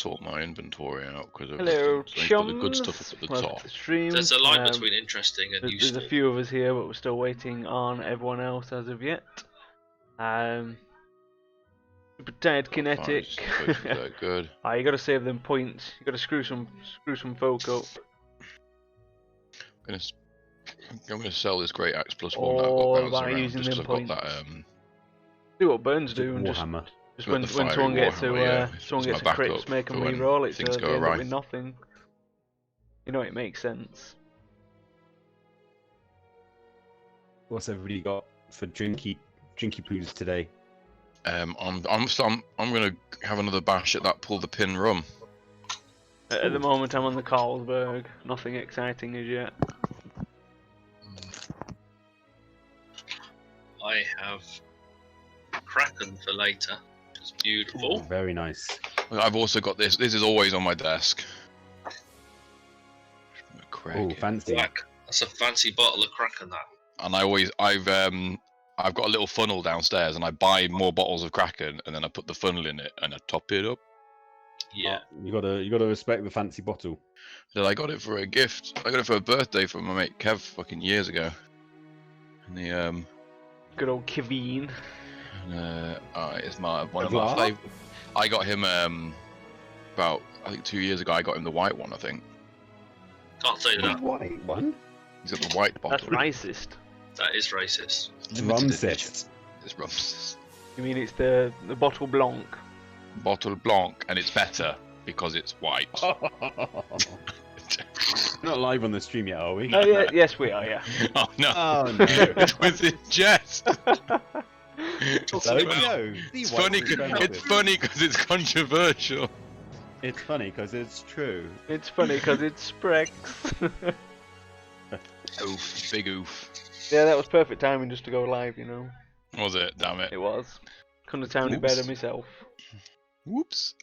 sort my inventory out because I've Hello, put the good chums. stuff up at the Welcome top. to the stream. There's a line between interesting and There's useful. a few of us here, but we're still waiting on everyone else as of yet. Super tired kinetic. Good. You gotta save them points. You gotta screw some folk up. I'm gonna sell this great axe plus one All that I've got about bouncing using around just them 'cause I've got points. that Do what Burns do, and Warhammer. just got when the someone fiery gets Warhammer, yeah, someone it's my gets a crit, backup just make them for when re-roll it so things they go end up awry. with nothing. You know it makes sense. What's everybody got for drinky poos today? I'm gonna have another bash at that pull the pin rum. At the moment, I'm on the Carlsberg. Nothing exciting as yet. I have Kraken for later. It's beautiful. Very nice. I've also got this. This is always on my desk. Oh, fancy. Black. That's a fancy bottle of Kraken, that. And I've got a little funnel downstairs, and I buy more bottles of Kraken, and then I put the funnel in it, and I top it up. Yeah. You gotta respect the fancy bottle. Then I got it for a gift. I got it for a birthday from my mate Kev fucking years ago. And the Good old Kevin. it's one of my What? favourite. I got him about I think 2 years ago. I got him the white one. I think Can't say The that. white one? he's got the white That's bottle. racist. That is racist. Limited edition. Rumcist. It's Rumcist. You mean it's the bottle blanc? Bottle blanc, and it's better because it's white. Not live on the stream yet, are we? Oh yeah, yes we are. Yeah. Oh no! Oh no. It was in jest. There we about- go. It's funny. It's funny because it's controversial. It's funny because it's true. It's funny because it's Sprex. Oof, big oof. Yeah, that was perfect timing just to go live. You know, Was it? Damn it. it was. Couldn't have timed it Oops. better myself. Whoops.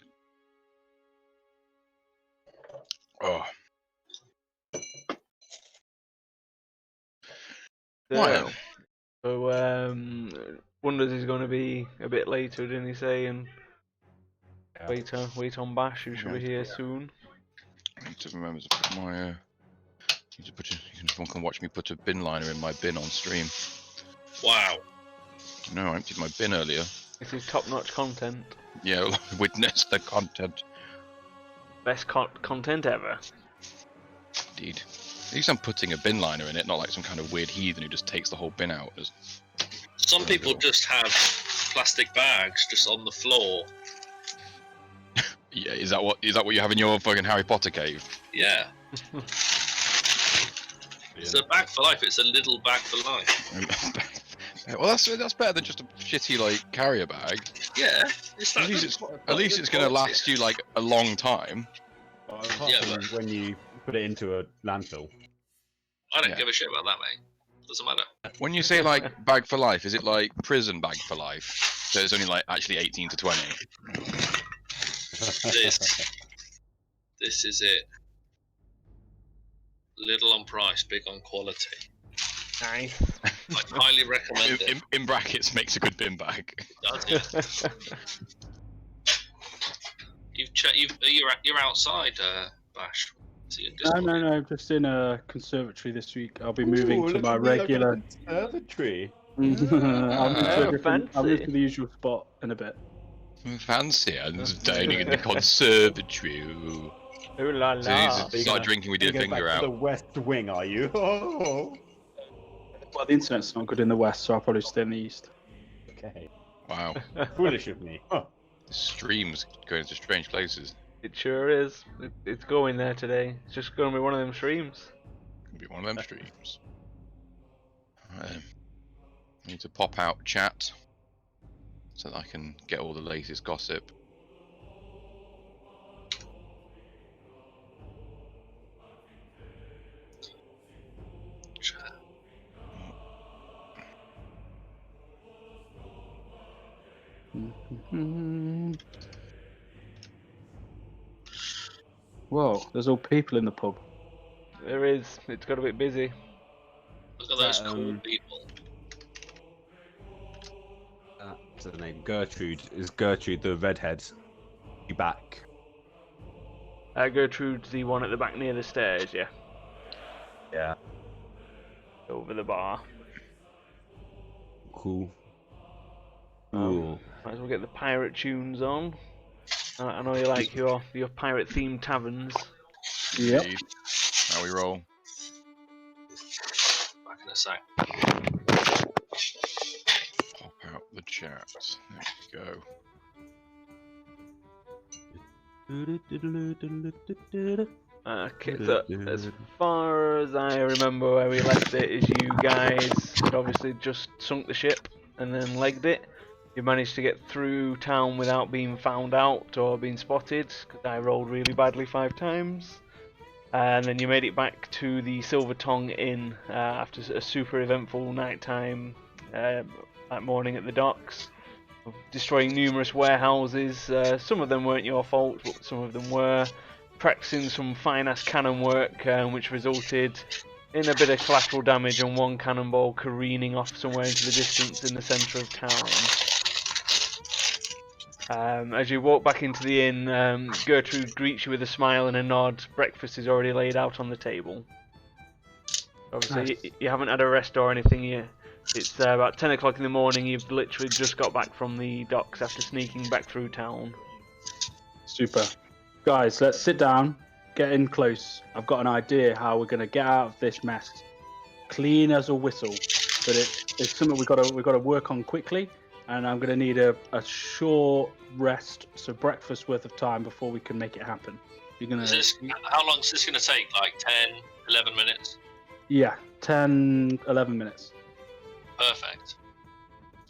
Oh. So, Wow. Wonders is going to be a bit later, didn't he say? And wait on Bash, who should be here soon. I need to remember to put my. Need to put everyone can watch me put a bin liner in my bin on stream. Wow. No, I emptied my bin earlier. This is top-notch content. Yeah, witness the content. Best content ever. Indeed. At least I'm putting a bin liner in it, not like some kind of weird heathen who just takes the whole bin out. Some people just have plastic bags just on the floor. Yeah, is that what you have in your fucking Harry Potter cave? Yeah. It's a bag for life. It's a little bag for life. Well, that's better than just a shitty like carrier bag. Yeah. It's that At least it's gonna last you like a long time. Apart Yeah, from when you put it into a landfill. I don't Yeah. give a shit about that, mate. Doesn't matter. When you say like bag for life, is it like prison bag for life? So it's only like actually 18 to 20. This is it. Little on price, big on quality. Nice. I highly recommend it. In brackets makes a good bin bag. Does it? You're outside, Bash. So you're just No, just in a conservatory this week. I'll be moving to my regular. Conservatory. I'll move to Oh, I'll move fancy. to the usual spot in a bit. Fancy, I'm just dining in the conservatory. Ooh. Ooh la So you la. just start drinking with your You're gonna finger go back to out. the West Wing, are you? Oh. Well, the internet's not good in the west, so I'll probably stay in the east. Okay. Wow, Foolish of me. Huh. the stream's going to strange places. It sure is. It's going there today. It's just going to be one of them streams. Could be one of them streams. I need to pop out chat so that I can get all the latest gossip. Whoa, there's all people in the pub. There is. It's got a bit busy. Look at those That, cool people. What's her name? Gertrude. Is Gertrude the redhead? You back? Gertrude's the one at the back near the stairs, yeah. Yeah. Over the bar. Cool. Um, Cool. Might as well get the pirate tunes on. I know you like your pirate themed taverns. Yep. Indeed. How we roll. Back in a sec. Pop out the chat. There we go. Okay, so as far as I remember where we left it is you guys had obviously just sunk the ship and then legged it. You managed to get through town without being found out or being spotted, because I rolled really badly 5 times. And then you made it back to the Silver Tongue Inn after a super eventful nighttime that morning at the docks, destroying numerous warehouses. Some of them weren't your fault, but some of them were. Practicing some fine-ass cannon work, which resulted in a bit of collateral damage and one cannonball careening off somewhere into the distance in the centre of town. As you walk back into the inn, Gertrude greets you with a smile and a nod. Breakfast is already laid out on the table. Obviously, Nice. you haven't had a rest or anything yet. It's about 10 o'clock in the morning. You've literally just got back from the docks after sneaking back through town. Super. Guys, let's sit down, get in close. I've got an idea how we're going to get out of this mess. Clean as a whistle. But it's something we've got to work on quickly. And I'm going to need a short rest, so breakfast worth of time before we can make it happen. You're going to... How long is this going to take? Like 10, 11 minutes? Yeah, 10, 11 minutes. Perfect.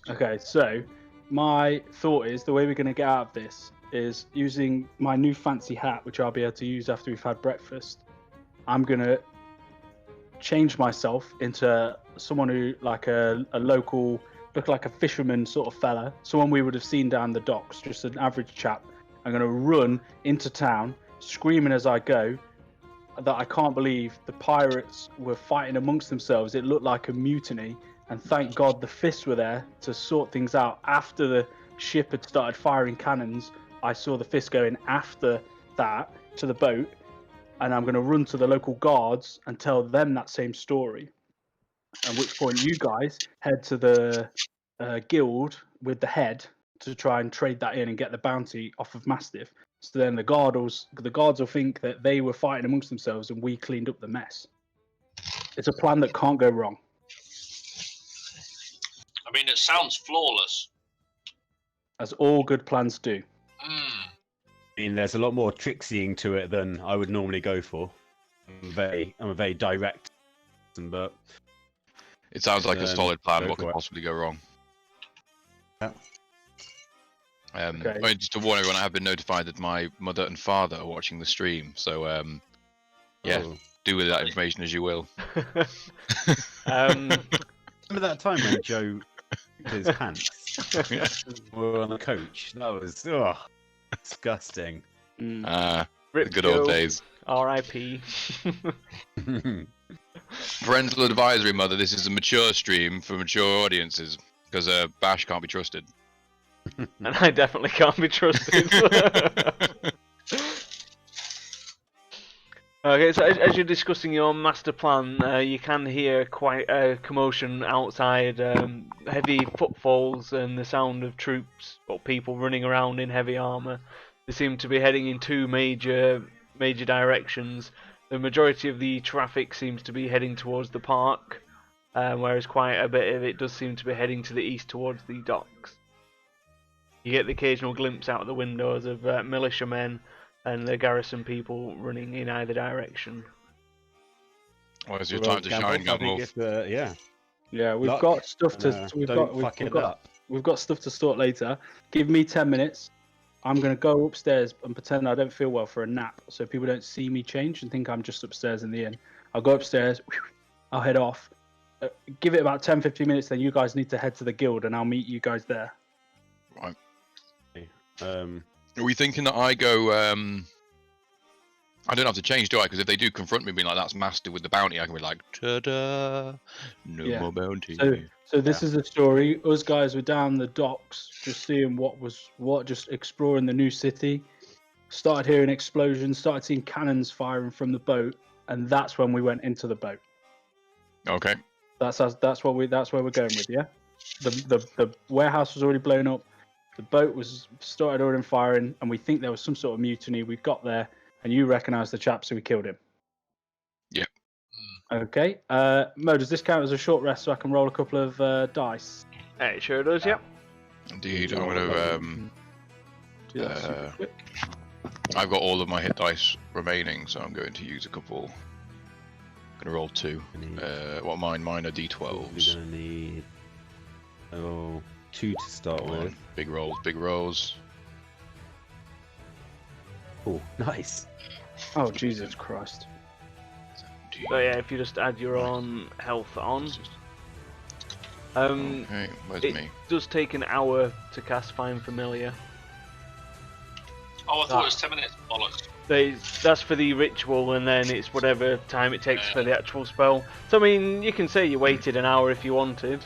Okay, so my thought is the way we're going to get out of this is using my new fancy hat, which I'll be able to use after we've had breakfast. I'm going to change myself into someone who, like a local, look like a fisherman sort of fella, someone we would have seen down the docks, just an average chap. I'm going to run into town, screaming as I go that I can't believe the pirates were fighting amongst themselves. It looked like a mutiny, and thank God the fists were there to sort things out. After the ship had started firing cannons, I saw the fist going after that to the boat, and I'm going to run to the local guards and tell them that same story. At which point you guys head to the guild with the head to try and trade that in and get the bounty off of Mastiff. So then the guards will think that they were fighting amongst themselves and we cleaned up the mess. It's a plan that can't go wrong. I mean, it sounds flawless. As all good plans do. Mm. I mean, there's a lot more tricksying to it than I would normally go for. I'm a very direct person, but It sounds like a solid plan. go What for could it. possibly go wrong? Yeah. Okay. I mean, just to warn everyone, I have been notified that my mother and father are watching the stream. So, yeah, Oh. do with that information as you will. Um, Remember that time when Joe his pants were on the coach? That was disgusting. The Rip good old Joe, days. R.I.P. Parental advisory, mother. This is a mature stream for mature audiences because Bash can't be trusted. And I definitely can't be trusted. Okay, so as you're discussing your master plan, you can hear quite a commotion outside, heavy footfalls and the sound of troops or people running around in heavy armour. They seem to be heading in two major directions. The majority of the traffic seems to be heading towards the park, whereas quite a bit of it does seem to be heading to the east towards the docks. You get the occasional glimpse out of the windows of militiamen and the garrison people running in either direction. Well, it's your time to shine, young wolf. Yeah, we've Luck, got stuff to we've got stuff to sort later. Give me 10 minutes. I'm gonna go upstairs and pretend I don't feel well for a nap, so people don't see me change and think I'm just upstairs in the inn. I'll go upstairs. I'll head off. Give it about 10-15 minutes. Then you guys need to head to the guild, and I'll meet you guys there. Right. Are Are we thinking that I go? I don't have to change, do I? Because if they do confront me, being like, "That's Master with the bounty," I can be like, "Ta-da! No Yeah. more bounty." So this is a story. Us guys were down the docks, just seeing what, just exploring the new city. started hearing explosions, started seeing cannons firing from the boat, and that's when we went into the boat. Okay. That's where we're going with, yeah. The warehouse was already blown up. The boat was started already firing, and we think there was some sort of mutiny. We got there, and you recognised the chap, so we killed him. Yep. Okay. Mo, does this count as a short rest so I can roll a couple of dice? It sure does, yep. Indeed. I'm gonna. Do that super quick. I've got all of my hit dice remaining, so I'm going to use a couple. I'm gonna roll 2. What are mine? Mine are We're d12s. gonna need 2 to start with. Big rolls. Big rolls. Oh, nice. Oh, Jesus Christ. So yeah, if you just add your own health on. Okay. Where's It me? does take an hour to cast Find Familiar. Oh, I thought it was 10 minutes. Bollocks. That's for the ritual, and then it's whatever time it takes for the actual spell. So I mean, you can say you waited an hour if you wanted.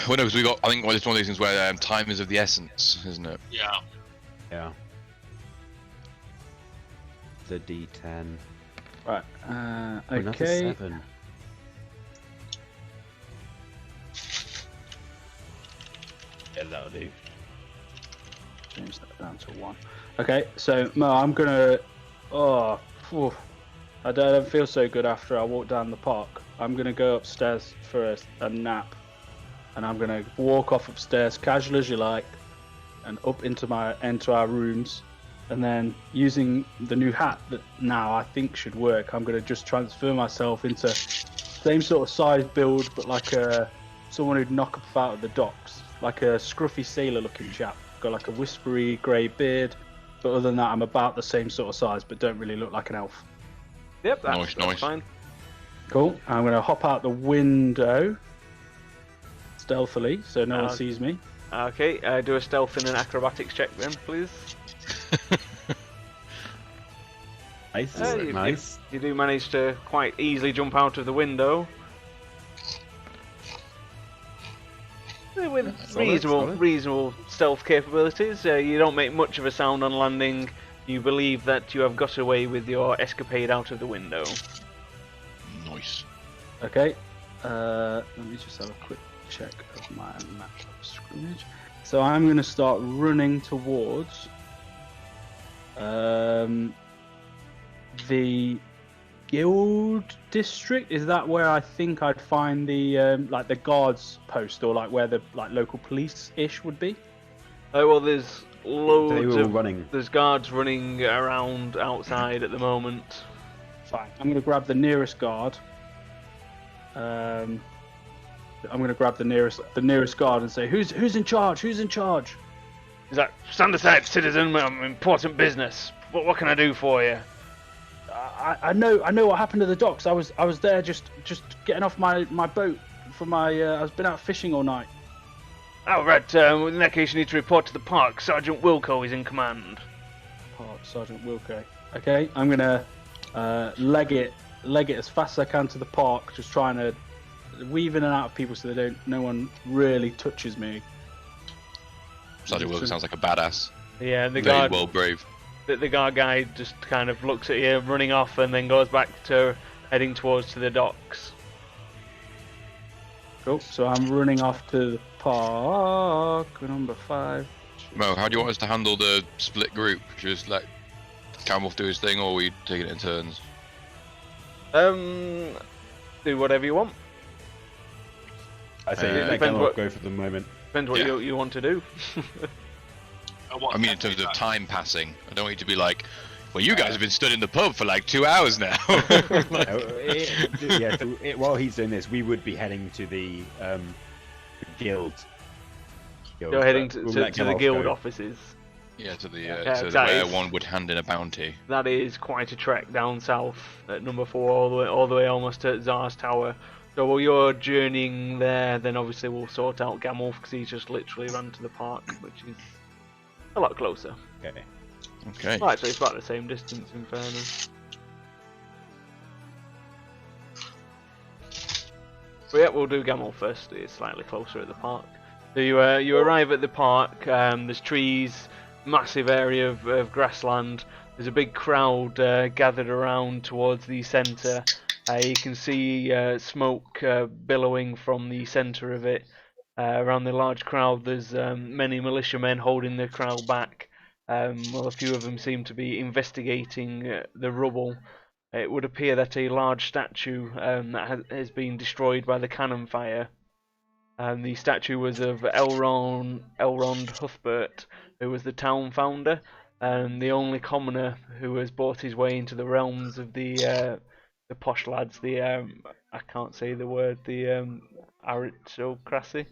Well, no, because we got. I think it's one of these things where time is of the essence, isn't it? Yeah. Yeah. The D10. Right. Another Okay. 7. Yeah, that'll do. Change that down to 1. Okay, so Mo, I'm gonna. Oh, phew. I don't feel so good after I walk down the park. I'm gonna go upstairs for a nap, and I'm gonna walk off upstairs, casual as you like, and up into our rooms, and then using the new hat that now I think should work, I'm gonna just transfer myself into same sort of size build, but like someone who'd knock up out of the docks, like a scruffy sailor-looking chap. Got like a whispery grey beard, but other than that, I'm about the same sort of size, but don't really look like an elf. Yep, that's Nice. fine. Cool. I'm gonna hop out the window stealthily, so no one sees me. Okay, do a stealth and an acrobatics check then, please. Nice. You- Nice. You do manage to quite easily jump out of the window. With Solid. reasonable stealth capabilities, you don't make much of a sound on landing. You believe that you have got away with your escapade out of the window. Nice. Okay. Let me just have a quick check of my map of scrimmage. So I'm gonna start running towards the guild district. Is that where I think I'd find the like the guards post, or like where the like local police ish would be? Well, there's They loads were all of running. there's guards running around outside at the moment. Fine. I'm gonna grab the nearest guard. I'm gonna grab the nearest guard and say, "Who's in charge? Who's in charge?" Is that stand aside, citizen? Important business. What can I do for you? I know what happened to the docks. I was there just getting off my boat from my. I've been out fishing all night. Oh, right. In that case, you need to report to the park. Sergeant Wilco is in command. Oh, Sergeant Wilco. Okay, I'm gonna leg it as fast as I can to the park, just trying to weave in and out of people so no one really touches me. Sergeant Wilkes sounds like a badass. Yeah, the Very guard, well brave. the guard guy just kind of looks at you, running off, and then goes back to heading towards to the docks. Cool. So I'm running off to the park, number 5. Mo, how do you want us to handle the split group? Just let Camel do his thing, or are we taking it in turns? Do whatever you want. I say let depends Gamma what- go for the moment. Depends what Yeah. you want to do. I mean, in terms of time passing. I don't want you to be like, well, you guys have been stood in the pub for like 2 hours now. While he's doing this, we would be heading to the guild. You're heading to We'll the let Gamma guild go. offices. Yeah, to the Yeah, to that where is- one would hand in a bounty. That is quite a trek down south at number 4, all the way almost to Tsar's Tower. So while you're journeying there, then obviously we'll sort out Gamulf because he's just literally ran to the park, which is a lot closer. Okay. Okay. Well, actually, it's about the same distance in fairness. But yeah, we'll do Gamul first. It's slightly closer at the park. So you arrive at the park. There's trees. massive area of grassland. There's a big crowd gathered around towards the centre. You can see smoke billowing from the centre of it. Around the large crowd, there's many militiamen holding the crowd back. Well, a few of them seem to be investigating the rubble. It would appear that a large statue that has been destroyed by the cannon fire. The statue was of Elrond Huthbert, who was the town founder, and the only commoner who has bought his way into the realms of the posh lads. I can't say the word. The aristocracy.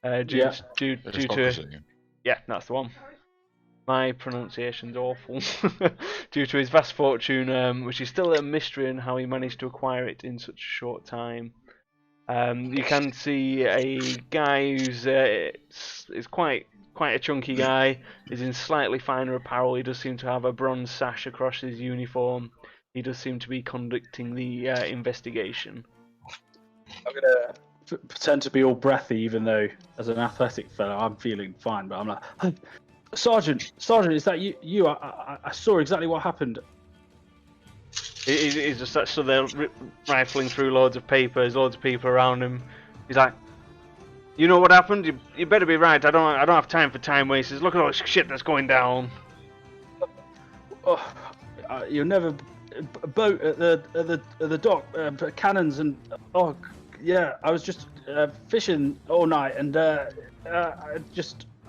Due to yeah, that's the one. My pronunciation's awful. Due to his vast fortune, which is still a mystery in how he managed to acquire it in such a short time. You can see a guy who's is quite a chunky guy. He's in slightly finer apparel. He does seem to have a bronze sash across his uniform. He does seem to be conducting the investigation. I'm gonna pretend to be all breathy, even though as an athletic fellow I'm feeling fine. But I'm like, hey, Sergeant, is that you? I saw exactly what happened. He's just so they're rifling through loads of papers, loads of people around him. He's like, "You know what happened? You better be right. I don't have time for time wasters. Look at all this shit that's going down." Oh, you'll never boat at the dock, cannons and oh yeah. I was just fishing all night and I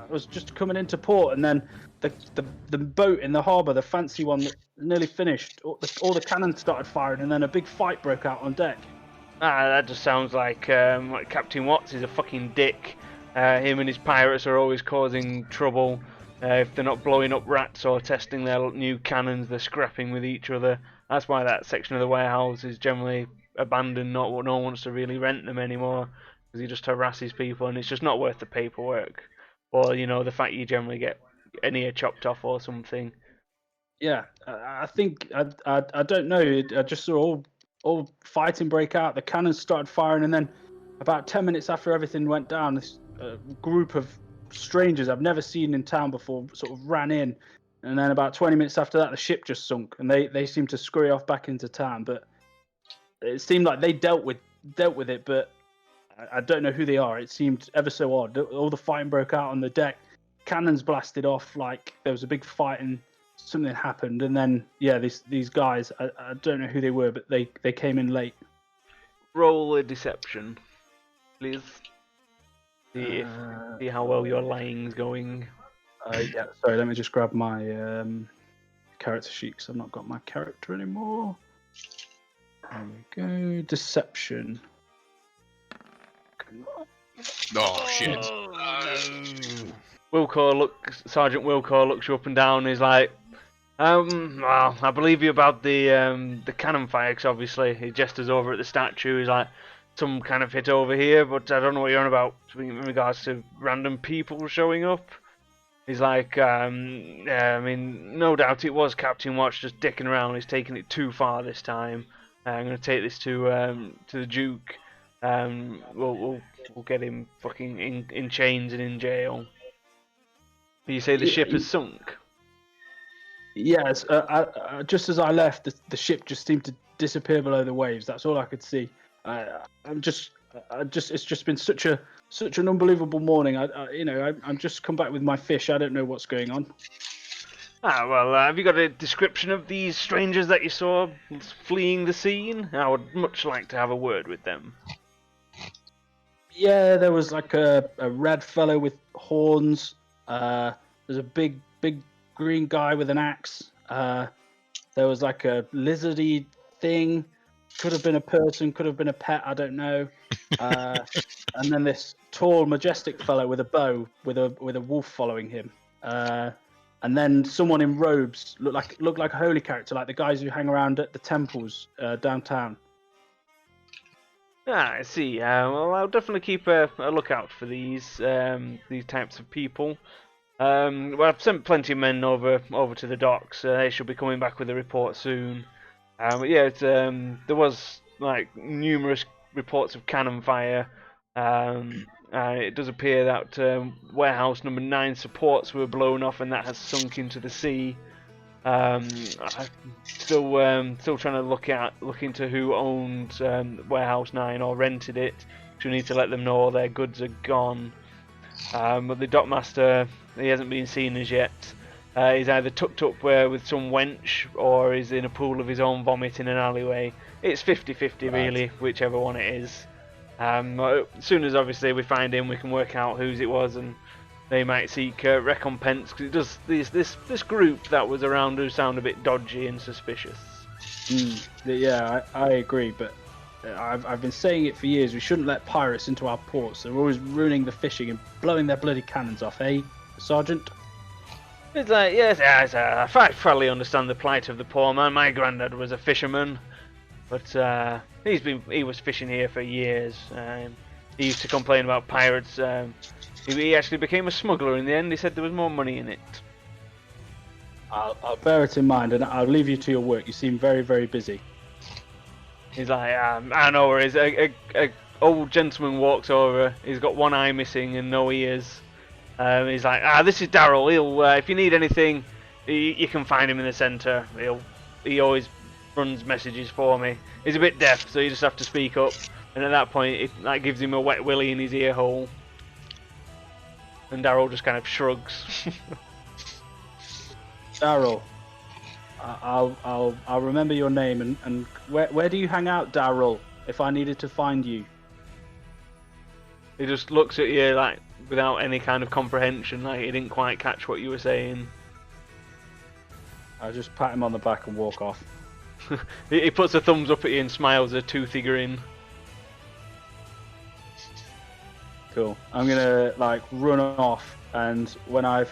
was just coming into port and then the boat in the harbour, the fancy one that nearly finished, all the cannons started firing and then a big fight broke out on deck. That just sounds like Captain Watts is a fucking dick. Him and his pirates are always causing trouble. If they're not blowing up rats or testing their new cannons, they're scrapping with each other. That's why that section of the warehouse is generally abandoned. No one wants to really rent them anymore because he just harasses people and it's just not worth the paperwork. Or, the fact you generally get an ear chopped off or something. Yeah, I think I don't know. I just saw all fighting break out. The cannons started firing, and then about 10 minutes after everything went down, this group of strangers I've never seen in town before sort of ran in, and then about 20 minutes after that, the ship just sunk, and they seemed to scurry off back into town. But it seemed like they dealt with it, but I don't know who they are. It seemed ever so odd. All the fighting broke out on the deck. Cannons blasted off like there was a big fight and something happened. And then, yeah, these guys, I don't know who they were, but they came in late. Roll a deception, please. See how well your lying's going. Yeah, sorry, let me just grab my character sheet because I've not got my character anymore. There we go. Deception. Oh shit! Sergeant Wilcore looks you up and down. He's like, well, I believe you about the cannon fire, 'cause obviously he gestures over at the statue. He's like, some kind of hit over here, but I don't know what you're on about in regards to random people showing up. He's like, I mean, no doubt it was Captain Watts just dicking around. He's taking it too far this time. I'm going to take this to the Duke. We'll get him fucking in chains and in jail. You say the ship has sunk? Yes. Just as I left, the ship just seemed to disappear below the waves. That's all I could see. It's just been such an unbelievable morning. I'm just come back with my fish. I don't know what's going on. Well, have you got a description of these strangers that you saw fleeing the scene? I would much like to have a word with them. Yeah, there was like a red fellow with horns. There's a big green guy with an axe. There was like a lizardy thing. Could have been a person, could have been a pet, I don't know. And then this tall, majestic fellow with a bow, with a wolf following him. And then someone in robes, looked like a holy character, like the guys who hang around at the temples downtown. I see. Well, I'll definitely keep a lookout for these types of people. Well, I've sent plenty of men over to the docks. They should be coming back with a report soon. But yeah, there was like numerous reports of cannon fire. It does appear that warehouse number 9 supports were blown off, and that has sunk into the sea. I'm still trying to look into who owned warehouse 9 or rented it. So we need to let them know all their goods are gone. But the dockmaster, he hasn't been seen as yet. He's either tucked up with some wench, or is in a pool of his own vomit in an alleyway. It's 50-50 really, whichever one it is. As soon as obviously we find him, we can work out whose it was, and they might seek recompense. Because it does this group that was around who sound a bit dodgy and suspicious. Yeah, I agree, but I've been saying it for years. We shouldn't let pirates into our ports. They're always ruining the fishing and blowing their bloody cannons off, eh, Sergeant? It's like, yes, I fully understand the plight of the poor man. My granddad was a fisherman, but he was fishing here for years. He used to complain about pirates. He actually became a smuggler in the end. He said there was more money in it. I'll bear it in mind, and I'll leave you to your work. You seem very, very busy. He's like, I know where he is. A old gentleman walks over. He's got one eye missing and no ears. He's like, this is Daryl. He'll, if you need anything, you can find him in the centre. He always runs messages for me. He's a bit deaf, so you just have to speak up. And at that point, that gives him a wet willy in his ear hole. And Daryl just kind of shrugs. Daryl, I'll remember your name. And where do you hang out, Daryl? If I needed to find you. He just looks at you like without any kind of comprehension, like he didn't quite catch what you were saying. I just pat him on the back and walk off. He puts a thumbs up at you and smiles a toothy grin. Cool. I'm gonna run off, and when I've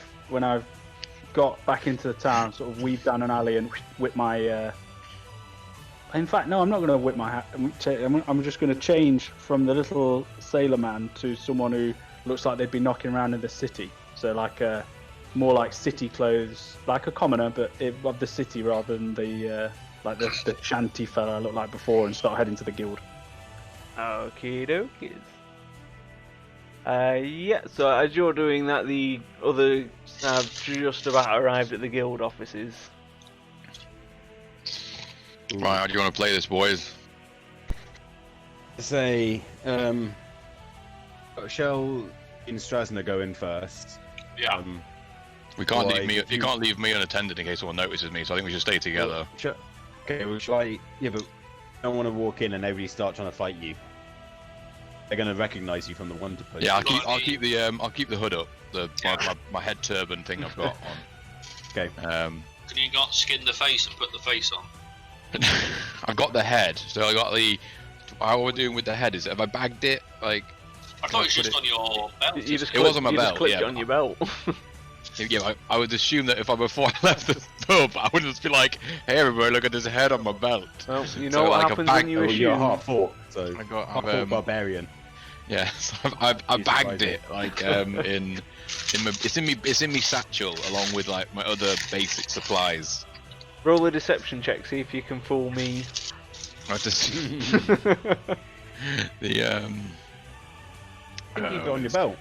got back into the town, sort of weave down an alley and whip my. In fact, no, I'm not gonna whip my hat. I'm just gonna change from the little sailor man to someone who looks like they'd be knocking around in the city. So more like city clothes, like a commoner, but of the city rather than the shanty fella I looked like before, and start heading to the guild. Okie dokies. Yeah, so as you're doing that, the others have just about arrived at the guild offices. Right, how do you want to play this, boys? Say, shall Strasner go in first? Yeah. We can't leave me. You can't leave me unattended in case someone notices me. So I think we should stay together. Okay, well, shall I? Yeah, but I don't want to walk in and everybody start trying to fight you. They're gonna recognise you from the one to post. Yeah, I'll keep the hood up. My head turban thing I've got on. Okay. Can you not skin the face and put the face on? I've got the head, so I got the. How we're doing with the head is, have I bagged it? I thought it was just on your belt. It was on my belt. Just clipped yeah, it on your belt. Yeah, I would assume that before I left the pub, I would just be like, "Hey, everybody, look at this head on my belt." Well, you know what happens when you assume. You're half orc, so I've barbarian. Yeah, so I bagged it it's in me satchel along with like my other basic supplies. Roll a deception check, see if you can fool me. I just the Keep it on your belt.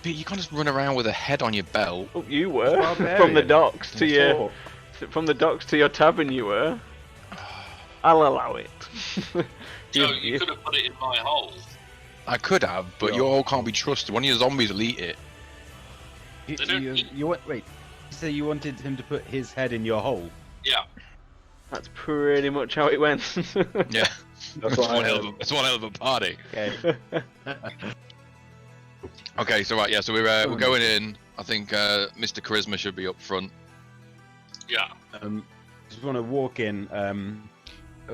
You can't just run around with a head on your belt. Oh, you were from the docks to your tavern. You were. I'll allow it. Joe, you could have put it in my hole. I could have, but your hole can't be trusted. One of your zombies will eat it. Wait. So you wanted him to put his head in your hole? Yeah. That's pretty much how it went. Yeah. That's one hell of a party. Okay. Okay, so right, yeah, so we're going in. I think Mr. Charisma should be up front. Yeah. Just want to walk in.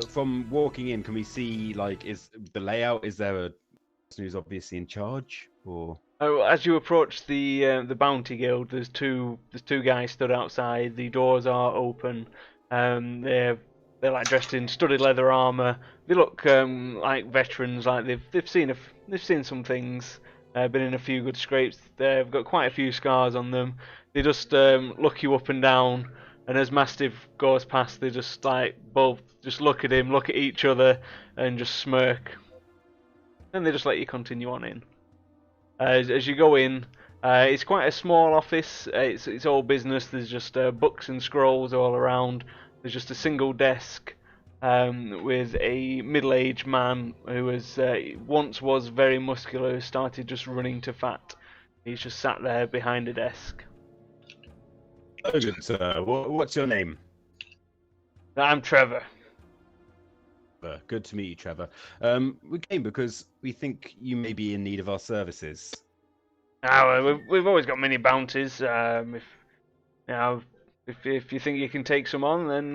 From walking in, can we see is the layout? Is there a person who's obviously in charge, or? Oh, as you approach the Bounty Guild, there's two guys stood outside. The doors are open. They're like dressed in studded leather armor. They look like veterans. Like they've seen some things. Been in a few good scrapes. They've got quite a few scars on them. They just look you up and down. And as Mastiff goes past, they just both just look at him, look at each other, and just smirk. and they just let you continue on in. As you go in, it's quite a small office. It's all business. There's just books and scrolls all around. There's just a single desk with a middle-aged man who once was very muscular, started just running to fat. He's just sat there behind a desk. Oh, good sir. What's your name? I'm Trevor. Good to meet you, Trevor. We came because we think you may be in need of our services. We've always got many bounties. If you think you can take some on, then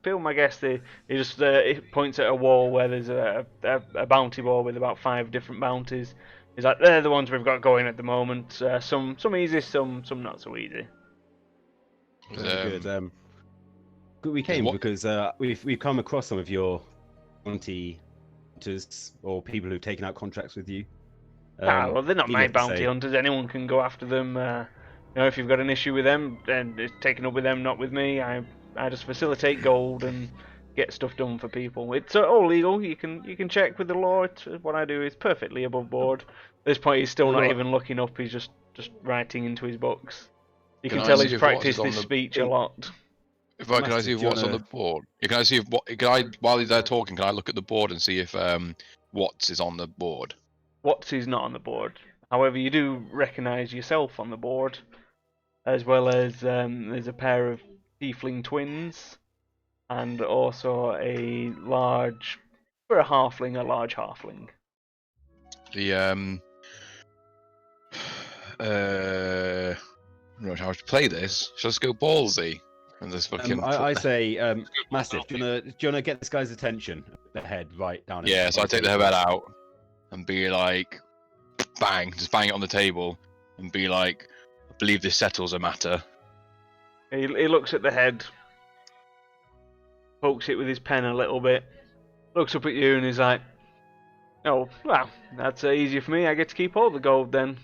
Bill, my guest. He just he points at a wall where there's a bounty board with about 5 different bounties. He's like, they're the ones we've got going at the moment. Some easy, some not so easy. Very good. We came because we've come across some of your bounty hunters or people who've taken out contracts with you. Well, they're not my bounty hunters. Anyone can go after them. If you've got an issue with them, then it's taken up with them, not with me. I just facilitate gold and get stuff done for people. It's all legal. You can check with the law. What I do is perfectly above board. At this point, he's still not even looking up. He's just writing into his books. You can tell he's practiced his speech a lot. Can I see what's on the board? Can I see while they're talking? Can I look at the board and see if Watts is on the board? Watts is not on the board. However, you do recognise yourself on the board, as well as there's a pair of tiefling twins, and also a large halfling. Right, how to play this? Shall I just go ballsy? And this fucking. I say, Massive. Do you wanna get this guy's attention? The head right down. Yeah, so I take the head out and be like, bang, just bang it on the table, and be like, I believe this settles a matter. He looks at the head, pokes it with his pen a little bit, looks up at you, and he's like, "Oh, well, that's easier for me. I get to keep all the gold then."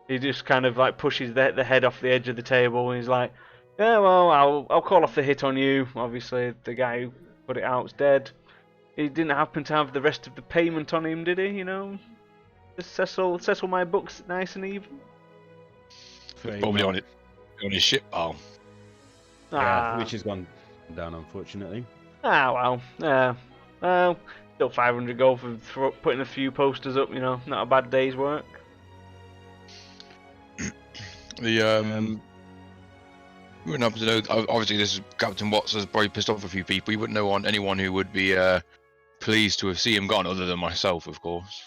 He just kind of like pushes the head off the edge of the table, and he's like, "Yeah, well, I'll call off the hit on you. Obviously, the guy who put it out's dead. He didn't happen to have the rest of the payment on him, did he? Just settle my books nice and even." Probably on his ship pile. Which has gone down, unfortunately. Well, still 500 gold for putting a few posters up. Not a bad day's work. We wouldn't happen to know. Obviously, this is Captain Watts has probably pissed off a few people. You wouldn't know on anyone who would be pleased to have seen him gone, other than myself, of course.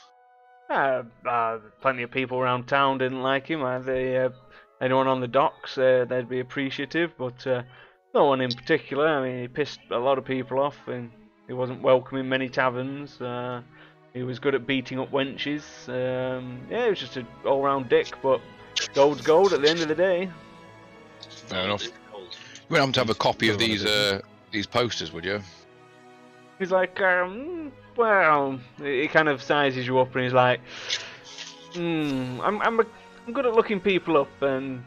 Plenty of people around town didn't like him. Anyone on the docks, they'd be appreciative, but no one in particular. I mean, he pissed a lot of people off, and he wasn't welcome in many taverns. He was good at beating up wenches. He was just an all-round dick, but gold's gold at the end of the day. Fair enough. You wouldn't happen to have a copy of these posters, would you? He's like, well, he kind of sizes you up, and he's like, I'm good at looking people up, and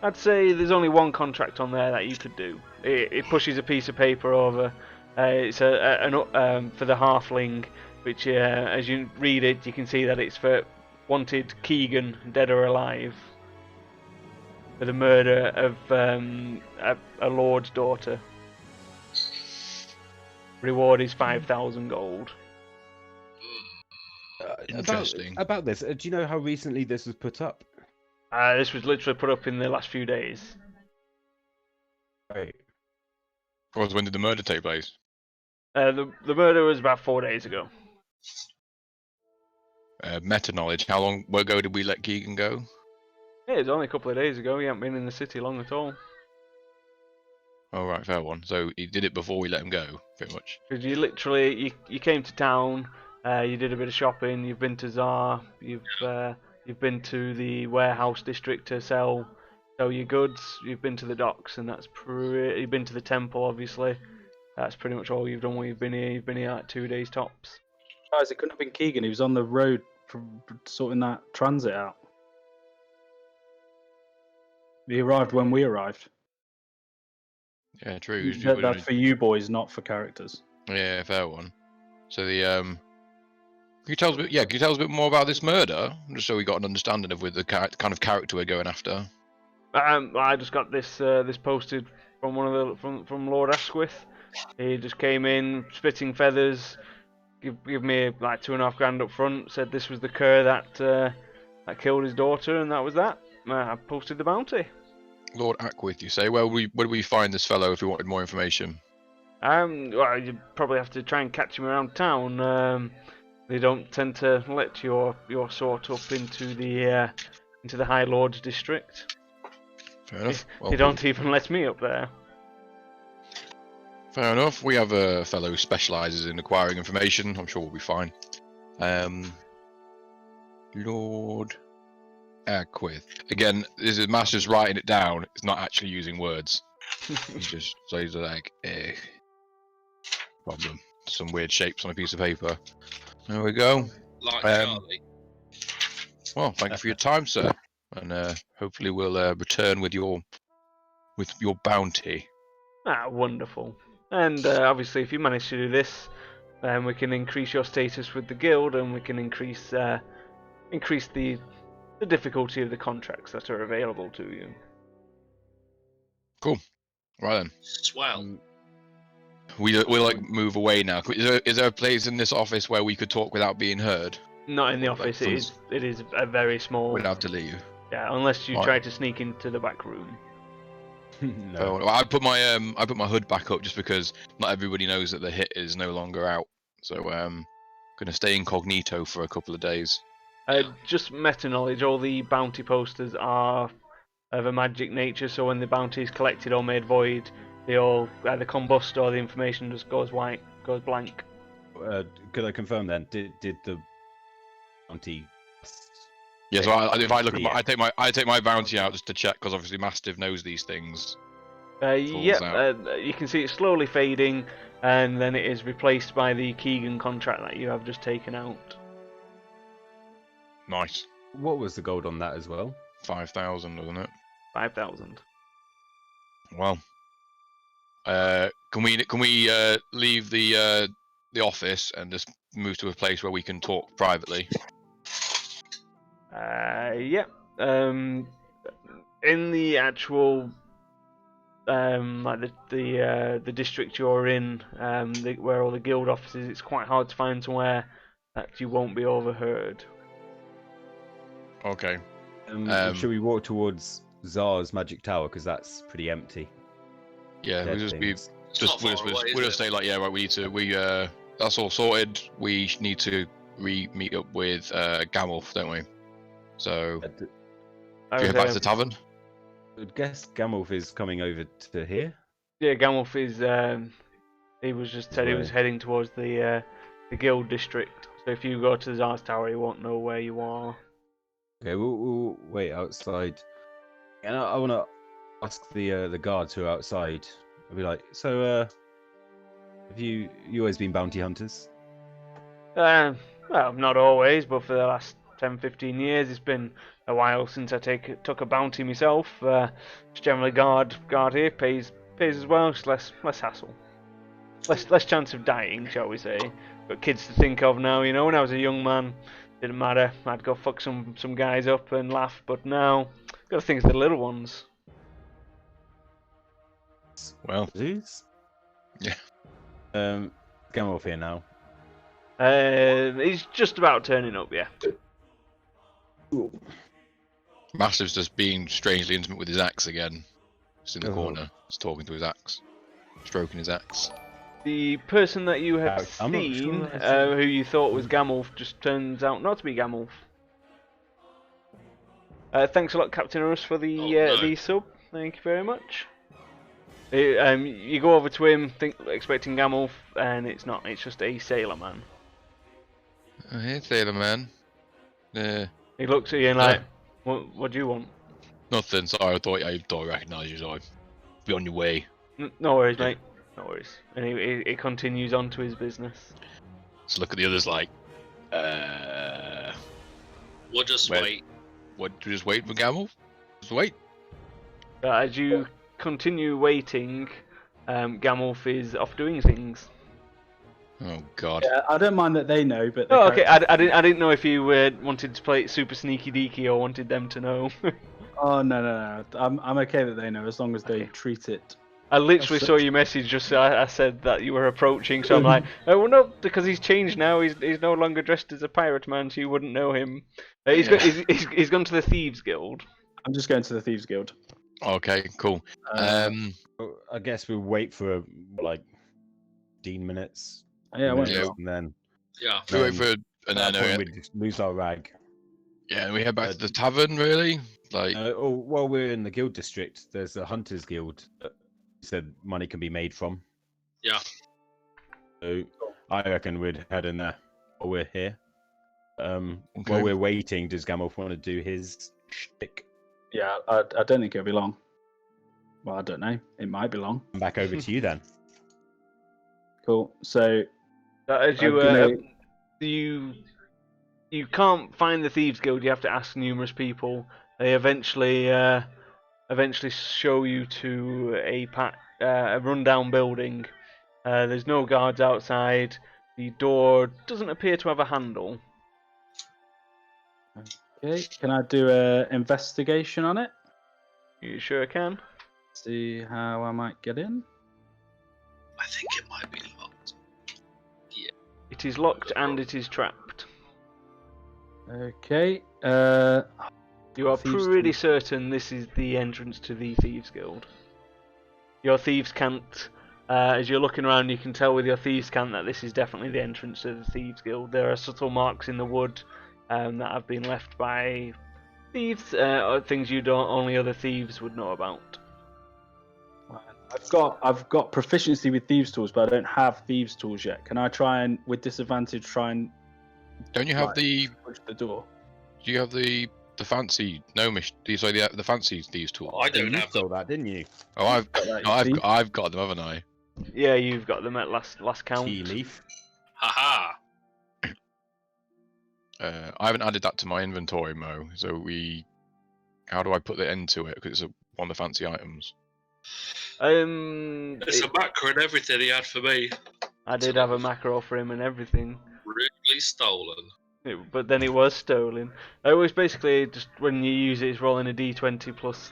I'd say there's only one contract on there that you could do. It pushes a piece of paper over. It's for the halfling, which as you read it, you can see that it's for wanted Keegan, dead or alive, for the murder of a lord's daughter. Reward is 5,000 gold. Interesting. About this, do you know how recently this was put up? This was literally put up in the last few days. Right. When did the murder take place? The murder was about 4 days ago. Meta knowledge. How long ago did we let Keegan go? Yeah, it was only a couple of days ago. He hadn't been in the city long at all. Oh right, fair one. So he did it before we let him go, pretty much. Because you literally, you came to town, you did a bit of shopping, you've been to Tsar, you've been to the warehouse district to sell your goods, you've been to the docks, and you've been to the temple, obviously. That's pretty much all you've done while you've been here. You've been here like 2 days tops. Guys, it couldn't have been Keegan. He was on the road sorting that transit out. He arrived when we arrived. Yeah, true. That's for you boys, not for characters. Yeah, fair one. So the Can you tell us a bit? Yeah, can you tell us a bit more about this murder, just so we got an understanding of with the kind of character we're going after? I just got this posted from one of the from Lord Asquith. He just came in, spitting feathers, give me like $2.5 up front. Said this was the cur that killed his daughter, and that was that. I posted the bounty. Lord Ackworth, you say? Where would we find this fellow if we wanted more information? Well, you probably have to try and catch him around town. They don't tend to let your sort up into the High Lord's district. Fair enough. Well, They don't even let me up there. fair enough. We have a fellow who specialises in acquiring information. I'm sure we'll be fine. Lord Ackworth. Again, this is Master's writing it down. It's not actually using words. He just says like problem. Some weird shapes on a piece of paper. There we go. Like Charlie. Well, thank you for your time, sir, and hopefully we'll return with your bounty. Wonderful. And obviously, if you manage to do this, then we can increase your status with the guild, and we can increase the difficulty of the contracts that are available to you. Cool. Right then. Swell. We'll like move away now. Is there a place in this office where we could talk without being heard? Not in the Like office. from- It is a very small. We'd have to leave. Yeah, unless you Right. try to sneak into the back room. No. Well, I put my hood back up just because not everybody knows that the hit is no longer out. So gonna stay incognito for a couple of days. Just meta knowledge. All the bounty posters are of a magic nature, so when the bounty is collected or made void, they all either combust or the information just goes white, goes blank. Could I confirm then? Did the bounty? Yeah, so if I look at Yeah. I take my bounty out just to check because obviously Mastiff knows these things. Yep, out. you can see it slowly fading, and then it is replaced by the Keegan contract that you have just taken out. Nice. What was the gold on that as well? 5,000, wasn't it? 5,000. Well, can we leave the office and just move to a place where we can talk privately? Yep. In the actual like the district you're in, where all the guild offices, it's quite hard to find somewhere that you won't be overheard. Okay. Should we walk towards Zar's magic tower because that's pretty empty? Yeah, Dead we'll things. we'll just say like, yeah, right. That's all sorted. We need to meet up with Gamulf, don't we? So do we head back to the tavern? I guess Gamulf is coming over to here. Yeah, Gamulf is. He was just said he was Right. heading towards the guild district. So if you go to Zar's tower, he won't know where you are. Okay, we'll wait outside. And I want to ask the guards who are outside. I'll be like, so have you always been bounty hunters? Well, not always, but for the last 10-15 years, it's been a while since I took a bounty myself. Just generally guard here pays as well. Just less hassle, less chance of dying, shall we say. Got kids to think of now. You know, when I was a young man, didn't matter. I'd go fuck some guys up and laugh. But now, got to think of the little ones. Well, Please? Yeah. Gamulf here now. He's just about turning up. Yeah. Mastiff's just being strangely intimate with his axe again. Just in the Oh. corner, just talking to his axe, stroking his axe. The person that you have I'm not seen, sure I who you thought was Gamulf, just turns out not to be Gamulf. Thanks a lot, Captain Urus, for the Oh, no. the sub. Thank you very much. You go over to him, expecting Gamulf, and it's not. It's just a sailor man. Hey, sailor man. He looks at you and like, what do you want? Nothing. Sorry, I thought I recognised you. So be on your way. No worries, mate. No worries. And he continues on to his business. So look at the others like, We'll just Well- wait. what? Just wait for Gamulf? Just wait. As you continue waiting, Gamulf is off doing things. Oh God. Yeah, I don't mind that they know, but Oh, okay. I didn't know if you wanted to play it super sneaky deaky or wanted them to know. Oh no. I'm okay that they know as long as they Okay. treat it. I literally That's saw your message. Just I said that you were approaching, so I'm like, oh well, no, because he's changed now. He's no longer dressed as a pirate man, so you wouldn't know him. He's gone to the Thieves Guild. I'm just going to the Thieves Guild. Okay, cool. Uh, Well, I guess we'll wait for like 15 minutes. yeah, I won't Yeah. be long. And then Yeah. We wait for, at and that then point we just lose our rag. and we head back uh, to the tavern. Really, like While we're in the guild district, there's a hunters guild that said money can be made from. Yeah. So I reckon we'd head in there while we're here. Okay. While we're waiting, does Gamolf want to do his shtick? Yeah, I don't think it'll be long. Well, I don't know. It might be long. Come back over to you then. Cool. So As I'm you gonna- you can't find the Thieves Guild. You have to ask numerous people. They eventually show you to a rundown building. There's no guards outside. The door doesn't appear to have a handle. okay, can I do a investigation on it? You sure can? See how I might get in. I think it might be locked. It is locked and it is trapped. Okay. You are Thieves pretty Guild. certain this is the entrance to the Thieves Guild. Your thieves can't. As you're looking around, you can tell with your thieves cant that this is definitely the entrance to the Thieves Guild. There are subtle marks in the wood that have been left by thieves, or things only other thieves would know about. I've got proficiency with thieves tools, but I don't have thieves tools yet. Can I try and, with disadvantage, try and don't you have Right. the? push the door? Do you have the fancy gnomish? Sorry, the fancy these tools. I don't you have stole them. that, didn't you? Oh, I've Got that, no, you see? I've got them, haven't I? Yeah, you've got them at last count. Tea leaf. Haha. I haven't added that to my inventory, Mo. So how do I put the end to it? Because it's one of the fancy items. It's a macro and everything he had for me. I did have a macro for him and everything. Rudely stolen. But then it was stolen. It was basically just when you use it, it's rolling a d20 plus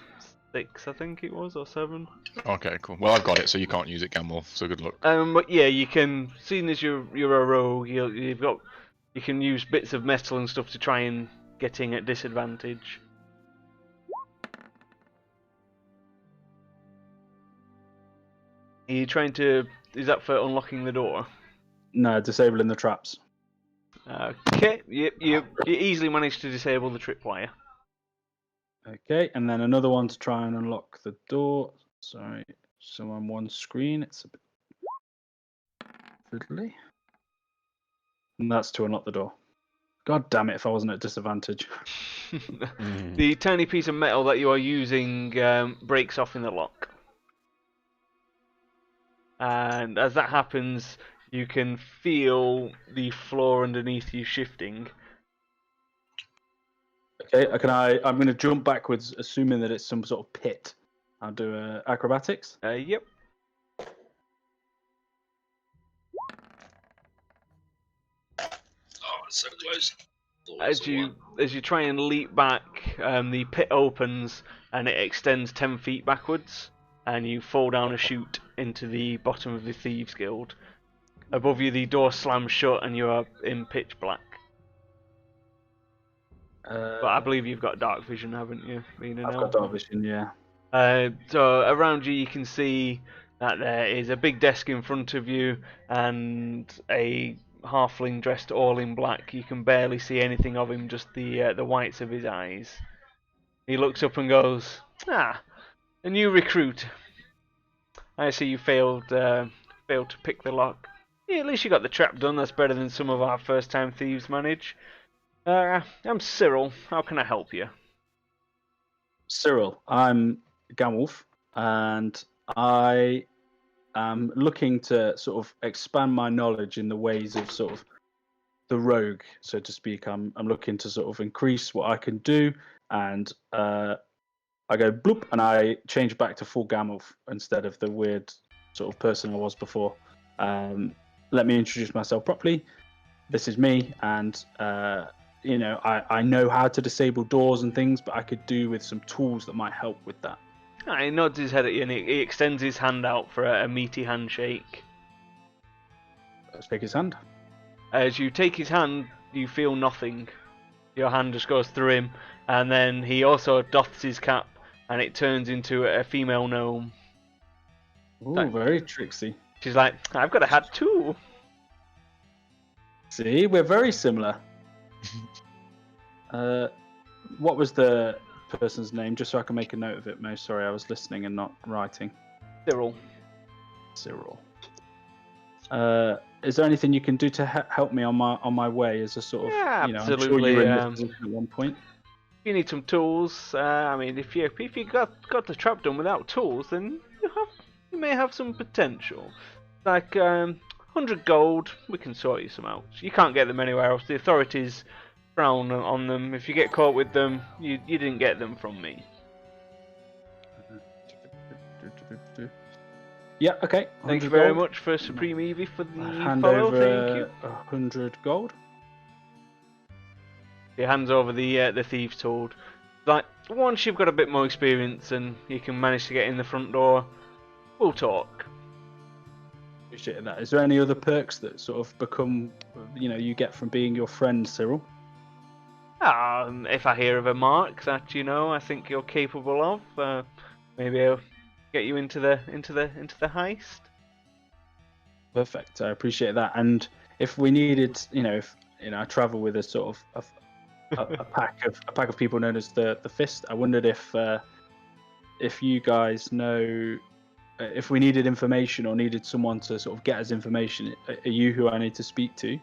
6, I think it was, or 7. Okay, cool. Well, I've got it, so you can't use it, Gamble. So good luck. But yeah, you can. Seeing as you're a rogue, you can use bits of metal and stuff to try and get in at disadvantage. Are you trying to? Is that for unlocking the door? No, disabling the traps. Okay, you easily managed to disable the tripwire. Okay, and then another one to try and unlock the door. Sorry, so on one screen it's a bit fiddly. And that's to unlock the door. God damn it, if I wasn't at disadvantage. The tiny piece of metal that you are using breaks off in the lock. And as that happens, you can feel the floor underneath you shifting. Okay, I'm going to jump backwards, assuming that it's some sort of pit. I'll do acrobatics. Yep. Oh, it's so close. Thought it was As a one. you try and leap back, the pit opens and it extends 10 feet backwards, and you fall down a chute into the bottom of the Thieves Guild. Above you, the door slams shut, and you are in pitch black. But I believe you've got dark vision, haven't you? Being an I've elf? got dark vision, yeah. So around you, you can see that there is a big desk in front of you and a halfling dressed all in black. You can barely see anything of him, just the whites of his eyes. He looks up and goes, "Ah, a new recruit. I see you failed to pick the lock. Yeah, at least you got the trap done. That's better than some of our first-time thieves manage. I'm Cyril. How can I help you?" Cyril, I'm Gamolf, and I am looking to sort of expand my knowledge in the ways of sort of the rogue, so to speak. I'm looking to sort of increase what I can do, and I go bloop, and I change back to full Gamolf instead of the weird sort of person I was before. let me introduce myself properly. This is me, and I know how to disable doors and things, but I could do with some tools that might help with that. He nods his head at you and he extends his hand out for a meaty handshake. Let's take his hand. As you take his hand, you feel nothing. Your hand just goes through him, and then he also doffs his cap, and it turns into a female gnome. Ooh, very tricksy. She's like, I've got a hat too. See, we're very similar. What was the person's name, just so I can make a note of it, Mo? Sorry, I was listening and not writing. Cyril. Is there anything you can do to help me on my way as a sort of, Yeah, I'm sure absolutely, you were in this position at one point. You need some tools. If you got the trap done without tools, then you may have some potential. Like 100 gold, we can sort you some out. You can't get them anywhere else. The authorities frown on them. If you get caught with them, you didn't get them from me. Yeah, okay. Thank you 100 very gold. much for Supreme Evie for the Hand follow. over Thank you. 100 gold. He hands over the thieves' tool. Like, once you've got a bit more experience and you can manage to get in the front door, we'll talk. Appreciate that. Is there any other perks that sort of become, you get from being your friend, Cyril? If I hear of a mark that I think you're capable of, maybe I'll get you into the heist. Perfect. I appreciate that. And if we needed, I travel with a sort of a pack of people known as the Fist. I wondered if you guys know if we needed information or needed someone to sort of get us information. Are you who I need to speak to?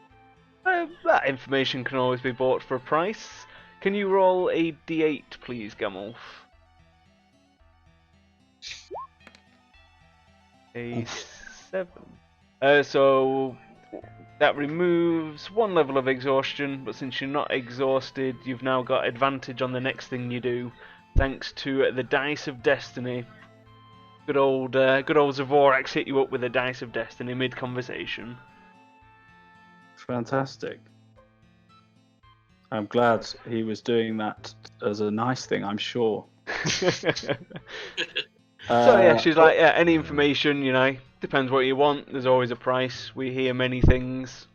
That information can always be bought for a price. Can you roll a d8, please, Gamulf? A 7. So that removes 1 level of exhaustion, but since you're not exhausted, you've now got advantage on the next thing you do, thanks to the Dice of Destiny. Good old Zavorax hit you up with a Dice of Destiny mid-conversation. Fantastic. I'm glad he was doing that as a nice thing, I'm sure. So yeah, she's like, yeah, any information, depends what you want. There's always a price. We hear many things.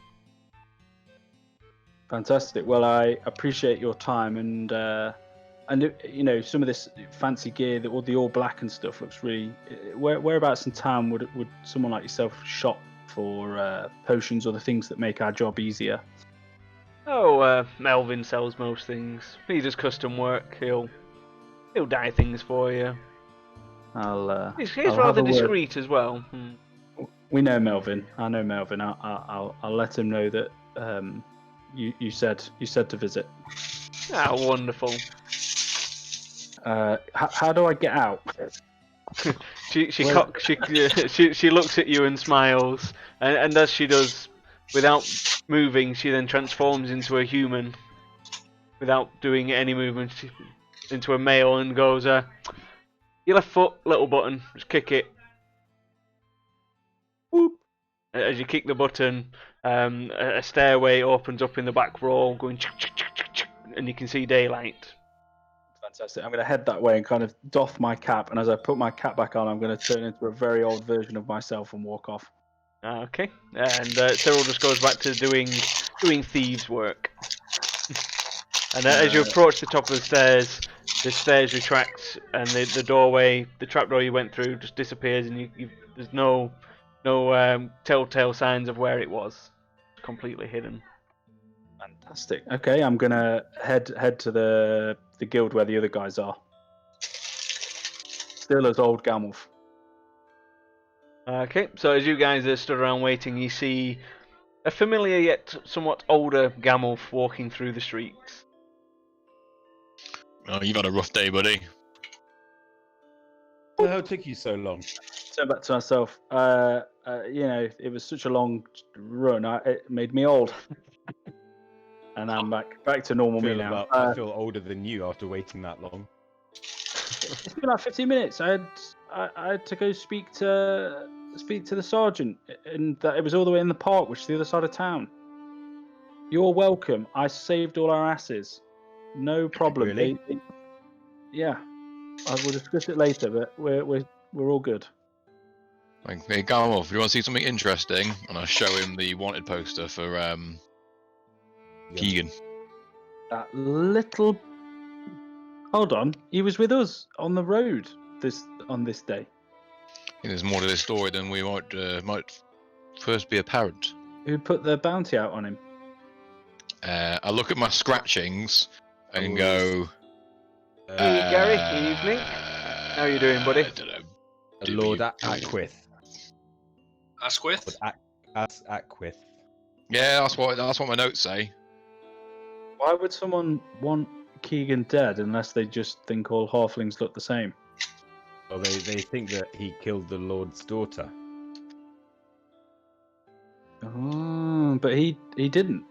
Fantastic. Well, I appreciate your time, and some of this fancy gear, all the all black and stuff looks really. Whereabouts in town would someone like yourself shop for potions or the things that make our job easier? Oh, Melvin sells most things. He does custom work. He'll dye things for you. He's rather discreet as well. We know Melvin. I know Melvin. I'll let him know that you said to visit. Ah, wonderful. How do I get out? She looks at you and smiles, and as she does, without moving, she then transforms into a human, without doing any movement, into a male, and goes, your left foot, little button, just kick it. Whoop. As you kick the button, a stairway opens up in the back wall, going and you can see daylight. Fantastic. I'm going to head that way and kind of doff my cap, and as I put my cap back on, I'm going to turn into a very old version of myself and walk off. Okay, and Cyril just goes back to doing thieves' work. And as you approach the top of the stairs retract, and the doorway, the trapdoor you went through, just disappears, and there's no telltale signs of where it was. It's completely hidden. Fantastic. Okay, I'm gonna head to the guild where the other guys are. Still as old Gamulf. Okay, so as you guys are stood around waiting, you see a familiar yet somewhat older Gamulf walking through the streets. Oh, you've had a rough day, buddy. What the hell took you so long? Turn back to myself. It was such a long run. It made me old. And I'm back to normal me now. I feel older than you after waiting that long. It's been like 15 minutes. I had to go speak to speak to the sergeant, and that it was all the way in the park, which is the other side of town. You're welcome. I saved all our asses. No problem. Really? Yeah. I will discuss it later, but we're all good. Like, hey, Garmolf, if you want to see something interesting, and I show him the wanted poster for Keegan. That little. Hold on. He was with us on the road on this day. I think there's more to this story than we might first be apparent. Who put the bounty out on him? I look at my scratchings and go. Hey, Gary, evening. How you doing, buddy? I don't know. Lord Acquith. Asquith? Acquith. Yeah, that's what my notes say. Why would someone want Keegan dead unless they just think all halflings look the same? Well, they think that he killed the Lord's daughter. Oh, but he didn't.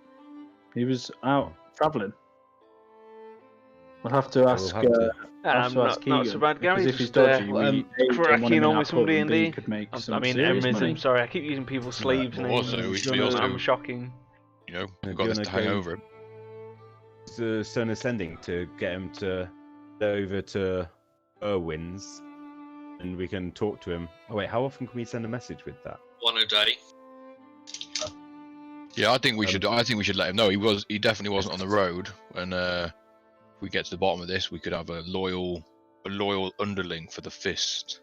He was out travelling. We'll have to ask. We'll have to- I'm not so bad, Gary. Because if he's Just, dodgy, we A, don't want cracking him in on our with some pub, and B, D&D. could make I some mean, serious Emrism. money. Sorry, I keep using people's slaves' but names. also, we should also- I'm shocking. You know, Do we've you got this wanna to hang go- over him. The Stone Ascending to get him to go over to Irwin's, and we can talk to him. Oh wait, how often can we send a message with that? 1 a day. Yeah, I think we should. I think we should let him know. He definitely wasn't on the road. And if we get to the bottom of this, we could have a loyal underling for the fist.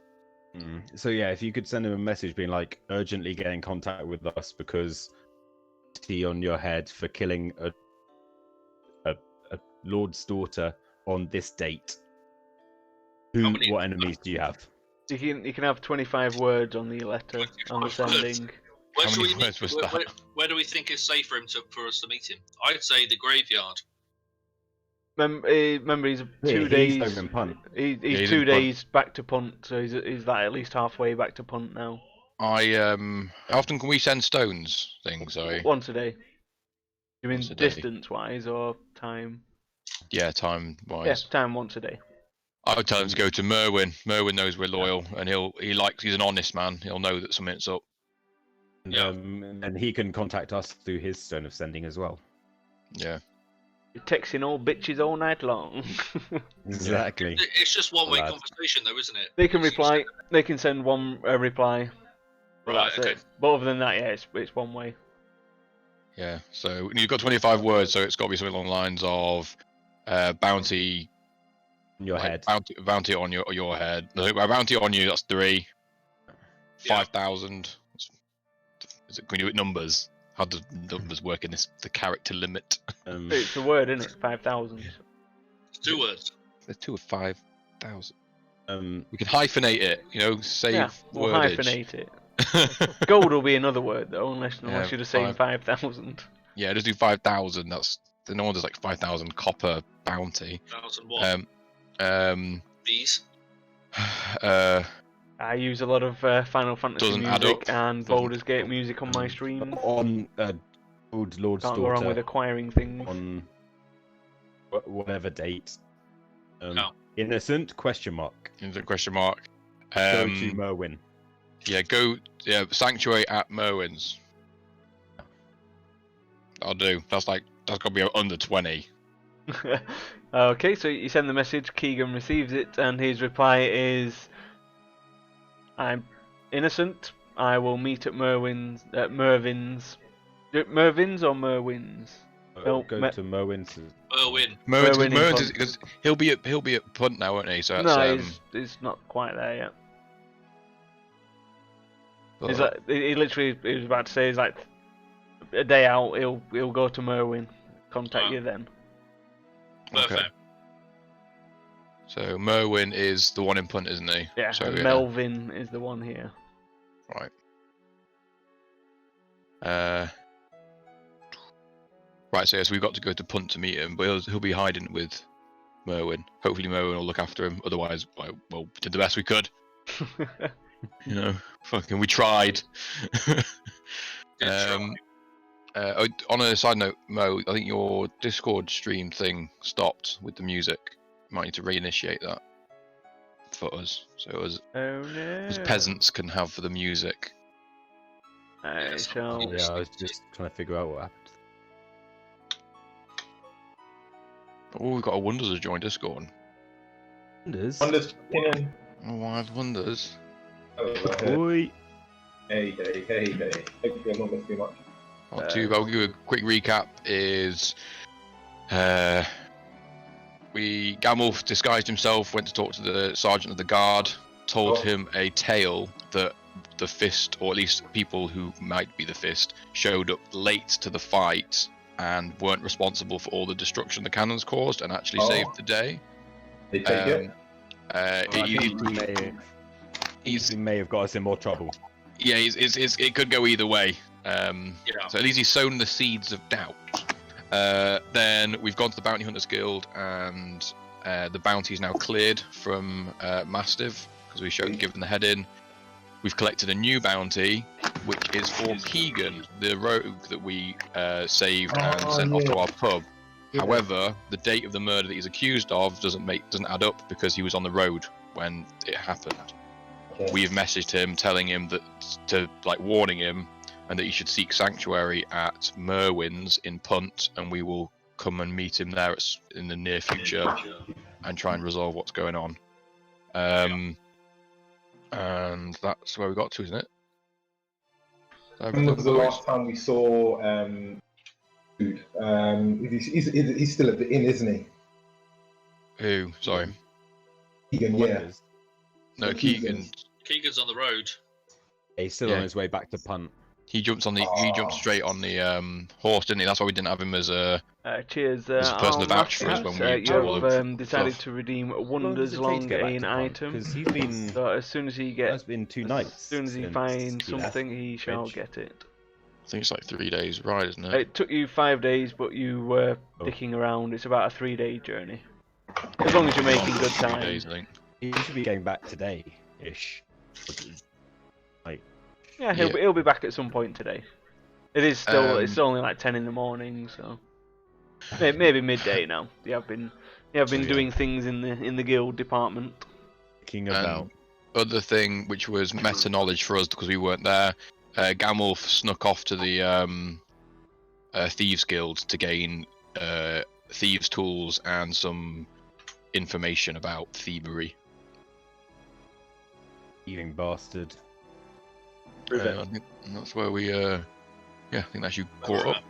So yeah, if you could send him a message being like, urgently get in contact with us because tea on your head for killing a lord's daughter on this date. What enemies do you have? You can have 25 words on the letter on the 25 words. sending. Where, How should many we words meet, was that? where do we think it's safe for us to meet him? I'd say the graveyard. Remember, he's Yeah, 2 he's days. over in Punt. He's he's 2 in Punt. days back to Punt, so he's like at least halfway back to Punt now. How often can we send stones? Things, sorry. Once a day. You mean Once a day. distance-wise or time? Yeah, time wise. Yes, time once a day. I would tell him to go to Merwin. Merwin knows we're loyal, and he's an honest man. He'll know that something's up. Yeah. And he can contact us through his Stone of Sending as well. Yeah. You're texting all bitches all night long. Exactly. It's just one-way Lad. conversation, though, isn't it? They can reply. They can send one reply. But Right, that's okay. it. But other than that, yeah, it's one way. Yeah. So you've got 25 words, so it's got to be something along the lines of bounty. In your like, head. Bounty on your head. No, bounty on you. That's 3. Yeah. 5,000. Can we do it numbers? How does numbers work in the character limit? It's a word, isn't it? 5,000. It's 2 words. There's 2 of 5,000. Um, We can hyphenate it. Save Yeah, we'll wordage. hyphenate it. Gold will be another word though, unless Yeah, you're just saying 5,000. Yeah, just do 5,000. That's no one does like 5,000 copper bounty. 1,000 what? These. I use a lot of Final Fantasy Doesn't add music up. and Doesn't- Baldur's Gate music on my stream. on Old Lord's Can't go wrong with daughter acquiring things. on whatever date. No. Innocent? Question mark. Is a question mark. Go to Merwin. Yeah, sanctuary at Merwin's. I'll do. That's got to be under 20. Okay, so you send the message, Keegan receives it, and his reply is, "I'm innocent. I will meet at Merwin's. Mervin's or Merwin's? No, Go to Merwin's. Merwin. Merwin's Merwin in is Punt. because he'll be at Punt now, won't he? So that's, No, he's not quite there yet. He's like, he literally he was about to say he's like a day out. He'll go to Merwin, contact you then. okay. Perfect. So Merwin is the one in Punt, isn't he? Yeah, So, and Melvin is the one here. Right. Right, so yes, we've got to go to Punt to meet him, but he'll be hiding with Merwin. Hopefully Merwin will look after him. Otherwise, well, we did the best we could. Fucking, we tried. Good try. On a side note, Mo, I think your Discord stream thing stopped with the music. You might need to reinitiate that. for us. So it was Oh no. as peasants can have for the music. I Yes, shall. Yeah, I was just trying to figure out what happened. Oh, we've got a Wonders has joined Discord. Wonders. Wonders in. Oh, Wild Wonders. Oh, right here. Oi. Hey. Hopefully I'm not missing too much. Not too bad. I'll give you a quick recap. Is Gamulf disguised himself, went to talk to the sergeant of the guard, told Oh. him a tale that the Fist, or at least people who might be the Fist, showed up late to the fight and weren't responsible for all the destruction the cannons caused, and actually Oh. saved the day. They take it. I think He's he may have got us in more trouble. yeah, it could go either way. Yeah. So at least he's sown the seeds of doubt. Then we've gone to the Bounty Hunters Guild, and the bounty is now cleared from Mastiff because we showed given the head in. We've collected a new bounty, which is for Keegan, the rogue that we saved and sent off to our pub. Yeah. However, the date of the murder that he's accused of doesn't add up because he was on the road when it happened. Okay. We have messaged him telling him warning him, and that he should seek sanctuary at Merwin's in Punt, and we will come and meet him there in the near future and try and resolve what's going on. And that's where we got to, isn't it? When was the last time we saw Dude? He's still at the inn, isn't he? Who? Sorry. Keegan, yeah. Wonders. No, Keegan. Keegan. Keegan's on the road. He's still Yeah. on his way back to Punt. He jumped straight on the horse, didn't he? That's why we didn't have him as a. Cheers. There's a person to vouch for us when we you do all have the decided stuff. to redeem How long does Wonders it take to long get back an to Punt? item. 'Cause he's been. So as soon as he That's gets, been 2 nights. as soon as he since finds he left something, he shall Ridge. get it. I think it's like 3 days ride, isn't it? It took you 5 days, but you were Oh. dicking around. It's about a 3-day journey. As long as you're making good 3 time. days, I think. He should be getting back today-ish. Yeah, Yeah. he'll be back at some point today. It is still it's Um, only like 10 in the morning, so maybe midday now. You have been yeah. doing things in the guild department. King about. Other thing, which was meta knowledge for us because we weren't there, Gamulf snuck off to the Thieves Guild to gain thieves' tools and some information about thievery. Eating bastard. I think that's where we, I think that's you caught up.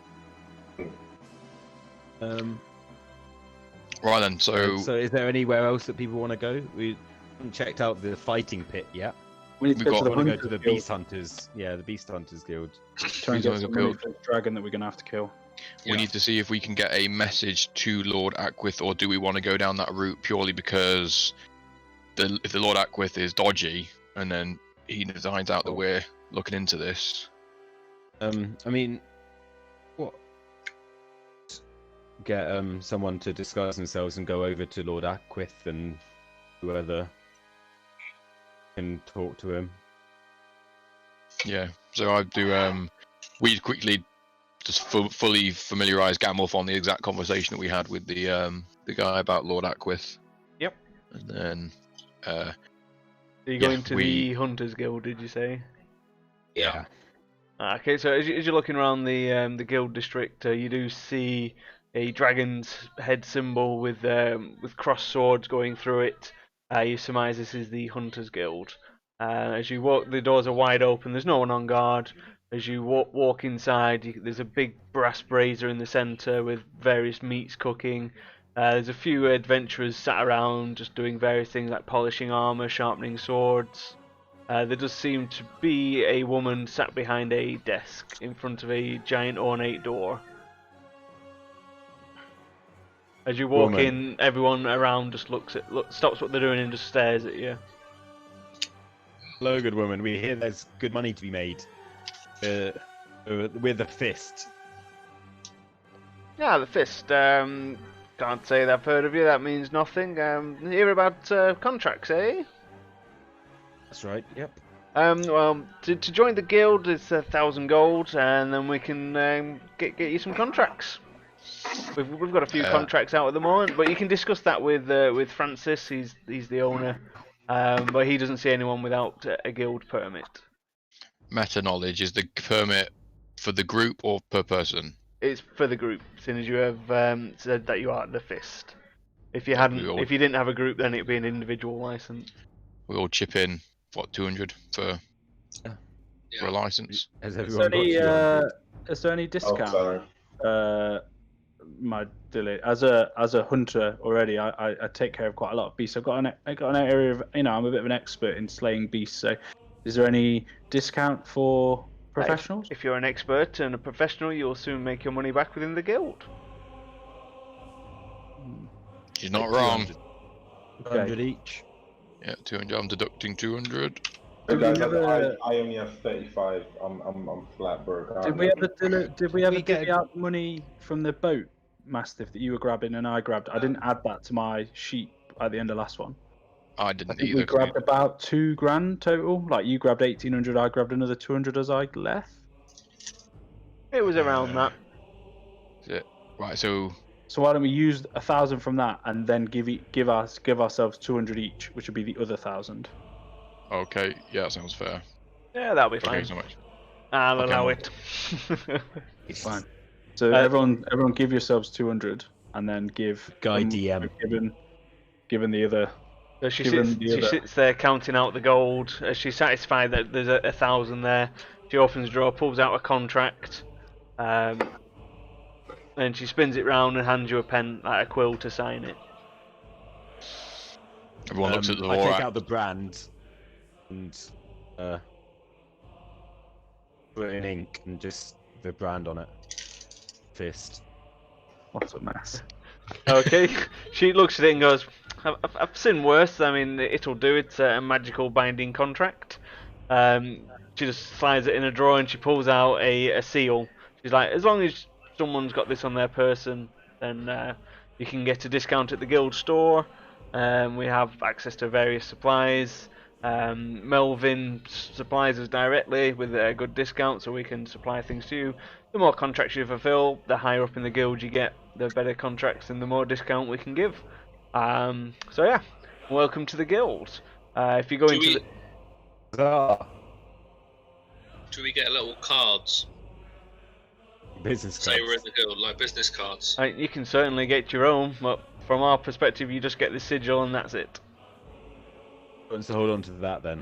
Right then, so So is there anywhere else that people want to go? We haven't checked out the fighting pit yet. We need to We've go got- to I the want to go Hunters to the Guild, Beast Hunters. Yeah, the Beast Hunters Guild. try and Beast get some Hunters money Guild. for the dragon that we're gonna have to kill. we Yeah. need to see if we can get a message to Lord Aquith, or do we want to go down that route purely because if the Lord Aquith is dodgy and then he finds out that we're looking into this. I mean, what? Get someone to disguise themselves and go over to Lord Aquith and whoever can talk to him. Yeah, so I'd do. We'd quickly just fully familiarise Gamulf on the exact conversation that we had with the guy about Lord Aquith. Yep. And then, Are you Yeah, going to we- the Hunters Guild? Did you say? Yeah. Okay, so as you're looking around the guild district, you do see a dragon's head symbol with crossed swords going through it. You surmise this is the Hunters Guild. As you walk, the doors are wide open. There's no one on guard. As you walk inside, there's a big brass brazier in the centre with various meats cooking. There's a few adventurers sat around just doing various things like polishing armour, sharpening swords. There does seem to be a woman sat behind a desk in front of a giant ornate door. As you walk Woman. in, everyone around just stops what they're doing and just stares at you. Hello, good woman. We hear there's good money to be made. With a fist. Yeah, the fist. Can't say that I've heard of you. That means nothing. Hear about contracts, eh? That's right. Yep. Well, to join the guild, it's 1,000 gold, and then we can get you some contracts. We've got a few contracts out at the moment, but you can discuss that with Francis. He's the owner but he doesn't see anyone without a guild permit. Meta knowledge is the permit for the group or per person. It's for the group, seeing as you have said that you are the Fist. If you Yeah, hadn't, we all- if you didn't have a group, then it'd be an individual license. We all chip in what 200 for Yeah. a license. Has Is everyone there got any, 200? is there any Oh, discount? sorry. My Dilly, as a hunter already, I take care of quite a lot of beasts. I got an area of, I'm a bit of an expert in slaying beasts. So, is there any discount for professionals? If you're an expert and a professional, you'll soon make your money back within the guild. She's not wrong. 200 each. Yeah, 200. I'm deducting 200. So guys, never- I only have 35. I'm flat broke. Did we ever We get divvy out money from the boat mastiff that you were grabbing and I grabbed? I didn't add that to my sheet at the end of last one. I I didn't think either. we grabbed about $2,000 total. Like you grabbed 1,800, I grabbed another 200 as I left. It was around that. Right, so So why don't we use 1,000 from that and then give ourselves 200 each, which would be the other 1,000. okay, yeah, that sounds fair. Yeah, that'll be Okay, fine. so much. I'll Okay, allow well. it. It's fine. So everyone give yourselves 200 and then give Guy DM. given the other. So she Given the other- sits there counting out the gold. As she's satisfied that there's 1,000 there, she opens the drawer, pulls out a contract, and she spins it round and hands you a pen, like a quill, to sign it. Everyone looks at the I take Vorak. out the brand and put it in ink and just the brand on it. Fist. What's a mess? Okay, she looks at it and goes, I've seen worse. I mean, it'll do. It's a magical binding contract. She just slides it in a drawer and she pulls out a seal. She's like, as long as someone's got this on their person, then you can get a discount at the guild store. We have access to various supplies. Melvin supplies us directly with a good discount, so we can supply things to you. The more contracts you fulfill, the higher up in the guild you get, the better contracts and the more discount we can give. So yeah, welcome to the guild. If you go Do into we- the... Ah, Do we get little cards? business Say we're in cards. the guild, like business cards. You can certainly get your own, but from our perspective, you just get the sigil and that's it. Wants to hold on to that then.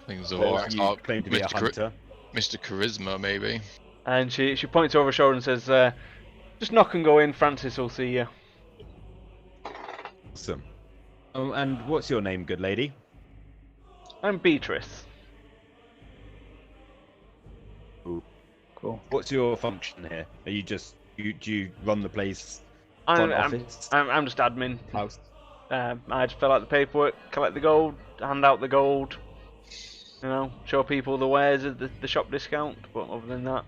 I think the Well, Vorak's you claim to be a Mr. hunter. Mr. Charisma, maybe. And she points over her shoulder and says, just knock and go in, Francis will see you. Awesome. Oh, and what's your name, good lady? I'm Beatrice. Cool. What's your function here? Are you just do you run the place? I'm, Front I'm, office? I'm just admin. House? I just fill out the paperwork, collect the gold, hand out the gold, show people the wares at the shop discount, but other than that...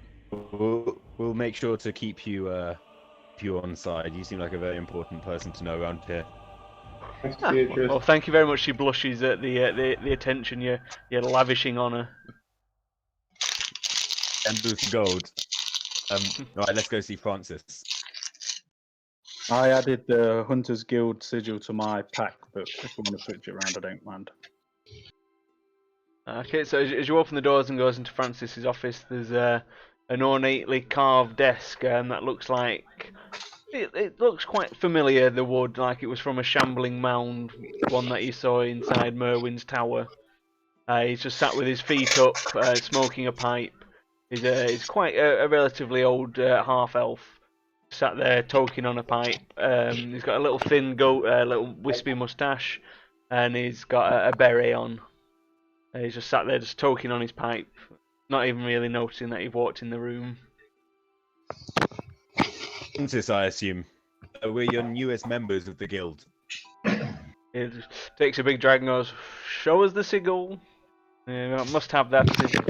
We'll make sure to keep you on side. You seem like a very important person to know around here. Thanks, Ah, Beatrice. well, thank you very much. She blushes at the attention you're lavishing on her. And with gold. Right, let's go see Francis. I added the Hunters Guild sigil to my pack, but if you want to switch it around, I don't mind. Okay, so as you open the doors and goes into Francis's office, there's an ornately carved desk that looks like... It looks quite familiar, the wood, like it was from a shambling mound, one that you saw inside Merwin's tower. He's just sat with his feet up, smoking a pipe. He's quite a relatively old half-elf, sat there talking on a pipe. He's got a little thin little wispy moustache, and he's got a beret on. He's just sat there just talking on his pipe, not even really noticing that you've walked in the room. Francis, I assume. We're your newest members of the guild. He just takes a big drag and goes, "Show us the sigil. I must have that if you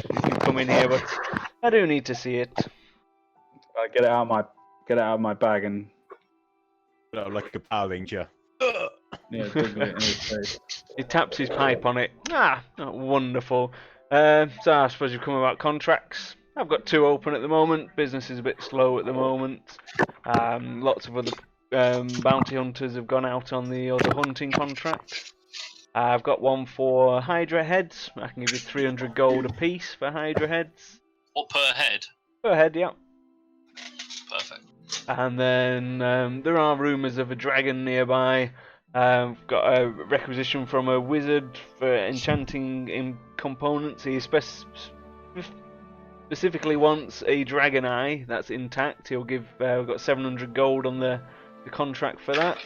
come in here, but I do need to see it." I get it out of my bag and Like a Power Ranger. jiggle it in his face. He taps his pipe on it. Wonderful. So I suppose you've come about contracts. I've got 2 open at the moment. Business is a bit slow at the moment. Lots of other bounty hunters have gone out on the other hunting contract. I've got one for Hydra heads. I can give you 300 gold apiece for Hydra heads. What per head? Per head, yeah. Perfect. And then there are rumours of a dragon nearby. Got a requisition from a wizard for enchanting in components. He specifically wants a dragon eye that's intact. He'll give. We've got 700 gold on the contract for that.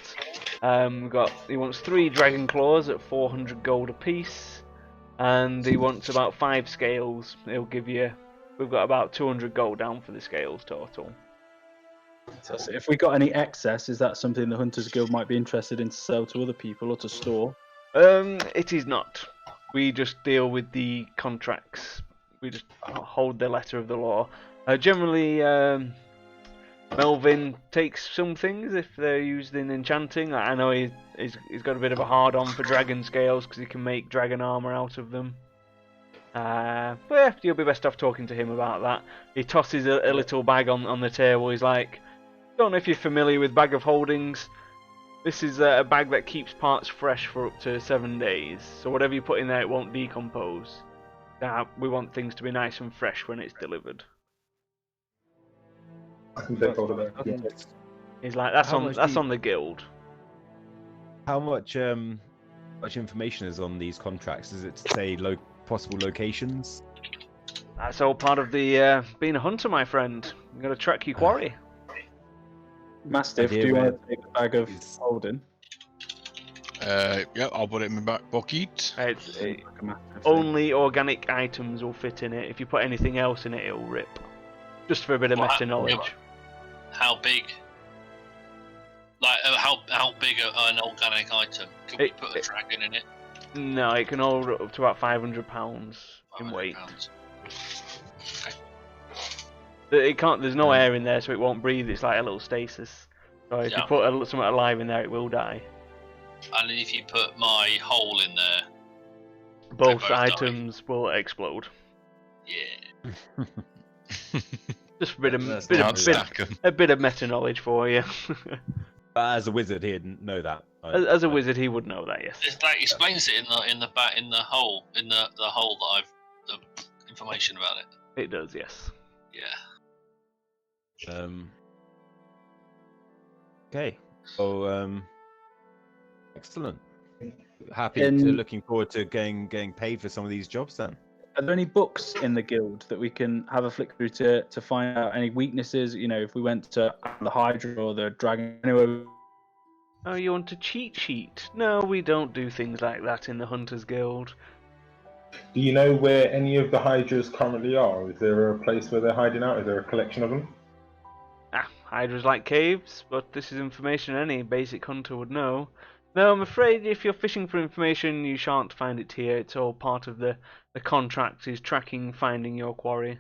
He wants 3 dragon claws at 400 gold apiece, and he wants about 5 scales. He'll give you. We've got about 200 gold down for the scales total. So if we got any excess, is that something the Hunters Guild might be interested in to sell to other people or to store? It is not. We just deal with the contracts. We just hold the letter of the law. Generally, Melvin takes some things if they're used in enchanting. I know he's got a bit of a hard-on for dragon scales because he can make dragon armor out of them. But yeah, you'll be best off talking to him about that. He tosses a little bag on the table. He's like, don't know if you're familiar with Bag of Holdings. This is a bag that keeps parts fresh for up to 7 days. So whatever you put in there, it won't decompose. We want things to be nice and fresh when it's delivered. I can take hold of that. Okay. Yeah. He's like, that's How on much that's do you- on the guild. How much information is on these contracts? Does it say possible locations? That's all part of the being a hunter, my friend. You got to track your quarry. Mastiff, Idea do you where- want to take a bag of holding? Yeah, I'll put it in my back pocket. It's, Like a Mastiff thing. only organic items will fit in it. If you put anything else in it, it'll rip. Just for a bit of Well, meta knowledge. How big? Like how big an organic item? Can we put a dragon in it? No, it can hold up to about 500 pounds in 500 weight. pounds. It can't. There's no air in there, so it won't breathe. It's like a little stasis. So if you Yeah. put something alive in there, it will die. And if you put my hole in there, Both both die. items will explode. yeah. Just a bit of That's bit not of, Can't bit, stack 'em. a bit of meta knowledge for you. As a wizard, he didn't know that. as a wizard, he would know that. Yes. That explains it in the hole the hole that I've the information about it. It does. Yes. Yeah. Okay. So excellent. Happy In- to looking forward to getting paid for some of these jobs then. Are there any books in the guild that we can have a flick through to find out any weaknesses? You know, if we went to the Hydra or the Dragon, anyway. Oh, you want a cheat sheet? No, we don't do things like that in the Hunters Guild. Do you know where any of the Hydras currently are? Is there a place where they're hiding out? Is there a collection of them? Hydras like caves, but this is information any basic hunter would know. No, I'm afraid if you're fishing for information, you shan't find it here. It's all part of the contract is tracking, finding your quarry.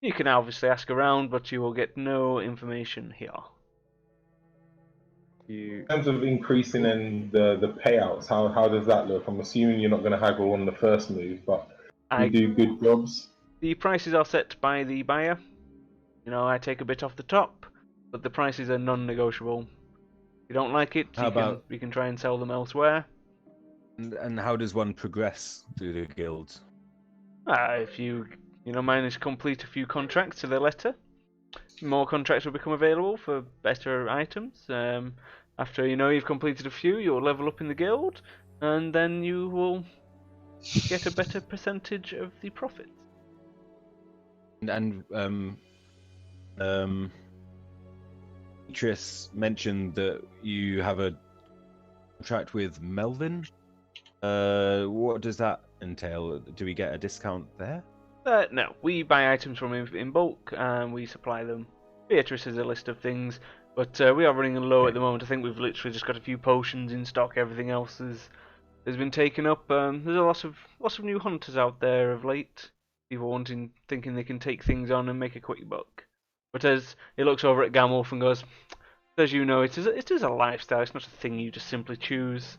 You can obviously ask around, but you will get no information here. In terms of increasing in the payouts, how does that look? I'm assuming you're not going to haggle on the first move, but you do good jobs. The prices are set by the buyer. You know, I take a bit off the top, but the prices are non-negotiable. If you don't like it, you can try and sell them elsewhere. And how does one progress through the guild? If you manage to complete a few contracts to the letter, more contracts will become available for better items. After you've completed a few, you'll level up in the guild, and then you will get a better percentage of the profits. And Tris mentioned that you have a contract with Melvin. What does that entail? Do we get a discount there? No, we buy items from him in bulk and we supply them. Beatrice has a list of things, but we are running low at the moment. I think we've literally just got a few potions in stock. Everything else has been taken up. There's a lots of new hunters out there of late. People thinking they can take things on and make a quick buck. But as he looks over at Gamulf and goes, as you know, it is a lifestyle. It's not a thing you just simply choose.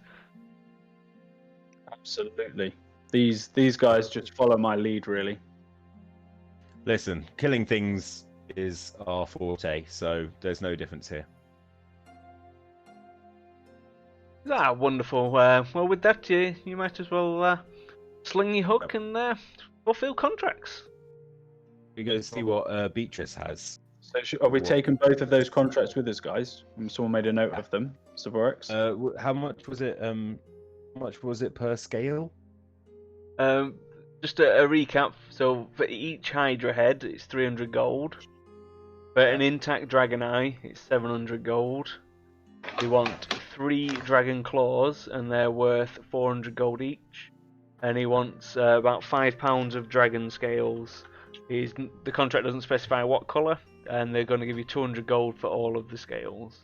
Absolutely. These guys just follow my lead, really. Listen, killing things is our forte, so there's no difference here. Wonderful. Well, with that, you might as well sling your hook and fulfill contracts. We go see what Beatrice has. So are we What? taking both of those contracts with us, guys? Someone made a note of them. Savorex. How much was it? How much was it per scale? Just a recap. So for each Hydra head, it's 300 gold. For an intact Dragon Eye, it's 700 gold. They want 3 Dragon Claws, and they're worth 400 gold each. And he wants about £5 of Dragon Scales. The contract doesn't specify what colour, and they're going to give you 200 gold for all of the scales.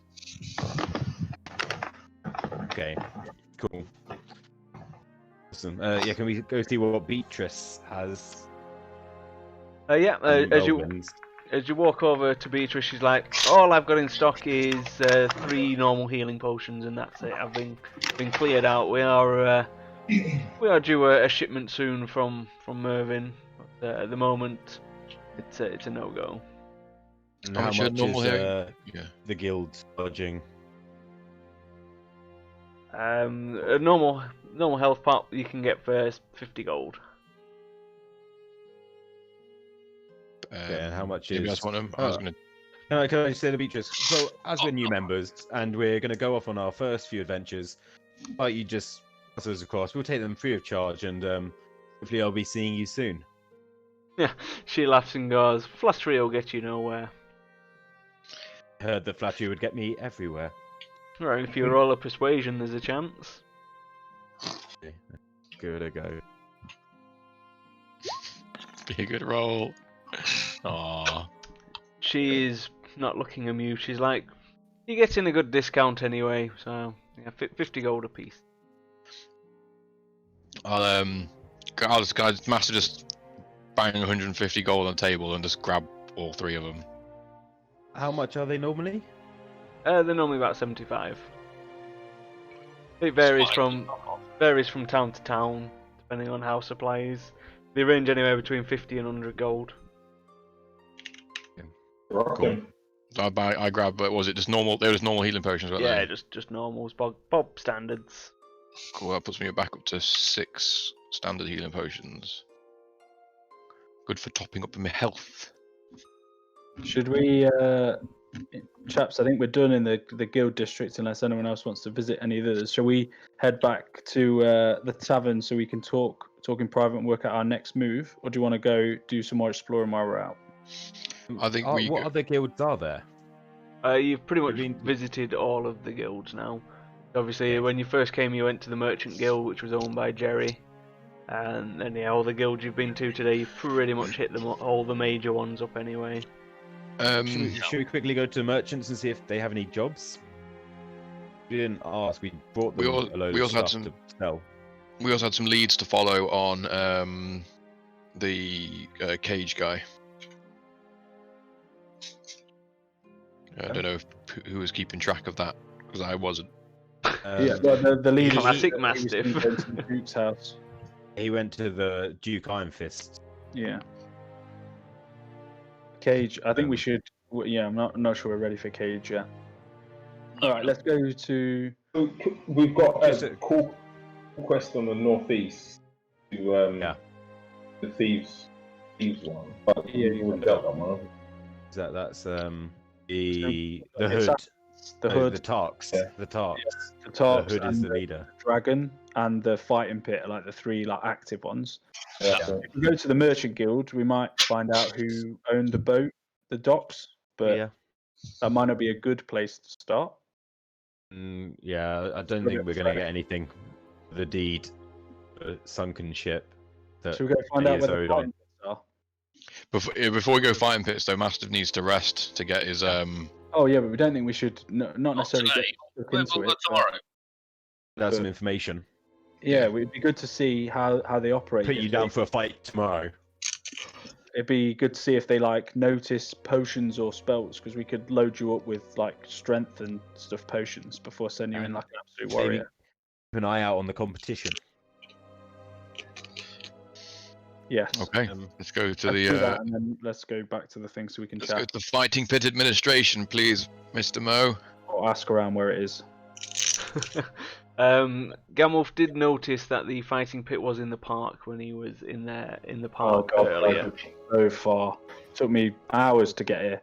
Okay, cool. Awesome. Yeah, can we go see what Beatrice has? As you walk over to Beatrice, she's like, "All I've got in stock is 3 normal healing potions, and that's it. I've been cleared out. We are due a shipment soon from Mervyn. But, at the moment, it's a no-go." And How how much much normal is healing? Yeah. the guild charging? A normal health pot you can get for 50 gold. Okay, and how much Maybe is? that's one of them. I was gonna. Can I just say to Beatrice? So, as we're new members and we're going to go off on our first few adventures, why don't you just pass us across? We'll take them free of charge, and hopefully I'll be seeing you soon. Yeah, she laughs and goes, "Flattery will get you nowhere." Heard that flattery would get me everywhere. Right, if you roll a persuasion, there's a chance. Okay, give it a go. Be a good roll. Aww. She's not looking amused. She's like, "You're getting a good discount anyway, so yeah, 50 gold apiece." I'll just Master just bang 150 gold on the table and just grab all 3 of them. How much are they normally? They're normally about 75. It varies from town to town, depending on how supply is. They range anywhere between 50 and 100 gold. Cool. So I grab, but was it just normal? There was normal healing potions, weren't Yeah, there? just normals, Bob standards. Cool. That puts me back up to 6 standard healing potions. Good for topping up my health. Should we, chaps? I think we're done in the guild district, unless anyone else wants to visit any of those. Shall we head back to the tavern so we can talk in private and work out our next move, or do you want to go do some more exploring while we're out? I think What other guilds are there? You've pretty much been- visited all of the guilds now. Obviously, when you first came, you went to the Merchant Guild, which was owned by Jerry. And then, yeah, all the guilds you've been to today, you've pretty much hit them all the major ones up anyway. Should we quickly go to merchants and see if they have any jobs? We didn't ask. We brought them a load we of also had stuff some- to sell. We also had some leads to follow on the cage guy. I don't know who was keeping track of that, because I wasn't. Yeah, well, the leader. Classic Mastiff. He went to the Duke's house. He went to the Duke Iron Fist. Yeah. Cage. I think we should. Yeah, I'm not sure we're ready for Cage yet. All right, let's go to. We've got Just a cool quest on the northeast to the thieves one. But Yeah, we already dealt that one. That's the It's hood. The No, hood, the Tarks. Yeah. The Tarks. the The Tarks, hood is and the leader. dragon, and the fighting pit are like the 3 active ones. Yeah. If we go to the Merchant Guild, we might find out who owned the boat, the docks, but Yeah. that might not be a good place to start. Yeah, I don't think we're going to get anything for the deed, sunken ship. That So we go find out is where owed the on. fighting pits are. Before we go fighting pits, though, Mastiff needs to rest to get his Oh yeah, but we don't think we should not Not necessarily get today. stuck We'll into go it. but- tomorrow. That's some But- information. Yeah, it'd be good to see how they operate. Put If you they- down for a fight tomorrow. It'd be good to see if they notice potions or spells, because we could load you up with strength and stuff potions before sending you in like an absolute Maybe warrior. keep an eye out on the competition. Yes. Okay, let's go to Let's do that, the and then let's go back to the thing so we can let's go chat to the fighting pit administration, please, Mr. Mo. or ask around where it is. Gamulf did notice that the fighting pit was in the park when he was in the park earlier. So far, it took me hours to get here.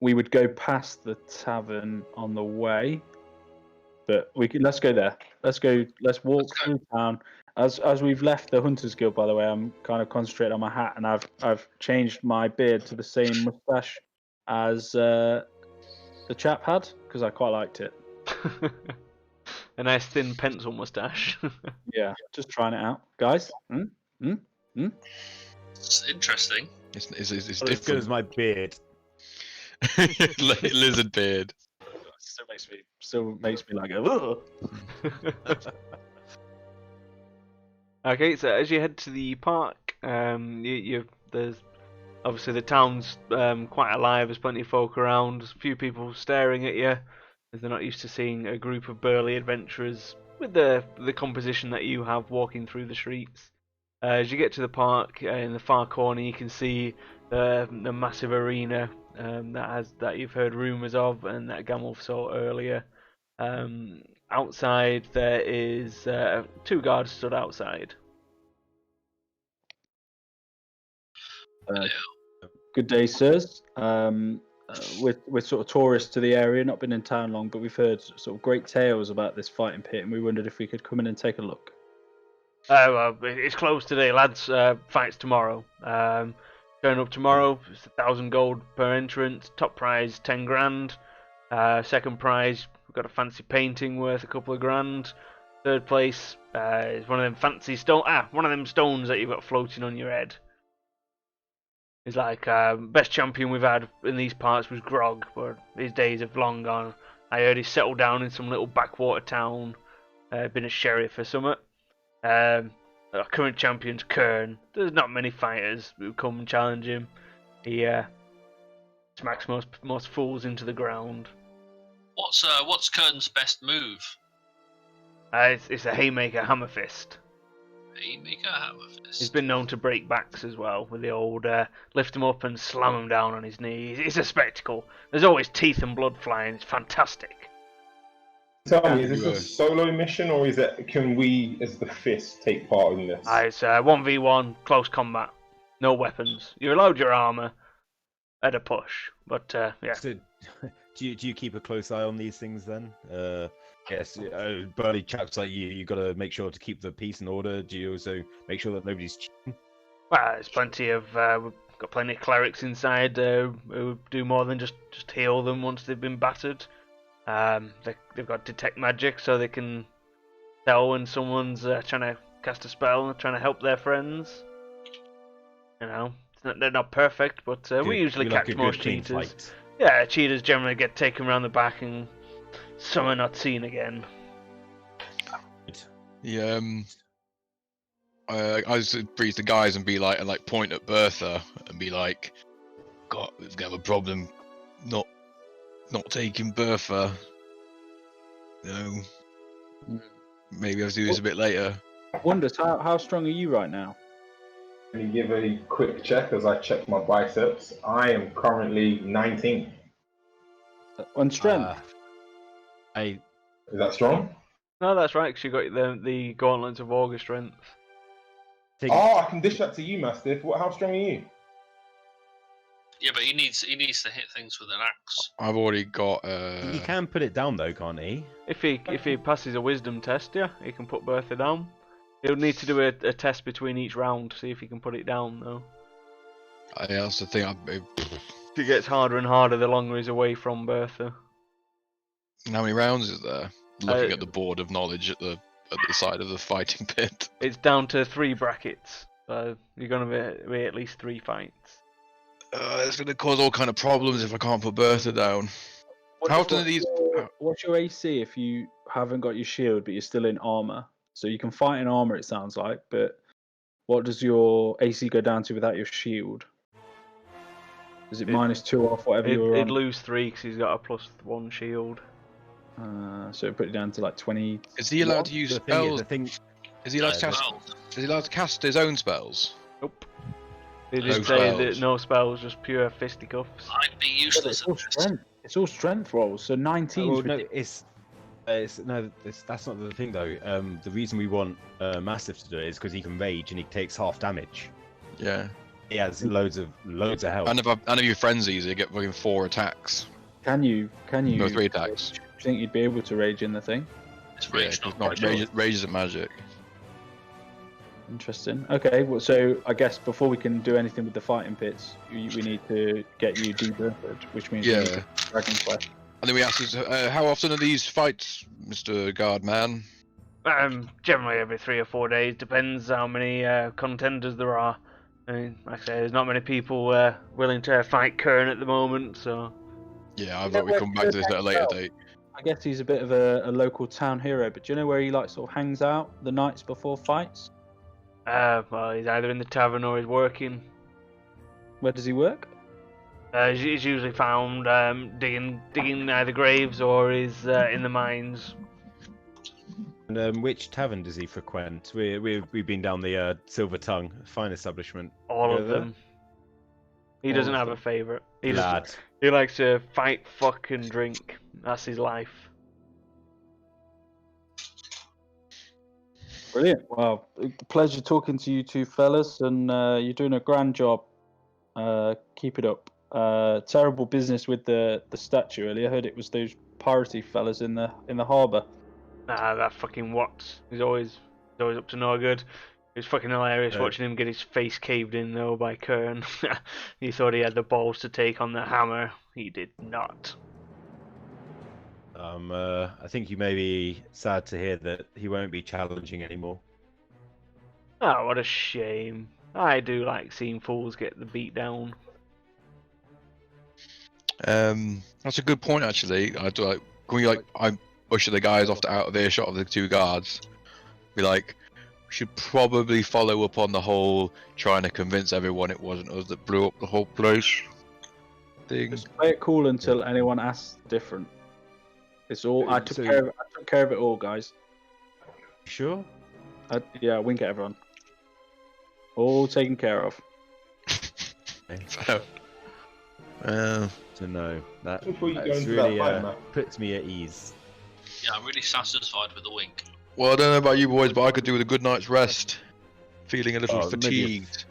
We would go past the tavern on the way, but let's go there. Let's walk through town. As we've left the Hunters Guild, by the way, I'm kind of concentrating on my hat, and I've changed my beard to the same moustache as the chap had because I quite liked it. A nice thin pencil moustache. Yeah, just trying it out, guys. It's interesting. It's Not as good different. as my beard. Lizard beard. Still makes me like a. Okay, so as you head to the park, there's obviously the town's quite alive. There's plenty of folk around. There's a few people staring at you, as they're not used to seeing a group of burly adventurers with the composition that you have walking through the streets. As you get to the park, in the far corner, you can see the massive arena that you've heard rumours of and that Gamulf saw earlier. Outside there is 2 guards stood outside. Good day, sirs. We're sort of tourists to the area, not been in town long, but we've heard sort of great tales about this fighting pit, and we wondered if we could come in and take a look. Well, it's closed today, lads. Fights tomorrow. Turn up tomorrow. It's 1,000 gold per entrance. Top prize 10 grand. Second prize, we've got a fancy painting worth a couple of grand. Third place is one of them fancy one of them stones that you've got floating on your head. It's like best champion we've had in these parts was Grog, but his days have long gone. I heard he settled down in some little backwater town. Been a sheriff or something. Our current champion's Kern. There's not many fighters who come and challenge him. He smacks most fools into the ground. What's Kern's best move? It's a haymaker hammer fist. Haymaker hammer fist. He's been known to break backs as well with the old lift him up and slam him down on his knees. It's a spectacle. There's always teeth and blood flying. It's fantastic. Tell me, is this a solo mission, or can we, as the Fist, take part in this? It's 1v1, close combat, no weapons. You're allowed your armor at a push, but yeah. So, do you keep a close eye on these things then? Yes, burly chaps like you got to make sure to keep the peace and order. Do you also make sure that nobody's cheating? Well, there's plenty of we've got plenty of clerics inside who do more than just heal them once they've been battered. They've got detect magic, so they can tell when someone's trying to cast a spell and trying to help their friends. You know, they're not perfect, but we usually catch most cheaters. Yeah, cheaters generally get taken around the back and some are not seen again. Yeah, I used to breathe the guys and be like, point at Bertha and be like, God, we're gonna have a problem not taking Bertha. You know, maybe I'll do this a bit later. Wonders, how strong are you right now? Let me give a quick check as I check my biceps. I am currently 19. On strength? Is that strong? No, that's right, because you got the Gauntlets of Augur strength. Oh, I can dish that to you, Mastiff. How strong are you? Yeah, but he needs to hit things with an axe. I've already got. He can put it down though, can't he? If he passes a wisdom test, yeah, he can put Bertha down. He'll need to do a test between each round to see if he can put it down, though. That's the thing. It gets harder and harder the longer he's away from Bertha. How many rounds is there? Looking at the board of knowledge at the side of the fighting pit. It's down to 3 brackets, so you're gonna be at least 3 fights. It's going to cause all kind of problems if I can't put Bertha down. How often are these? What's your AC if you haven't got your shield but you're still in armor? So you can fight in armor, it sounds like, but what does your AC go down to without your shield? Is it -2 off whatever you're on? He'd lose 3 because he's got a +1 shield. So it put it down to like 20. Is he allowed to use spells? Is he allowed to cast his own spells? Nope. They just say that no spells, just pure fisticuffs. I'd be useless at this. It's all strength rolls, so 19. No, That's not the thing though. The reason we want Mastiff to do it is because he can rage and he takes half damage. Yeah. He has loads of health. And if you frenzies, you get fucking 4 attacks. Can you? No, 3 attacks. Do you think you'd be able to rage in the thing? It's Yeah, rage, it's not not rage. rage isn't magic. Interesting. Okay, well, so I guess before we can do anything with the fighting pits, we need to get you deburfed, which means we need Yeah. to Dragon Flesh. And then we asked us, how often are these fights, Mr. Guardman? Generally every 3 or 4 days, depends how many contenders there are. I mean, like I say, there's not many people willing to fight Kern at the moment, so... Yeah, I thought we'd come back to this at a later date. I guess he's a bit of a local town hero, but do you know where he like sort of hangs out the nights before fights? Well, he's either in the tavern or he's working. Where does he work? He's usually found digging either graves or he's in the mines. And which tavern does he frequent? We've been down the Silver Tongue, fine establishment. All of Together? them. He All doesn't of have them. a favourite. He Lad. likes to fight, fuck, and drink. That's his life. Brilliant. Well, pleasure talking to you two fellas, and you're doing a grand job. Keep it up. Terrible business with the statue earlier. I heard it was those piratey fellas in the harbour. That fucking Watts. He's always up to no good. It was fucking hilarious watching him get his face caved in though by Kern. He thought he had the balls to take on the hammer. He did not. I think you may be sad to hear that he won't be challenging anymore. Oh, what a shame. I do like seeing fools get the beat down. That's a good point, actually. I do like, can we I usher the guys out of earshot of the 2 guards? Be like, we should probably follow up on the whole trying to convince everyone it wasn't us that blew up the whole place thing. Just play it cool until anyone asks different. It's all. I took care of it all, guys. Sure. Yeah, wink at everyone. All taken care of. So no, that Before you go that's into really that fight, Matt. puts me at ease. Yeah, I'm really satisfied with the wink. Well, I don't know about you boys, but I could do with a good night's rest. Feeling a little Oh, maybe fatigued.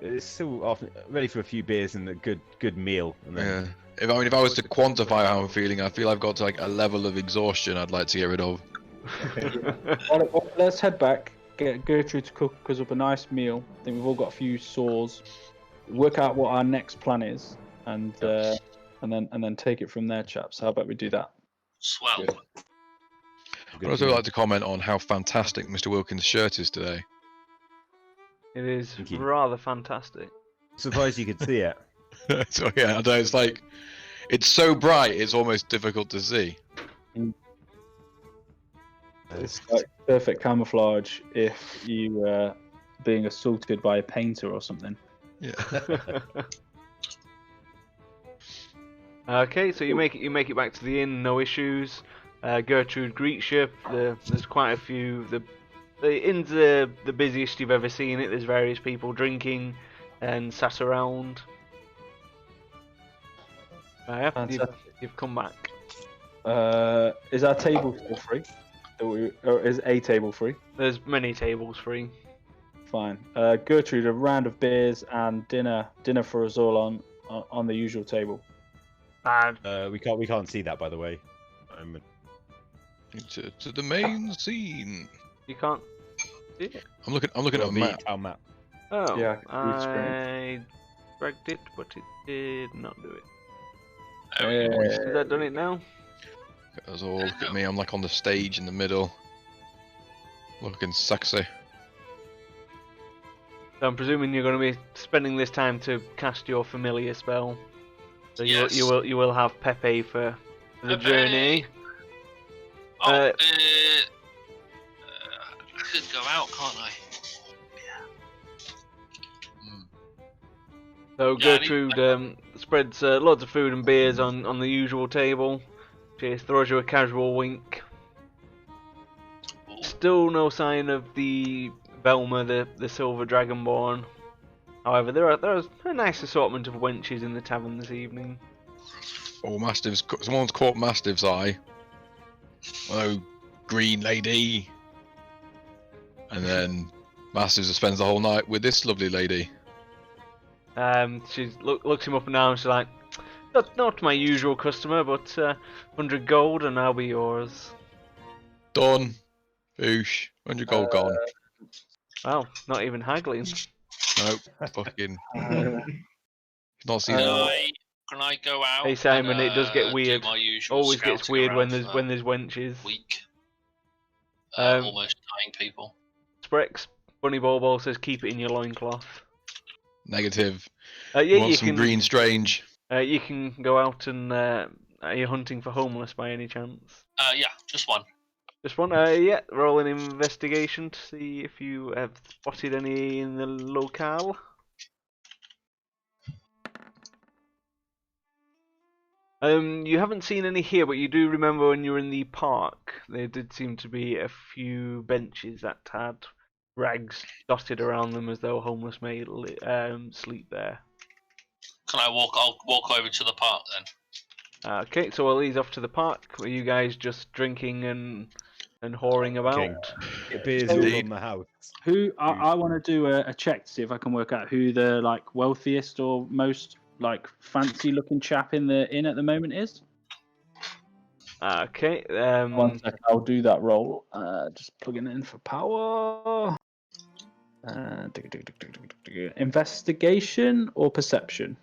It's still often ready for a few beers and a good meal. And then, Yeah. If I was to quantify how I'm feeling, I feel I've got to like a level of exhaustion I'd like to get rid of. Well, let's head back. Get Gertrude to cook us up a nice meal. I think we've all got a few sores. Work out what our next plan is, and then take it from there, chaps. How about we do that? Swell. Good. I'd also like to comment on how fantastic Mr. Wilkins' shirt is today. It is Thank you. rather fantastic. Surprised you could see it. So yeah, I know it's like, it's so bright, it's almost difficult to see. It's like perfect camouflage if you being assaulted by a painter or something. Yeah. Okay, so you make it back to the inn, no issues. Gertrude greets you. There's quite a few. The inn's the busiest you've ever seen it. There's various people drinking and sat around. Yeah, Fantastic. you've come back. Is our table still free? Or is a table free? There's many tables free. Fine. Gertrude, a round of beers and dinner for us all on the usual table. And We can't see that, by the way. to the main scene. you can't see it. I'm looking at a map. Our map. Oh, Yeah, I dragged it, but it did not do it. There we go. Has that done it now? That's all. Look at me. I'm like on the stage in the middle, looking sexy. So I'm presuming you're going to be spending this time to cast your familiar spell. So Yes. you will have Pepe for the Pepe. journey. Oh, Uh, I could go out, can't I? So Yeah, I need- Gertrude spreads loads of food and beers on the usual table. She throws you a casual wink. Ooh. Still no sign of the Velma, the Silver Dragonborn. However, there's a nice assortment of wenches in the tavern this evening. Oh, Mastiff's. Someone's caught Mastiff's eye. hello, green lady. And then Masters just spends the whole night with this lovely lady. She looks him up and down. She's like, not my usual customer, but 100 gold and I'll be yours. Done. Boosh. 100 gold gone. Wow, not even haggling. Nope. Fucking. Not seen Can I go out? Hey Simon, and, it does get do weird. my usual Always gets scouting weird when around there's for a wenches. week. Almost dying people. Sprex, Bunny Bobo says keep it in your loincloth. Negative. Yeah, Want you some can. green strange. You can go out and are you hunting for homeless by any chance? Yeah, just one. Just one. Yeah. Roll an investigation to see if you have spotted any in the locale. You haven't seen any here, but you do remember when you were in the park, there did seem to be a few benches that had rags dotted around them as though homeless may sleep there. Can I walk? I'll walk over to the park then. Okay, so we'll ease off to the park. Were you guys just drinking and whoring about? Okay. It appears all on the house. I want to do a check to see if I can work out who the like wealthiest or most like fancy looking chap in the inn at the moment is. Okay. 1 second, I'll do that roll. Just plugging it in for power. Investigation or perception?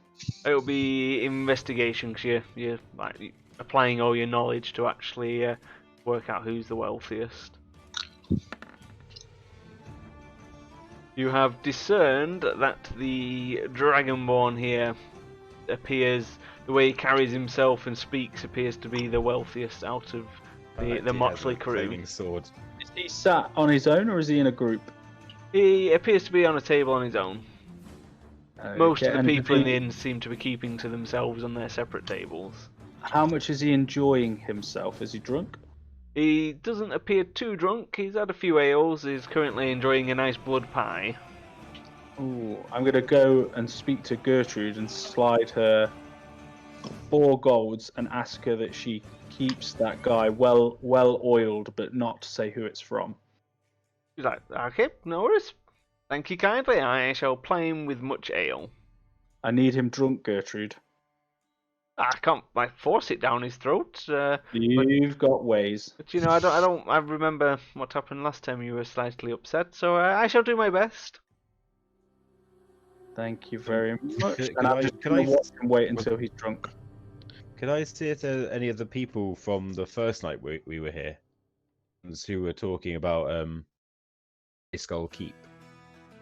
It'll be investigation because you're like, applying all your knowledge to actually work out who's the wealthiest. You have discerned that the Dragonborn here appears, the way he carries himself and speaks appears to be the wealthiest out of the motley crew. Sword. Is he sat on his own or is he in a group? He appears to be on a table on his own. Most of the and people in the inn seem to be keeping to themselves on their separate tables. How much is he enjoying himself? Is he drunk? He doesn't appear too drunk. He's had a few ales. He's currently enjoying a nice blood pie. Ooh, I'm going to go and speak to Gertrude and slide her 4 golds and ask her that she keeps that guy well oiled, but not to say who it's from. He's like, okay, no worries. Thank you kindly. I shall ply him with much ale. I need him drunk, Gertrude. I can't force it down his throat. You've got ways. But you know, I remember what happened last time. You were slightly upset, so I shall do my best. Thank you very much. Can And I'm I- just can going I- to watch and wait until he's drunk. Can I see if there are any of the people from the first night we were here who were talking about Skull Keep?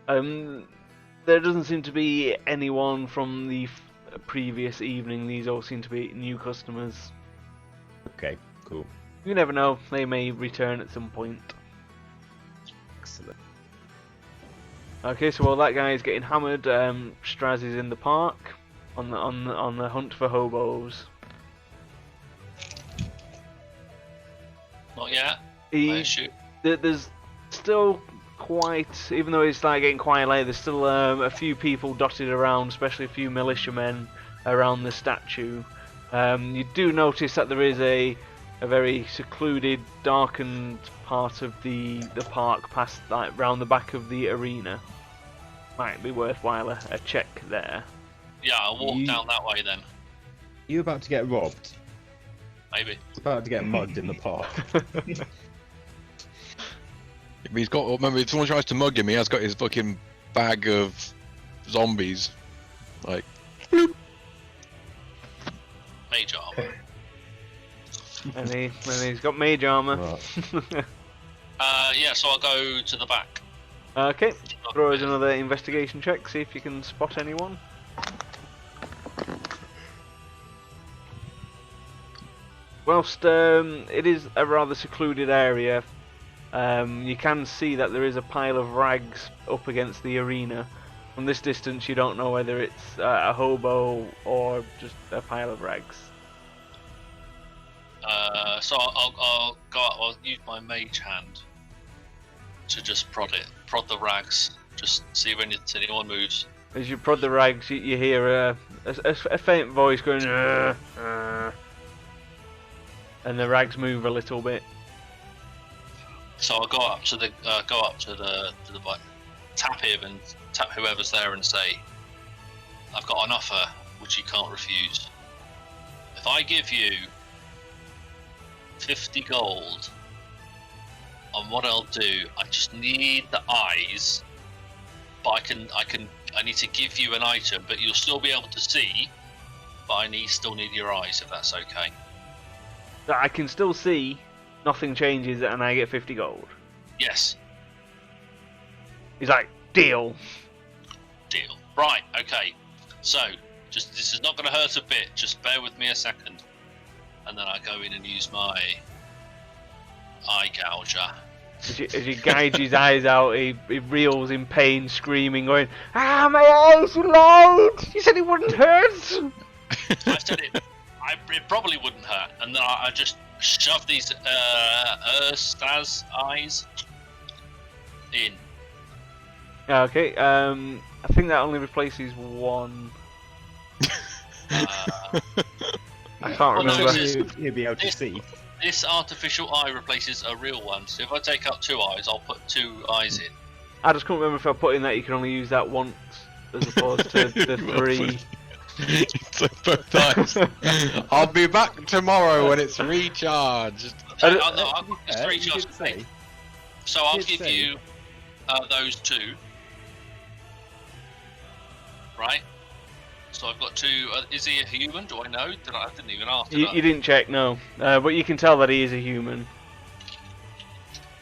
There doesn't seem to be anyone from the previous evening. These all seem to be new customers. Okay, cool. You never know. They may return at some point. Excellent. Okay, so while that guy is getting hammered, Straz is in the park on the hunt for hobos. Not yet. He, Shoot. there's still quite, even though it's like getting quite late, there's still a few people dotted around, especially a few militiamen around the statue. You do notice that there is a very secluded, darkened part of the park, past like round the back of the arena. Might be worthwhile a check there. Yeah, I'll walk down that way then. You about to get robbed? Maybe. About to get mugged in the park? He's got. Remember, if someone tries to mug him, he has got his fucking bag of zombies. Like, Mage armor. and he's got mage armor. Right. Yeah, so I'll go to the back. Okay, throw us another investigation check, see if you can spot anyone. Whilst it is a rather secluded area, you can see that there is a pile of rags up against the arena. From this distance, you don't know whether it's a hobo or just a pile of rags. So I'll go out. I'll use my mage hand to just prod the rags, just see if anyone moves. As you prod the rags, you hear a faint voice going. and the rags move a little bit. So I'll go up to the bike, tap him and tap whoever's there and say, I've got an offer which you can't refuse. If I give you 50 gold on what I'll do, I just need the eyes, but I need to give you an item, but you'll still be able to see, but I still need your eyes, if that's okay. So I can still see, nothing changes, and I get 50 gold. Yes. He's like, deal. Deal. Right, okay. So, this is not going to hurt a bit, just bear with me a second. And then I go in and use my eye gouger. As you gouge his eyes out, he reels in pain, screaming, going, "Ah, my eyes, Lord! You said it wouldn't hurt!" I said it probably wouldn't hurt. And then I just shove these Stas eyes in. Okay, I think that only replaces one. I can't Well, no, remember. this is- He'll be able to see. This artificial eye replaces a real one, so if I take out 2 eyes, I'll put 2 eyes in. I just can't remember if I put in that you can only use that once, as opposed to the Well 3. So both times. I'll be back tomorrow when it's recharged. I No, don't- it's 3 You charges. did say. So I'll did give say. you those 2. Right? So I've got 2. Is he a human? Do I know? I didn't even ask. did I? You didn't check, no. But you can tell that he is a human.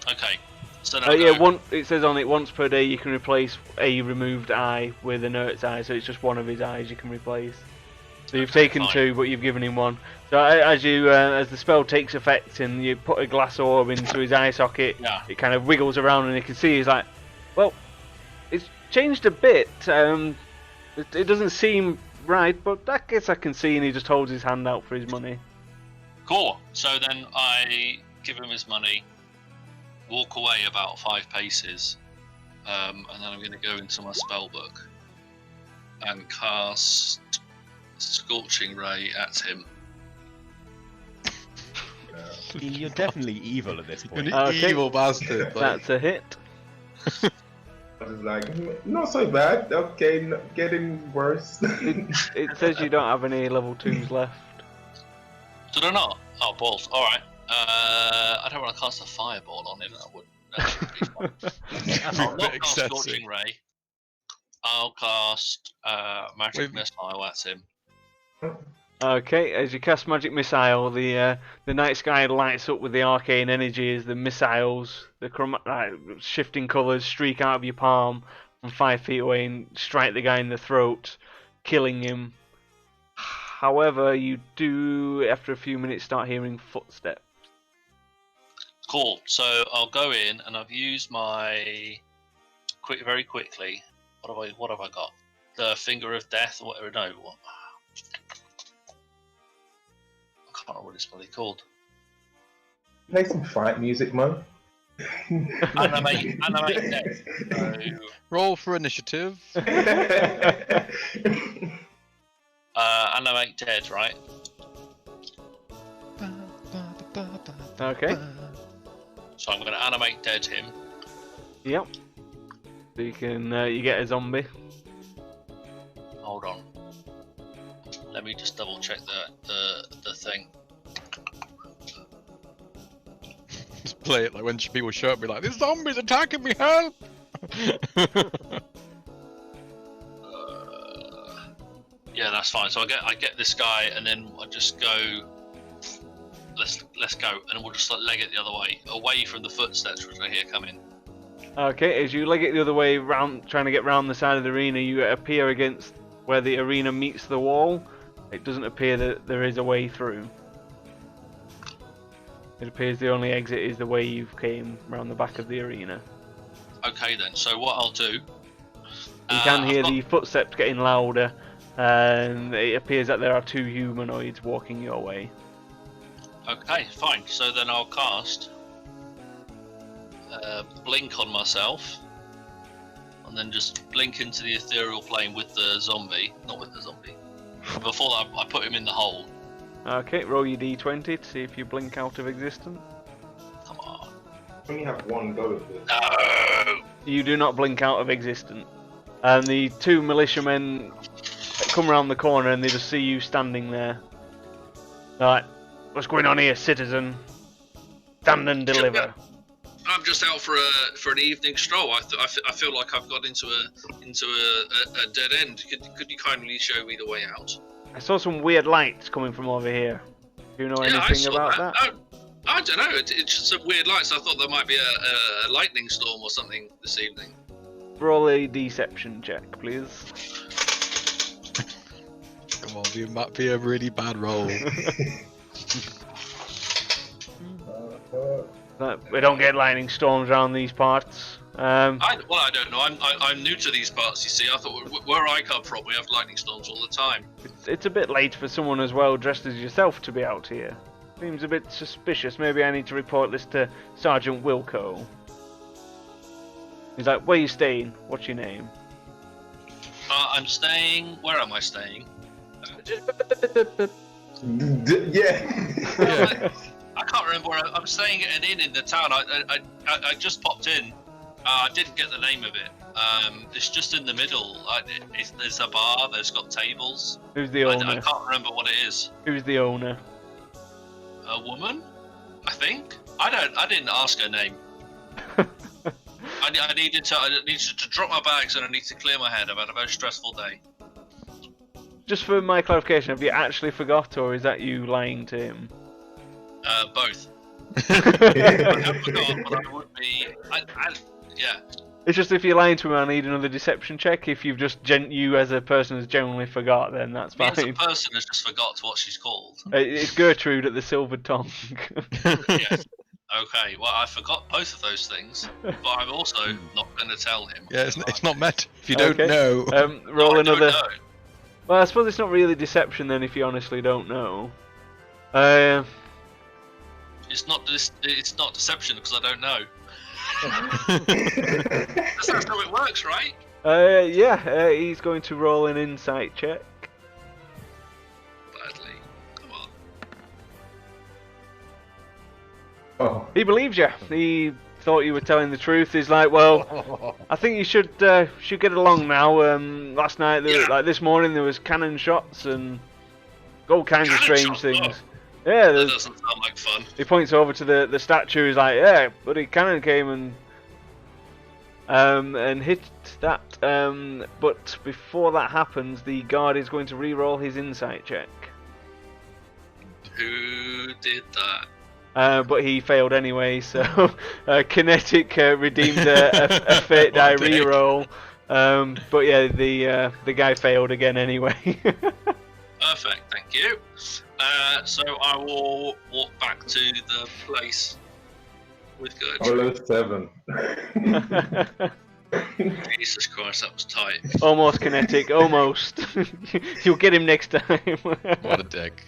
Okay. So then Yeah, it says on it once per day you can replace a removed eye with an Ertz eye, so it's just one of his eyes you can replace. So you've taken fine. 2, but you've given him 1. So as the spell takes effect and you put a glass orb into his eye socket, Yeah. it kind of wiggles around and you can see he's like, well, it's changed a bit. It doesn't seem right, but I guess I can see, and he just holds his hand out for his money. Cool. So then I give him his money, walk away about 5 paces, and then I'm going to go into my spell book and cast Scorching Ray at him. You're definitely evil at this An point. Okay. evil bastard. Like, That's a hit. I was like, not so bad. Okay, getting worse. It says you don't have any level 2s left. Did I not? Oh, balls. Alright. I don't want to cast a fireball on him. That would be fun. I'll not cast Excessive. Scorching Ray. I'll cast Magic Wait. Missile at him. Okay, as you cast Magic Missile, the night sky lights up with the arcane energy as the missiles, the shifting colours, streak out of your palm from 5 feet away and strike the guy in the throat, killing him. However, you do, after a few minutes, start hearing footsteps. Cool. So I'll go in and I've used my very quickly. What have I got? The Finger of Death or whatever. No, what? I can't remember what it's bloody called. Play some fight music, man. Animate Death. So, roll for initiative. animate dead, right? Okay. So I'm going to animate dead him. Yep. So you can you get a zombie. Hold on. Let me just double check the thing. Just play it like when people show up, be like, "This zombie's attacking me! Help!" Yeah, that's fine. So I get this guy, and then I just go. Let's go, and we'll just leg it the other way, away from the footsteps which I hear coming. Okay, as you leg it the other way round, trying to get round the side of the arena, you appear against where the arena meets the wall. It doesn't appear that there is a way through. It appears the only exit is the way you came round the back of the arena. Okay then. So what I'll do. You can hear the footsteps getting louder, and it appears that there are 2 humanoids walking your way. Okay, fine. So then I'll cast blink on myself, and then just blink into the ethereal plane with the zombie. Not with the zombie. Before that, I put him in the hole. Okay, roll your d20 to see if you blink out of existence. Come on. I only have one go at this. No! You do not blink out of existence. And the two militiamen come around the corner and they just see you standing there. Right, what's going on here, citizen? Stand and deliver. I'm just out for an evening stroll. I feel like I've got into a dead end. Could you kindly show me the way out? I saw some weird lights coming from over here. Do you know anything about that? I don't know. It's just some weird lights. I thought there might be a lightning storm or something this evening. Roll a deception check, please. Come on, be a really bad roll. We don't get lightning storms around these parts. I don't know. I'm new to these parts. You see, I thought where I come from, we have lightning storms all the time. It's a bit late for someone as well dressed as yourself to be out here. Seems a bit suspicious. Maybe I need to report this to Sergeant Wilco. He's like, where are you staying? What's your name? I'm staying. Where am I staying? Yeah. I can't remember where I'm staying at an inn in the town. I just popped in. I didn't get the name of it. It's just in the middle. There's a bar. There's got tables. Who's the owner? I can't remember what it is. Who's the owner? A woman, I think. I didn't ask her name. I needed to drop my bags and I need to clear my head. I've had a very stressful day. Just for my clarification, have you actually forgot, or is that you lying to him? Both. I have forgotten, but I would be. Yeah. It's just if you're lying to him, I need another deception check. If you've just you as a person has genuinely forgot, then that's Me fine. as a person has just forgot what she's called. It's Gertrude at the Silver Tongue. Yes. Okay, well, I forgot both of those things, but I'm also not going to tell him. Yeah, it's not meant. If you don't Okay. know. Roll I another. don't know. Well, I suppose it's not really deception then if you honestly don't know. It's not deception because I don't know. That's how it works, right? He's going to roll an insight check. Badly. Come on. Oh. He believes you. He thought you were telling the truth. He's like, well, I think you should get along now. Last night, like this morning, there was cannon shots and all kinds of Cannon strange shots? things. Oh. Yeah, That doesn't sound like fun. he points over to the statue. He's like, yeah, buddy, cannon came and hit that. But before that happens, the guard is going to re-roll his insight check. Who did that? But he failed anyway, so Kinetic redeemed a fate die re-roll. But yeah, the guy failed again anyway. Perfect, thank you. So I will walk back to the place with Gertrude. 7. Jesus Christ, that was tight. Almost Kinetic, almost. You'll get him next time. What a dick.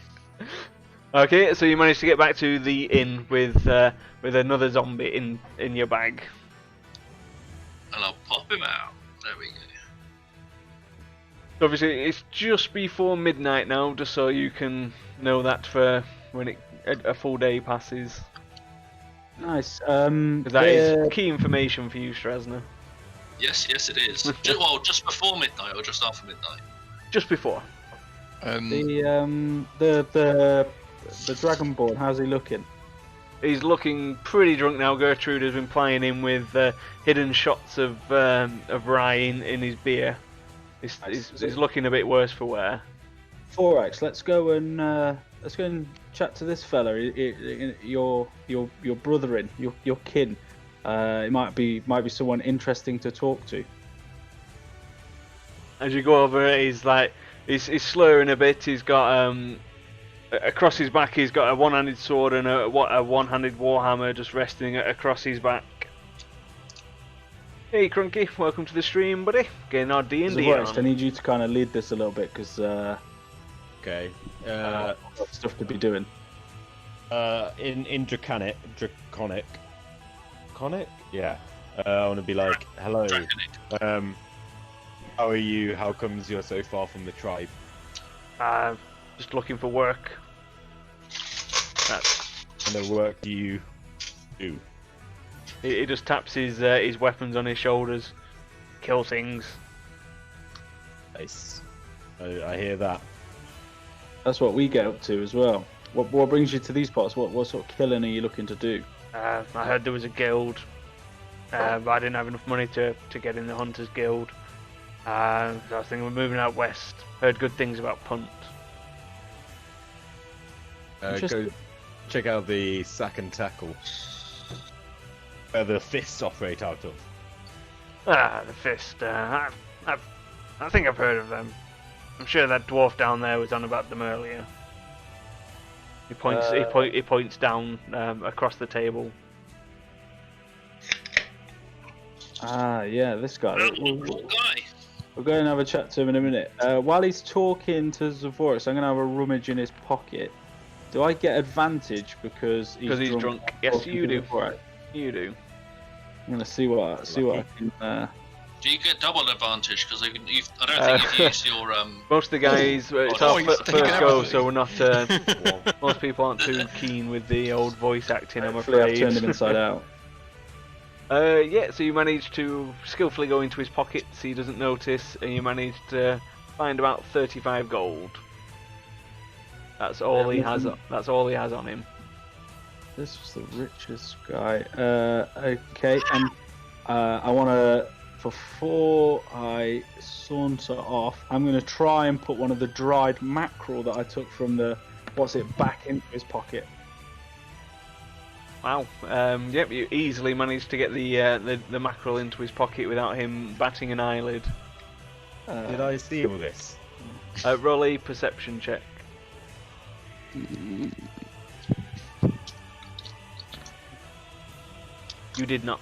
Okay, so you managed to get back to the inn with another zombie in your bag. And I'll pop him out. There we go. Obviously, it's just before midnight now, just so you can know that for when a full day passes. Nice. 'Cause that is key information for you, Strasna. Yes, it is. Just before midnight or just after midnight? Just before. The Dragonborn. How's he looking? He's looking pretty drunk now. Gertrude has been plying him with hidden shots of rye in his beer. He's looking a bit worse for wear. Forax, let's go and chat to this fella. Your brother-in, your kin. It might be someone interesting to talk to. As you go over, he's slurring a bit. He's got across his back. He's got a one-handed sword and a one-handed warhammer just resting across his back. Hey Crunky, welcome to the stream, buddy. Getting our D&D on. I need you to kind of lead this a little bit because Okay. I've got stuff to be doing. In draconic. Yeah. I want to be like, hello. Draconic. How are you? How comes you're so far from the tribe? Just looking for work. That's. And the work do you do? He just taps his weapons on his shoulders, kill things. Nice. I hear that. That's what we get up to as well. What brings you to these parts? What sort of killing are you looking to do? I heard there was a guild, but I didn't have enough money to get in the Hunters Guild. So I was thinking we're moving out west. Heard good things about Punt. Go check out the Sack and Tackle. Where the fists operate out of. The Fist. I think I've heard of them. I'm sure that dwarf down there was on about them earlier. He points. He points down across the table. Yeah, this guy. Poor guy. We'll go and have a chat to him in a minute. While he's talking to Zavoris, I'm going to have a rummage in his pocket. Do I get advantage because he's drunk? Yes, you do. Right. You do. I'm going to see what I can. Do you get double advantage? Because I don't think you've used your Most of the guys, it's our first go, so we're not. Most people aren't too keen with the old voice acting. I'm Hopefully afraid. I've turned him inside out. Yeah, so you managed to skillfully go into his pocket so he doesn't notice, and you managed to find about 35 gold. That's all he has. That's all he has on him. This was the richest guy. Okay, and I want to. Before I saunter off, I'm going to try and put one of the dried mackerel that I took from the back into his pocket. Wow. Yep, you easily managed to get the mackerel into his pocket without him batting an eyelid. Did I steal this? Roll a perception check. You did not.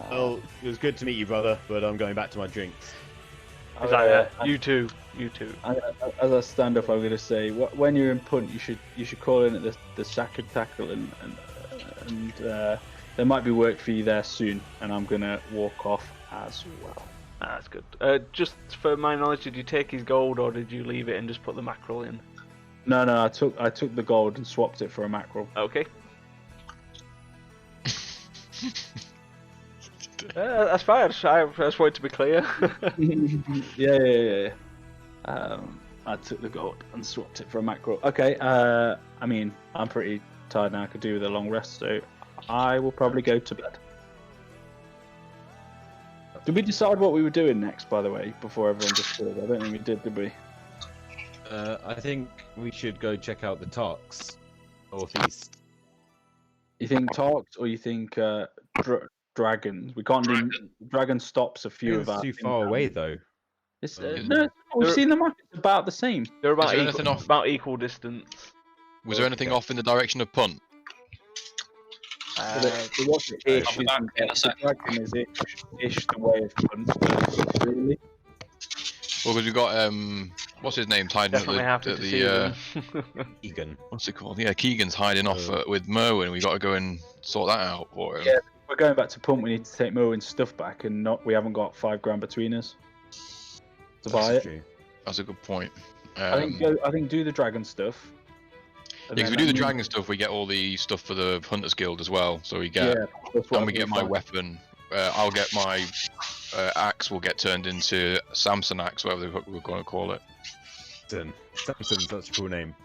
Well, it was good to meet you, brother, but I'm going back to my drinks. You too. As I stand up, I'm going to say, when you're in Punt, you should call in at the Sack and Tackle, and there might be work for you there soon. And I'm going to walk off as well. That's good. Just for my knowledge, did you take his gold or did you leave it and just put the mackerel in? No, I took the gold and swapped it for a mackerel. Okay. That's fine. I just wanted to be clear. Yeah. I took the gold and swapped it for a mackerel. Okay. I mean, I'm pretty tired now. I could do with a long rest, so I will probably go to bed. Did we decide what we were doing next, by the way, before everyone disappeared? I don't think we did we? I think we should go check out the Tarks, northeast. You think Tarks or you think dragons? We can't do dragon stops a few of It's our. too far away though. It's, no, we've seen them. It's about the same. They're Is there anything off? about equal distance. Was there anything off in the direction of Punt? The dragon is ish the way of Punt, really. Well, because we got what's his name hiding Definitely happy at to see them. Egan. what's it called? Yeah, Keegan's hiding off with Merwin. We got to go and sort that out for him. Yeah. We're going back to Punt. We need to take Merwin's stuff back, and we haven't got $5,000 between us to buy it. True. That's a good point. I think do the dragon stuff. Yeah, because we do the dragon stuff, we get all the stuff for the Hunters Guild as well. So we get, and we get my weapon. I'll get my axe. Will get turned into Samson axe, whatever we're going to call it. Samson's such a cool name.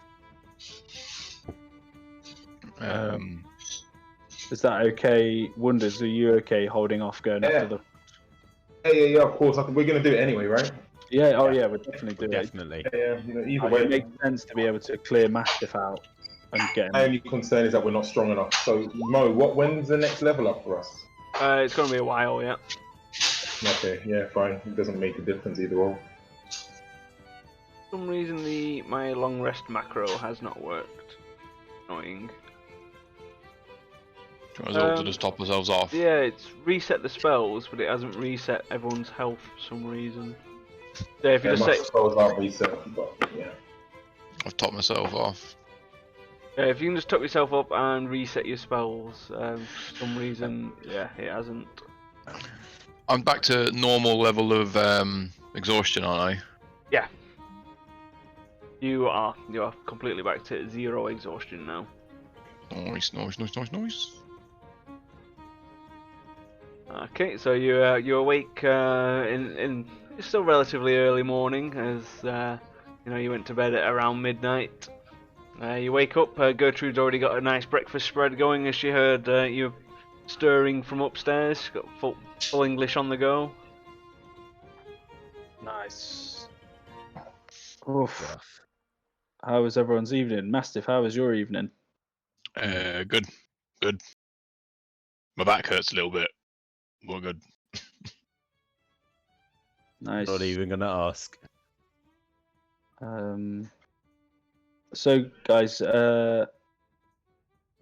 Is that okay, Wonders? Are you okay holding off going after the? Yeah. Of course, we're going to do it anyway, right? Yeah. Oh yeah, we're definitely doing it. Definitely. Yeah. Either way, It makes sense to be able to clear Mastiff out and get him. my only concern is that we're not strong enough. So Mo, when's the next level up for us? It's going to be a while, yeah. Okay, yeah, fine. It doesn't make a difference either way. For some reason, my long rest macro has not worked. Annoying. Might as well to just top ourselves off. Yeah, it's reset the spells, but it hasn't reset everyone's health for some reason. So if you just say, spells aren't reset, but yeah. I've topped myself off. if you can just top yourself up and reset your spells, for some reason, yeah, it hasn't. I'm back to normal level of exhaustion, aren't I? Yeah. You are completely back to 0 exhaustion now. Nice. Okay, so you awake in it's still relatively early morning, as you went to bed at around midnight. You wake up. Gertrude's already got a nice breakfast spread going, as she heard you stirring from upstairs. She's got full English on the go. Nice. Oof. How was everyone's evening? Mastiff, how was your evening? Good. My back hurts a little bit. Well, good. Nice. Not even gonna ask. So, guys, are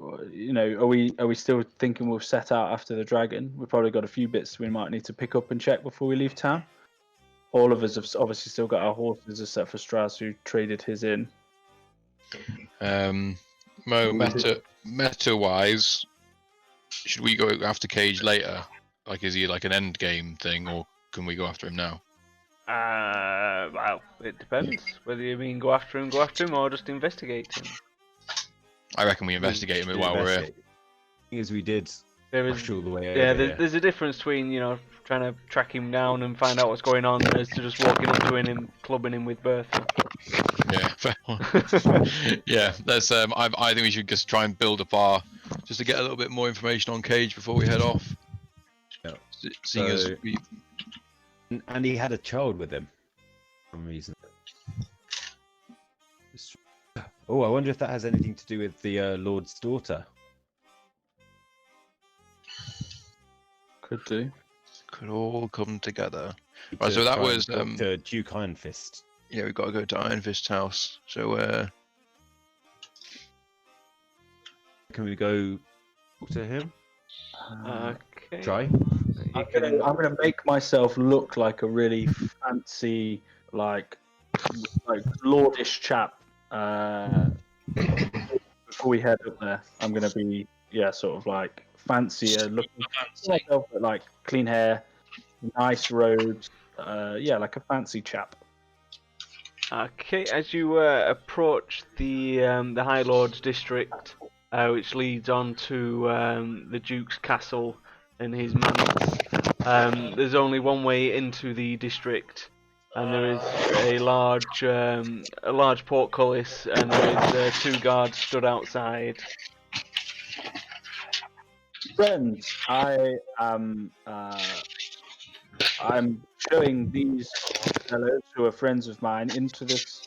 we still thinking we'll set out after the dragon? We've probably got a few bits we might need to pick up and check before we leave town. All of us have obviously still got our horses, except for Strauss, who traded his in. Meta wise, should we go after Cage later? Like, is he like an end game thing, or can we go after him now? Well, it depends. Whether you mean go after him, or just investigate him. I reckon we investigate him while we're here. As we did There is, all the way yeah, over here. there's a difference between trying to track him down and find out what's going on, as to just walking up to him and clubbing him with Bertha. Yeah, fair one. Yeah, that's I think we should just try and build up just to get a little bit more information on Cage before we head off. Yeah. Seeing as So- we, And he had a child with him for some reason. Oh, I wonder if that has anything to do with the Lord's daughter. Could do. could all come together. To Right, so that try and was talk to Duke Ironfist. yeah, we've got to go to Iron Fist's house. So Can we go talk to him? Okay. Try. You can- I'm gonna make myself look like a really fancy, like lordish chap. Before we head up there, I'm gonna be sort of like fancier looking, myself, but like clean hair, nice robes. Like a fancy chap. Okay, as you approach the High Lord's district, which leads on to the Duke's castle and his manors, there's only one way into the district, and there is a large portcullis, and there is 2 guards stood outside. Friends, I'm showing these fellows who are friends of mine into this.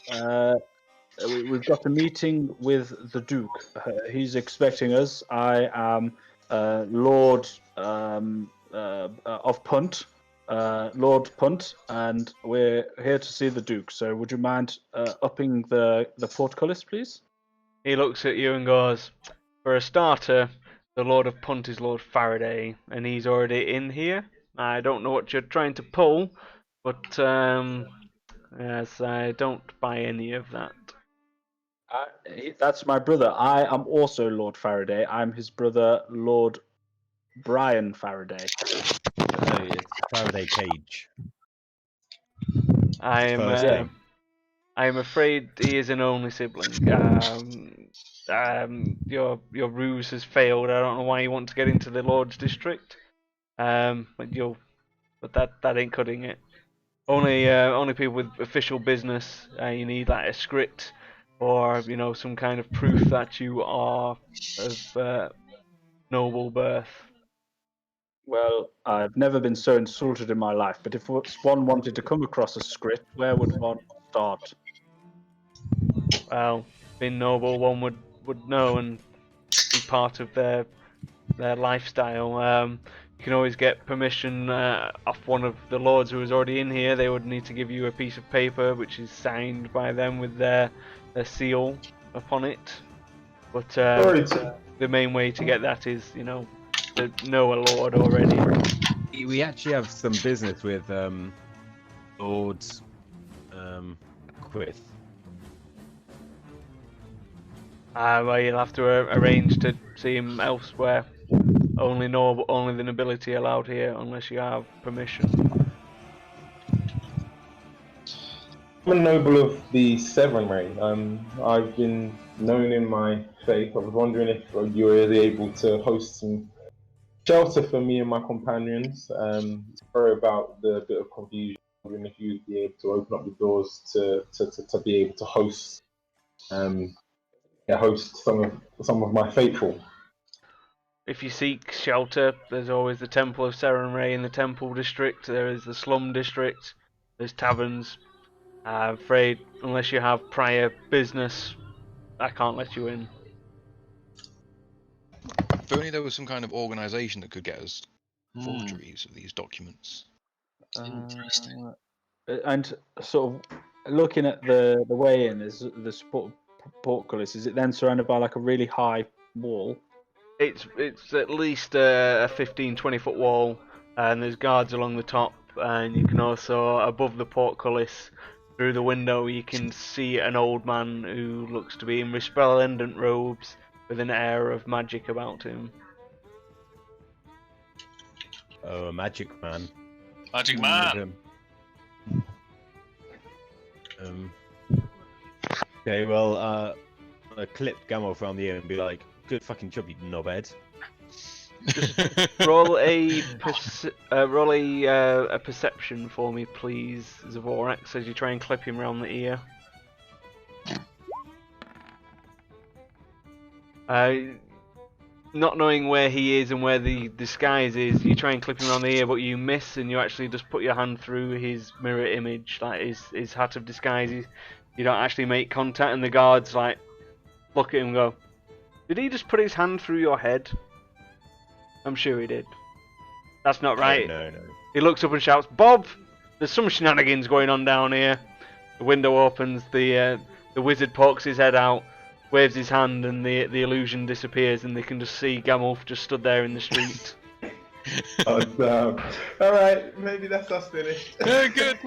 We've got a meeting with the Duke. He's expecting us. I am Lord of Punt, Lord Punt, and we're here to see the Duke. So, would you mind upping the portcullis, please? He looks at you and goes, "For a starter, the Lord of Punt is Lord Faraday, and he's already in here. I don't know what you're trying to pull, but yes, I don't buy any of that." That's my brother. I am also Lord Faraday. I'm his brother, Lord Brian Faraday. No, it's Faraday Cage. I am afraid he is an only sibling. Your ruse has failed. I don't know why you want to get into the Lord's district. But that ain't cutting it. Only people with official business. You need like a script, or some kind of proof that you are of noble birth. Well, I've never been so insulted in my life, but if one wanted to come across a script, where would one start? Well, being noble, one would know and be part of their lifestyle. You can always get permission off one of the lords who is already in here. They would need to give you a piece of paper which is signed by them with their seal upon it. But the main way to get that is, to know a lord already. We actually have some business with Lord Quith. Well, you'll have to arrange to see him elsewhere. Only the nobility allowed here, unless you have permission. I'm a noble of the Severn Ray. I've been known in my faith. I was wondering if you were able to host some shelter for me and my companions. Sorry about the bit of confusion. Wondering if you'd be able to open up the doors to be able to host host some of my faithful. If you seek shelter, there's always the Temple of Serenray in the Temple District. There is the Slum District. There's taverns. I'm afraid, unless you have prior business, I can't let you in. If only there was some kind of organisation that could get us forgeries of these documents. Interesting. And sort of looking at the way in, is the portcullis. Is it then surrounded by like a really high wall? It's at least a 15-20 foot wall, and there's guards along the top, and you can also, above the portcullis, through the window, you can see an old man who looks to be in resplendent robes with an air of magic about him. Oh, a magic man. Magic man. Okay, well, I'm gonna clip Gamma around the ear and be like, "Good fucking job, you knobhead." Roll a perception for me, please, Zavorax, as you try and clip him around the ear. Not knowing where he is and where the disguise is, you try and clip him around the ear, but you miss, and you actually just put your hand through his mirror image, like his hat of disguises. You don't actually make contact, and the guards like look at him and go, "Did he just put his hand through your head?" I'm sure he did. That's not right. No. He looks up and shouts, "Bob! There's some shenanigans going on down here." The window opens, the wizard pokes his head out, waves his hand, and the illusion disappears, and they can just see Gamulf just stood there in the street. Oh, damn. Alright, maybe that's us finished. Good,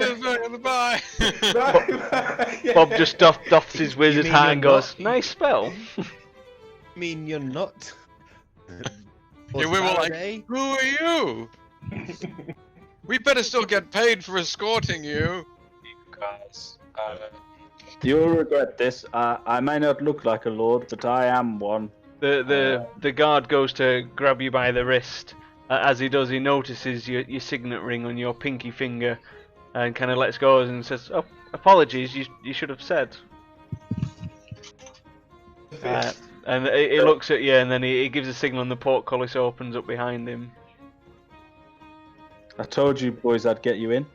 bye. Bye. Bob just doffs his wizard mean hat you're and goes, not? "Nice spell." Mean you're not? Yeah, we were like, who are you? We better still get paid for escorting you. Guys, You'll regret this. I may not look like a lord, but I am one. The guard goes to grab you by the wrist. As he does, he notices your signet ring on your pinky finger, and kind of lets go and says, "Oh, apologies. You should have said." And he looks at you, and then he gives a signal, and the portcullis opens up behind him. I told you boys I'd get you in.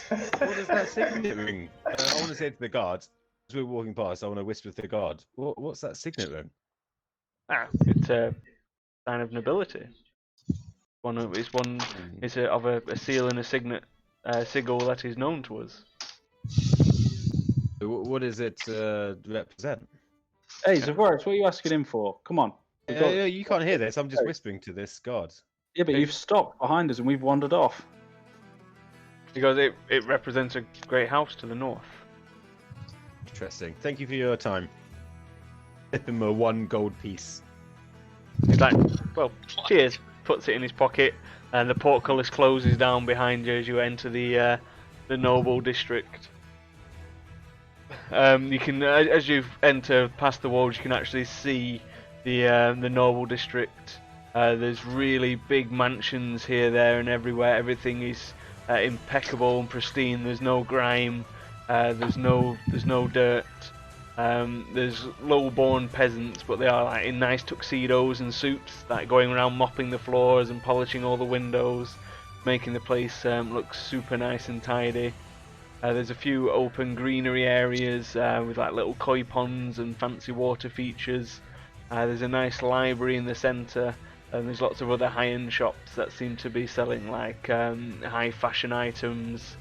What is that signet ring? I want to say to the guard, as we're walking past, I want to whisper to the guard, what's that signet ring? It's a sign of nobility. It's of a seal and a signet, sigil that is known to us. What does it represent? Hey, Zavorax, what are you asking him for? Come on. You can't hear this. I'm just whispering to this guard. Yeah, but you've stopped behind us and we've wandered off. Because it represents a great house to the north. Interesting. Thank you for your time. Tip him a 1 gold piece. He's like, "Well, cheers." Puts it in his pocket, and the portcullis closes down behind you as you enter the noble district. You can, as you enter past the walls, you can actually see the noble district. There's really big mansions here, there, and everywhere. Everything is impeccable and pristine. There's no grime. There's no dirt. There's low-born peasants, but they are like in nice tuxedos and suits, like going around mopping the floors and polishing all the windows, making the place look super nice and tidy. There's a few open greenery areas with like little koi ponds and fancy water features. There's a nice library in the centre, and there's lots of other high-end shops that seem to be selling like high-fashion items,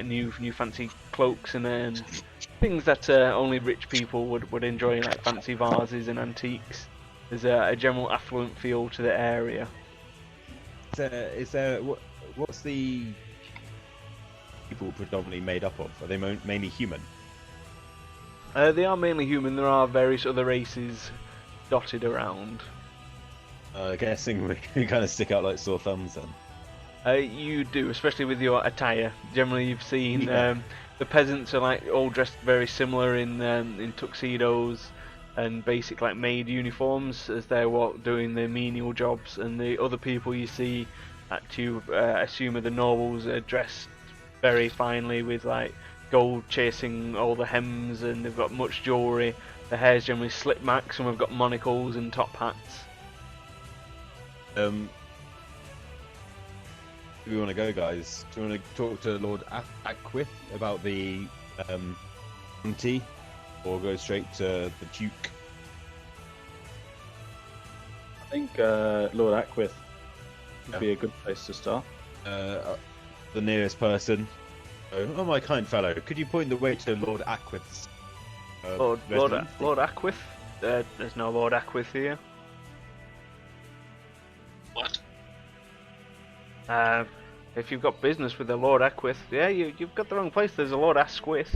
new fancy cloaks and things that only rich people would enjoy, like fancy vases and antiques. There's a general affluent feel to the area. What's the people predominantly made up of? Are they mainly human? They are mainly human. There are various other races dotted around. Guessing we kind of stick out like sore thumbs then. You do, especially with your attire. Generally, you've seen Yeah. the peasants are like all dressed very similar in tuxedos and basic like maid uniforms as they're doing their menial jobs, and the other people you see that you assume are the nobles are dressed very finely with like gold chasing all the hems, and they've got much jewellery. The hair's generally slicked back, some have got monocles and top hats. Do we want to go, guys? Do you want to talk to Lord Aquith about the bounty, or go straight to the Duke? I think Lord Aquith would be a good place to start. The nearest person. Oh, my kind fellow, could you point the way to Lord Aquith's Lord residence? Aquith? There's no Lord Aquith here. What? If you've got business with the Lord Aquith, yeah, you've got the wrong place. There's a Lord Asquith.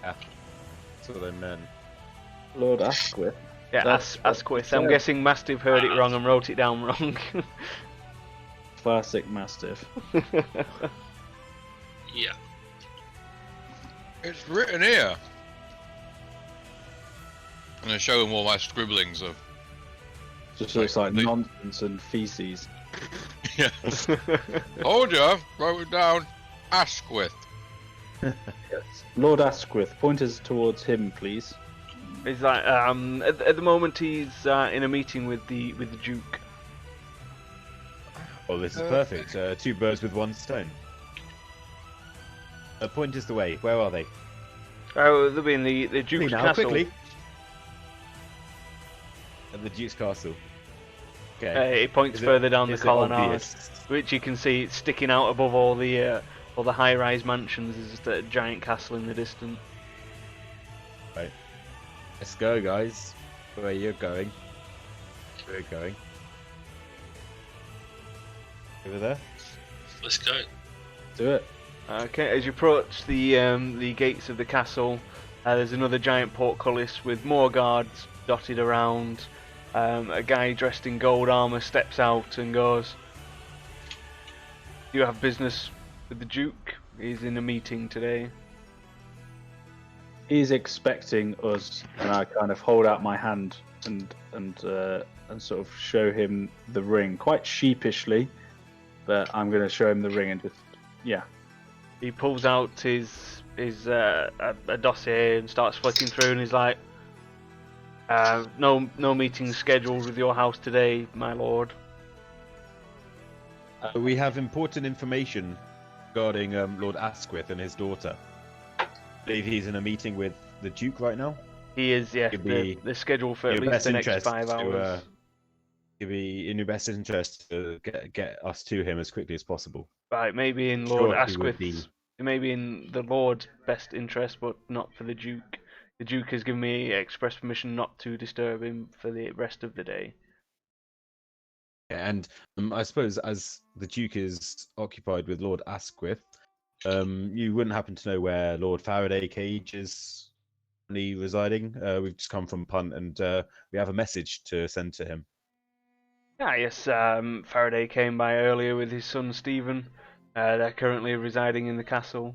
Yeah, that's what I meant. Lord Asquith. Yeah, That's- Asquith. I'm guessing Mastiff heard it wrong and wrote it down wrong. Classic Mastiff. Yeah. It's written here. And I show him all my scribblings of. Just looks like They- nonsense and feces. Yeah. Hold ya, wrote it down. Asquith. Yes. Lord Asquith, point us towards him, please. He's like, at the moment he's in a meeting with the Duke. Oh, this is perfect. Two birds with one stone. Point us the way. Where are they? Oh, they'll be in the Duke's Quickly now, castle. quickly. At the Duke's castle. Okay. He points Is it- further down the is it colonnade, obvious? which you can see sticking out above all the high-rise mansions. There's just a giant castle in the distance. Let's go, guys. Where you're going? Where you're going? Over there. Let's go. Do it. Okay, as you approach the gates of the castle, there's another giant portcullis with more guards dotted around. A guy dressed in gold armor steps out and goes, "You have business with the Duke? He's in a meeting today." He's expecting us, and I kind of hold out my hand and sort of show him the ring, quite sheepishly, but I'm going to show him the ring and just, yeah. He pulls out his a dossier and starts flicking through, and he's like, "No meeting scheduled with your house today, my lord." We have important information regarding Lord Asquith and his daughter. I believe he's in a meeting with the Duke right now. He is, yeah. It'd be They're scheduled for in at your least best the next interest 5 hours. to, it'd be in your best interest to get us to him as quickly as possible. Right, maybe in Sure, Lord he would be. Asquith's, maybe in the Lord's best interest, but not for the Duke. The Duke has given me express permission not to disturb him for the rest of the day. And I suppose as the Duke is occupied with Lord Asquith, you wouldn't happen to know where Lord Faraday Cage is currently residing? We've just come from Punt, and we have a message to send to him. Ah, yes, Faraday came by earlier with his son Stephen. They're currently residing in the castle.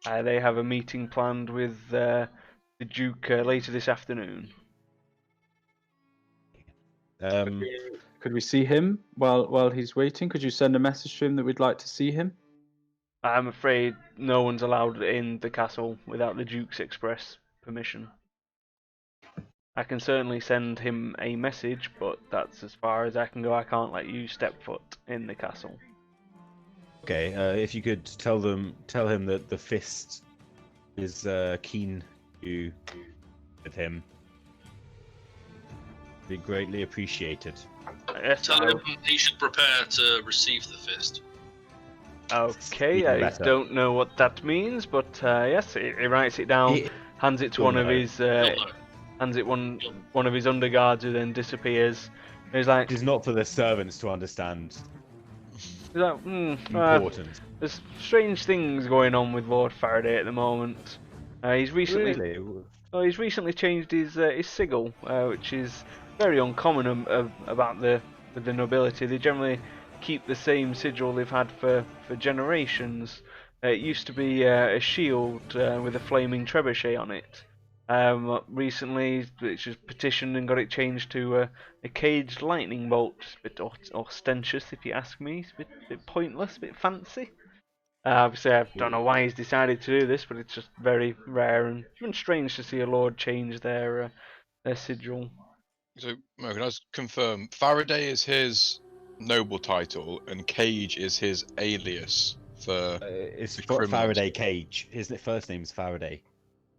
They have a meeting planned with the Duke later this afternoon. Could we see him while he's waiting? Could you send a message to him that we'd like to see him? I'm afraid no one's allowed in the castle without the Duke's express permission. I can certainly send him a message, but that's as far as I can go. I can't let you step foot in the castle. Okay, if you could tell him that the Fist is keen to with him, be greatly appreciated. Yes, Tell him he should prepare to receive the fist. okay, Even I better. don't know what that means, but yes, he writes it down, He- hands it to You'll one of know. his, You'll know. hands it one of his underguards, who then disappears. He's like, It is not for the servants to understand. Important. There's strange things going on with Lord Faraday at the moment. He's recently Really? he's recently changed his sigil, which is very uncommon about the nobility. They generally keep the same sigil they've had for generations. It used to be a shield with a flaming trebuchet on it. Recently, it's just petitioned and got it changed to a caged lightning bolt. It's a bit ostentatious, if you ask me. It's a bit pointless, a bit fancy. Obviously, I don't know why he's decided to do this, but it's just very rare and even strange to see a lord change their sigil. So, Mo, can I just confirm? Faraday is his noble title, and Cage is his alias for. It's the criminals. Faraday Cage. His first name's Faraday.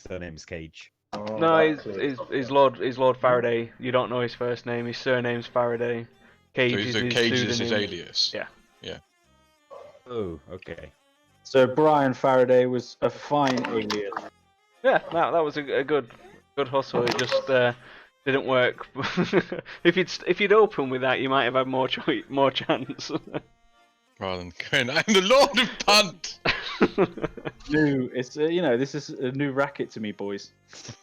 Surname's Cage. Oh, No, that's he's Lord Faraday. You don't know his first name. His surname's Faraday. Cage So is his Cage is his pseudonym. alias. Yeah. Oh, okay. So Brian Faraday was a fine alias. Yeah, that was a good hustle. It just didn't work. if you'd opened with that, you might have had more chance. Rather than going, I'm the Lord of Punt. New, it's this is a new racket to me, boys. Just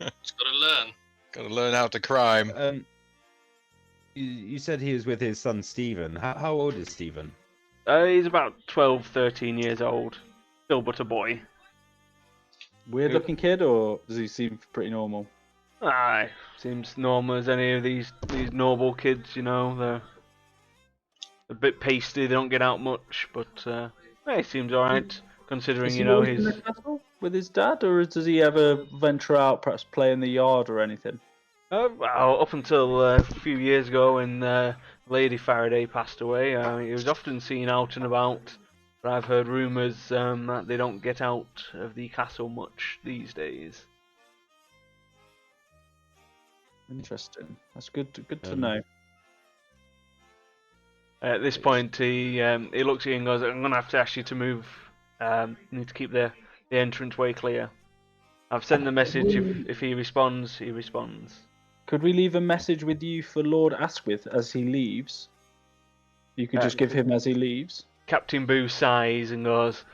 got to learn. Got to learn how to crime. You said he was with his son Stephen. How old is Stephen? He's about 12, 13 years old. Still but a boy. Weird looking kid, or does he seem pretty normal? Aye, seems normal as any of these noble kids, they're a bit pasty, they don't get out much, but he seems alright, considering, Is he always in his... the castle with his dad, or does he ever venture out, perhaps play in the yard or anything? Well, up until a few years ago when Lady Faraday passed away, he was often seen out and about, but I've heard rumours that they don't get out of the castle much these days. Interesting. That's good to know. At this point, he looks at you and goes, "I'm gonna have to ask you to move. Need to keep the entrance way clear. I've sent the message. If he responds, he responds." Could we leave a message with you for Lord Asquith as he leaves? You could just give him as he leaves. Captain Boo sighs and goes,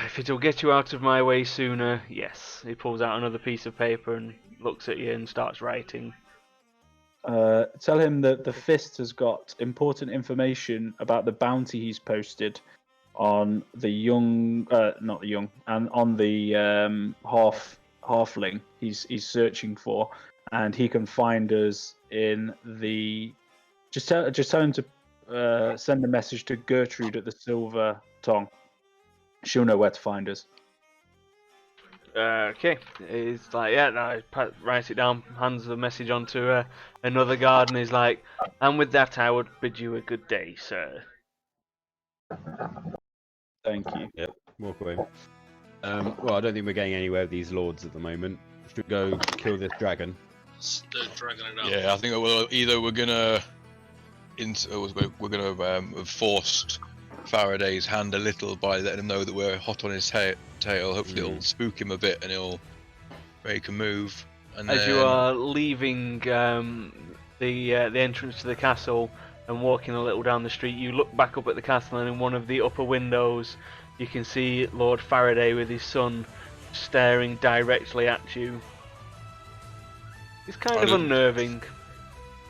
"If it'll get you out of my way sooner, yes." He pulls out another piece of paper and looks at you and starts writing. Tell him that the Fist has got important information about the bounty he's posted on the and on the halfling he's searching for, and he can find us in the. Just tell him to send a message to Gertrude at the Silver Tongue. She'll know where to find us. Okay, he's like, yeah, no, writes it down, hands the message on to another guard, and he's like, "And with that, I would bid you a good day, sir." Thank you. Yep, walk away. Well, I don't think we're getting anywhere with these lords at the moment. We should go kill this dragon. Still dragging it up. Yeah, I think we're gonna have forced Faraday's hand a little by letting him know that we're hot on his tail. Hopefully it'll spook him a bit and he'll make a move. And As then... you are leaving the entrance to the castle and walking a little down the street, you look back up at the castle, and in one of the upper windows you can see Lord Faraday with his son staring directly at you. It's kind of unnerving.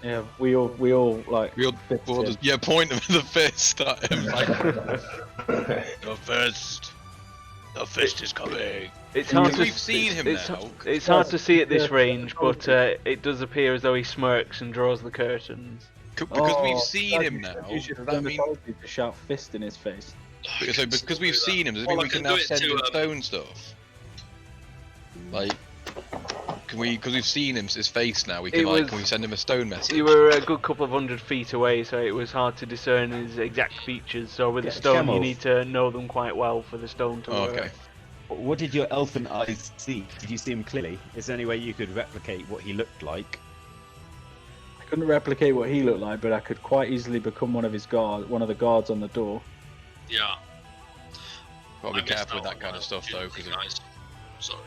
Yeah, we all like. We'll fist just, point him with the fist at him. Like, the fist is coming. It's hard Because to we've seen him now. It's hard to see at this range, but it does appear as though he smirks and draws the curtains. Because we've seen him now. You should have Does done that the mean... policy to shout fist in his face. So because we've seen him, does it mean Well, we I can can now do it send to, him stone stuff? Like, can we? Because we've seen him, his face now. We can can we send him a stone message? You were a good couple of 100 feet away, so it was hard to discern his exact features. So with the stone, you need to know them quite well for the stone to work. Okay. What did your elfin eyes see? Did you see him clearly? Is there any way you could replicate what he looked like? I couldn't replicate what he looked like, but I could quite easily become one of the guards on the door. Yeah. Gotta be I missed careful with out that kind on of stuff, though. few Because guys. Sorry.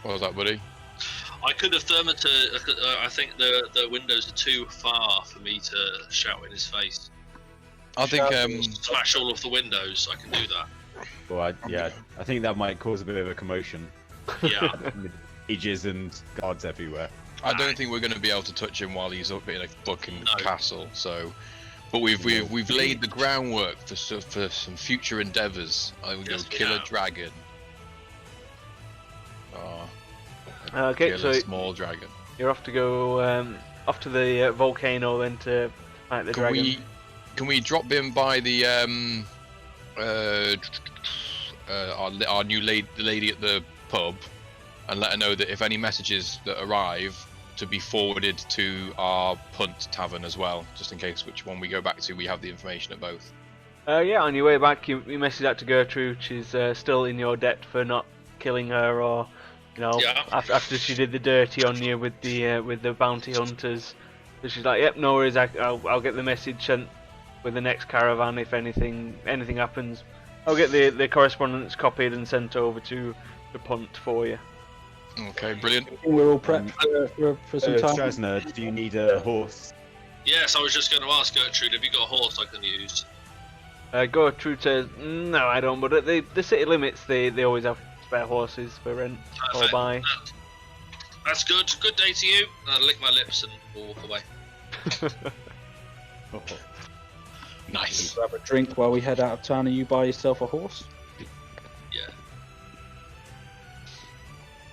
what was that, buddy? I could have I think the windows are too far for me to shout in his face. I think Smash all of the windows. I can do that. Well, I think that might cause a bit of a commotion. Yeah. With ages and guards everywhere. I don't think we're going to be able to touch him while he's up in a fucking castle. So But we've laid the groundwork for some future endeavours. I think we're Yes, going we to kill a have. dragon. Oh, Okay, kill so a small dragon. you're off to go off to the volcano then to fight the dragon. Can we drop him by the our new lady at the pub, and let her know that if any messages that arrive, to be forwarded to our Punt Tavern as well, just in case which one we go back to, we have the information at both. Yeah, on your way back, you message that to Gertrude. She's still in your debt for not killing her, or Yeah. after she did the dirty on you with the bounty hunters. So she's like, "Yep, no worries. I'll get the message sent with the next caravan if anything happens. I'll get the correspondence copied and sent over to the Punt for you." Okay, brilliant. We're all prepped for some time. Strasner, do you need a horse? Yes, I was just going to ask Gertrude, have you got a horse I can use? Gertrude says, "No, I don't. But at the city limits, they always have spare horses for rent or Perfect. buy." That's good. Good day to you. And I lick my lips and walk away. Nice. Grab a drink while we head out of town, and you buy yourself a horse. Yeah.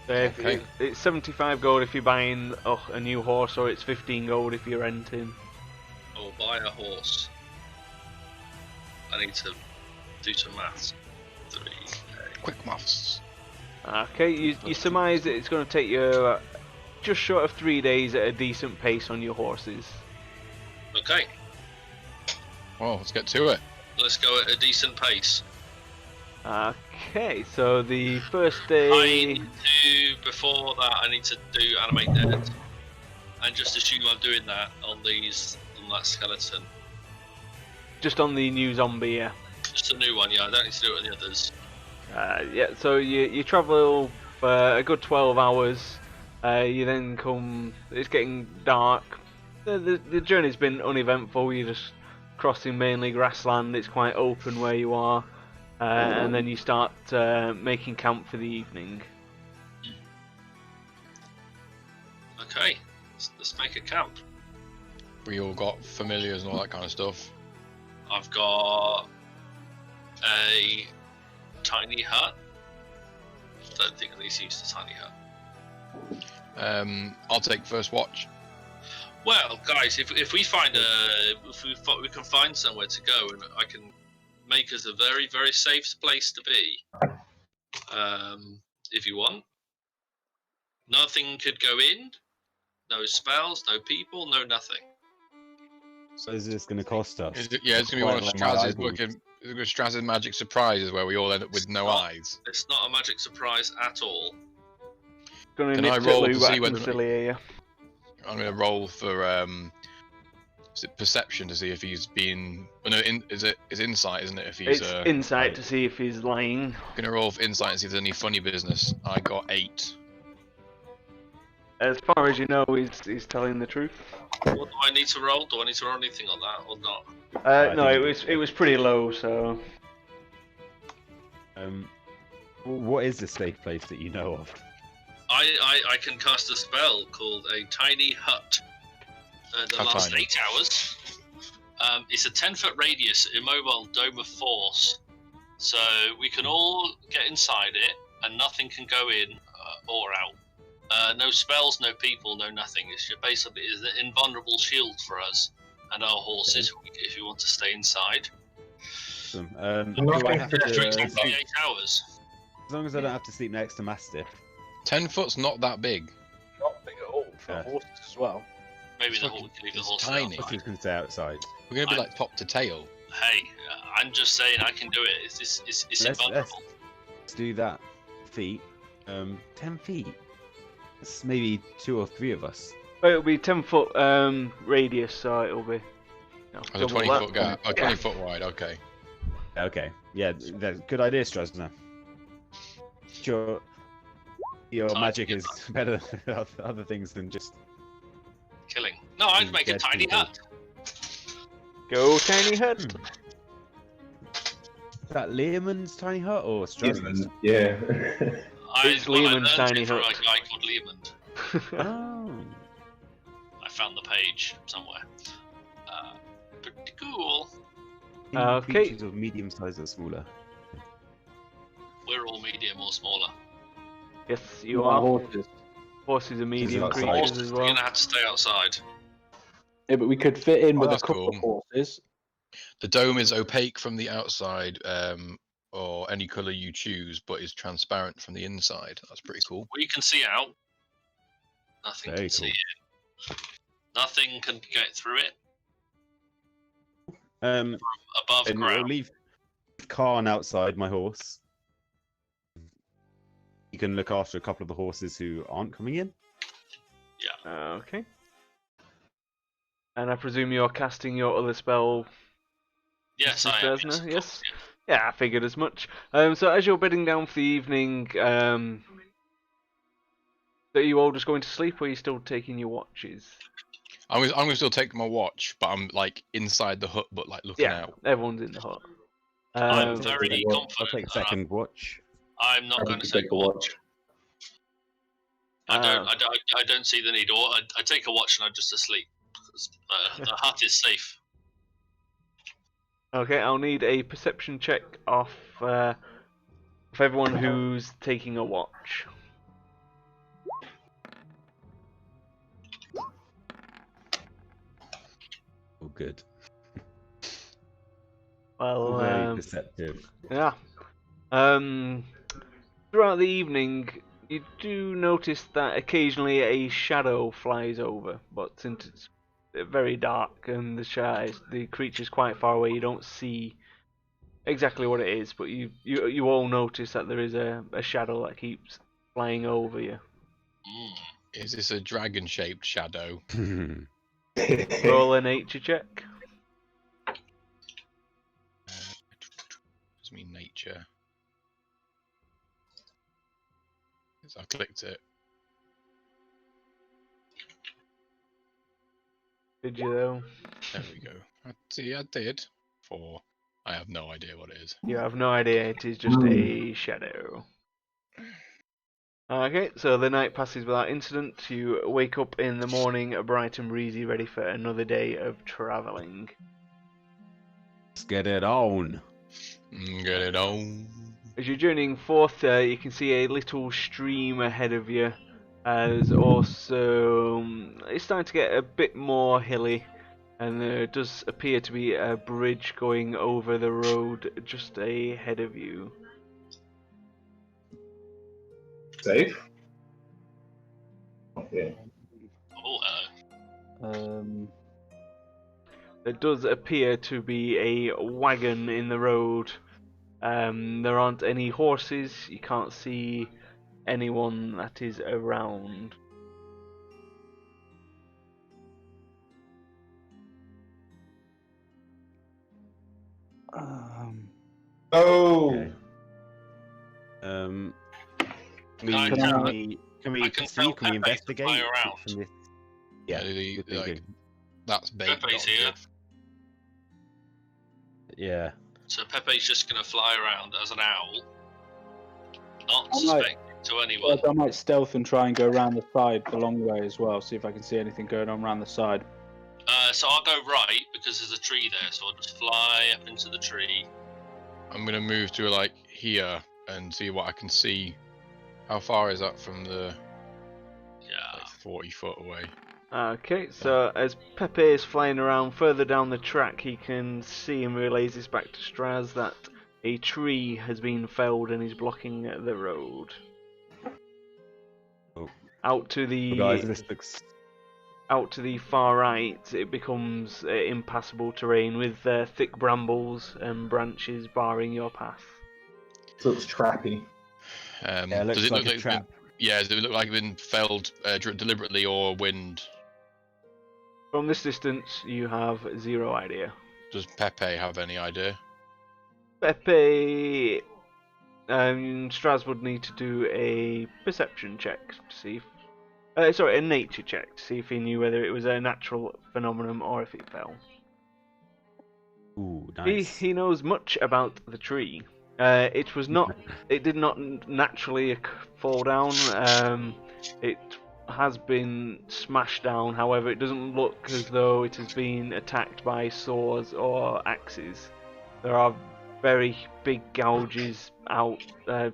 So if Okay. it's 75 gold if you're buying a new horse, or it's 15 gold if you're renting. I'll buy a horse. I need to do some maths. 3. Quick maths. Okay, you surmise that it's going to take you just short of 3 days at a decent pace on your horses. Okay, Well, let's get to it. let's go at a decent pace. Okay, so the first I day. need to, before that, I need to do animate dead. And just assume I'm doing that on that skeleton. Just on the new zombie, yeah. Just a new one, yeah, I don't need to do it on the others. Yeah, so you travel for a good 12 hours. You then come. It's getting dark. The journey's been uneventful. You're just crossing mainly grassland. It's quite open where you are, and then you start making camp for the evening. Okay, let's make a camp. We all got familiars and all that kind of stuff. I've got a tiny hut. Don't think I need to use the tiny hut. I'll take first watch. Well, guys, if we find we can find somewhere to go, and I can make us a very, very safe place to be. If you want, nothing could go in. No spells, no people, no nothing. So is this going to cost us? It's going to be one of Quite like my Straz's eyeballs. working. Straz's magic surprises where we all end up with no eyes. It's not a magic surprise at all. Gonna Can I nip roll Lou to back see whether- and silly here. I'm going to roll for is it perception to see if he's been. Oh, no, it's insight, isn't it? If he's It's insight to see if he's lying. going to roll for insight and see if there's any funny business. I got 8. As far as you know, he's telling the truth. What do I need to roll? Do I need to roll anything on that or not? No, it was pretty low. So What is the safe place that you know of? I can cast a spell called a tiny hut. The How last tiny? 8 hours. It's a 10-foot radius immobile dome of force. So we can all get inside it and nothing can go in or out. No spells, no people, no nothing. It's basically an invulnerable shield for us and our horses if you want to stay inside. Awesome. No, do I I have think to, For it's- exactly 8 hours. as long as I don't have to sleep next to Mastiff. 10 foot's not that big. Not big at all for Yeah. horses as well. Maybe It's the fucking- horse can leave the it's horse tiny. If outside. you can stay outside. We're going to be like top to tail. Hey, I'm just saying I can do it. It's Let's- invulnerable. Let's do that. Feet. 10 feet. That's maybe 2 or 3 of us. but it'll be 10-foot radius, so it'll be. As a double 20 that. foot gap. Oh, 20 foot wide, okay. Okay. Yeah, that's good idea, Strasner. Your Tiny magic is better than other things than just. Killing. No, I'd make a Dead tiny people. hut. Go tiny hut. Is that Learman's tiny hut or Strasner's? Yeah. It's Well, I Lehman's learned tiny it from hut. a guy called Lehman. Oh. I found the page somewhere. Pretty good. Cool. Any Okay. creatures of medium size or smaller? We're all medium or smaller. Yes, you What about are. horses? Horses are medium outside. creatures Horses, as we're well. gonna have to stay outside. Yeah, but we could fit in Oh, with a that's couple of cool. horses. The dome is opaque from the outside, or any color you choose, but is transparent from the inside. That's pretty cool. We can see out. Nothing Very can see cool. it. Nothing can get through it. Um, Above and we'll ground. leave Khan outside, my horse. You can look after a couple of the horses who aren't coming in. Okay. And I presume you're casting your other spell. Yes, Mr. I am. Vesna, Yes, of yes? course, yeah. Yeah, I figured as much. So as you're bedding down for the evening, are you all just going to sleep, or are you still taking your watches? I'm gonna still take my watch, but I'm like inside the hut, but like looking Yeah, out. everyone's in the hut. I'm Um, very I'll I'll confident. take a second watch. I'm not I going need to to take a watch. I don't see the need. Or I take a watch and I'm just asleep. 'Cause, the hut is safe. Okay, I'll need a perception check off everyone who's taking a watch. Oh, good. Well, Very perceptive. yeah. Throughout the evening, you do notice that occasionally a shadow flies over, but since it's very dark and the creature's quite far away, you don't see exactly what it is, but you all notice that there is a shadow that keeps flying over you. Mm. Is this a dragon-shaped shadow? Roll a nature check. Does mean nature? Yes, I clicked it. Did you though? There we go. See, I did. 4. I have no idea what it is. You have no idea, it is just a shadow. Okay, so the night passes without incident. You wake up in the morning bright and breezy, ready for another day of travelling. Let's get it on. Get it on. As you're journeying forth, you can see a little stream ahead of you. There's also... it's starting to get a bit more hilly, and there does appear to be a bridge going over the road just ahead of you. Safe? Okay. Oh, There does appear to be a wagon in the road. There aren't any horses. You can't see anyone that is around. Oh! Okay. Can we, I can can- we, can we I can see? tell Can we Pepe to investigate? fly around. From this? Yeah, good like, thinking. that's bait. Pepe's not here. good. Yeah. So Pepe's just going to fly around as an owl, not I might- suspecting to anyone. I might stealth and try and go around the side the long way as well, see if I can see anything going on around the side. So I'll go right because there's a tree there. So I'll just fly up into the tree. I'm gonna move to like here and see what I can see. How far is that from the Yeah. like 40 foot away? Okay, so as Pepe is flying around further down the track, he can see and relays this back to Straz that a tree has been felled and is blocking the road. Oh. Out to the Well, guys, this looks. out to the far right, it becomes impassable terrain with thick brambles and branches barring your path. So it's trappy. Yeah, it looks Does it like look a like trap. does it look like it's been felled deliberately or wind? From this distance, you have zero idea. Does Pepe have any idea? Pepe, Straz would need to do a perception check to see if, a nature check to see if he knew whether it was a natural phenomenon or if it fell. Ooh, nice. He knows much about the tree. It did not naturally fall down. It has been smashed down. However, it doesn't look as though it has been attacked by swords or axes. There are very big gouges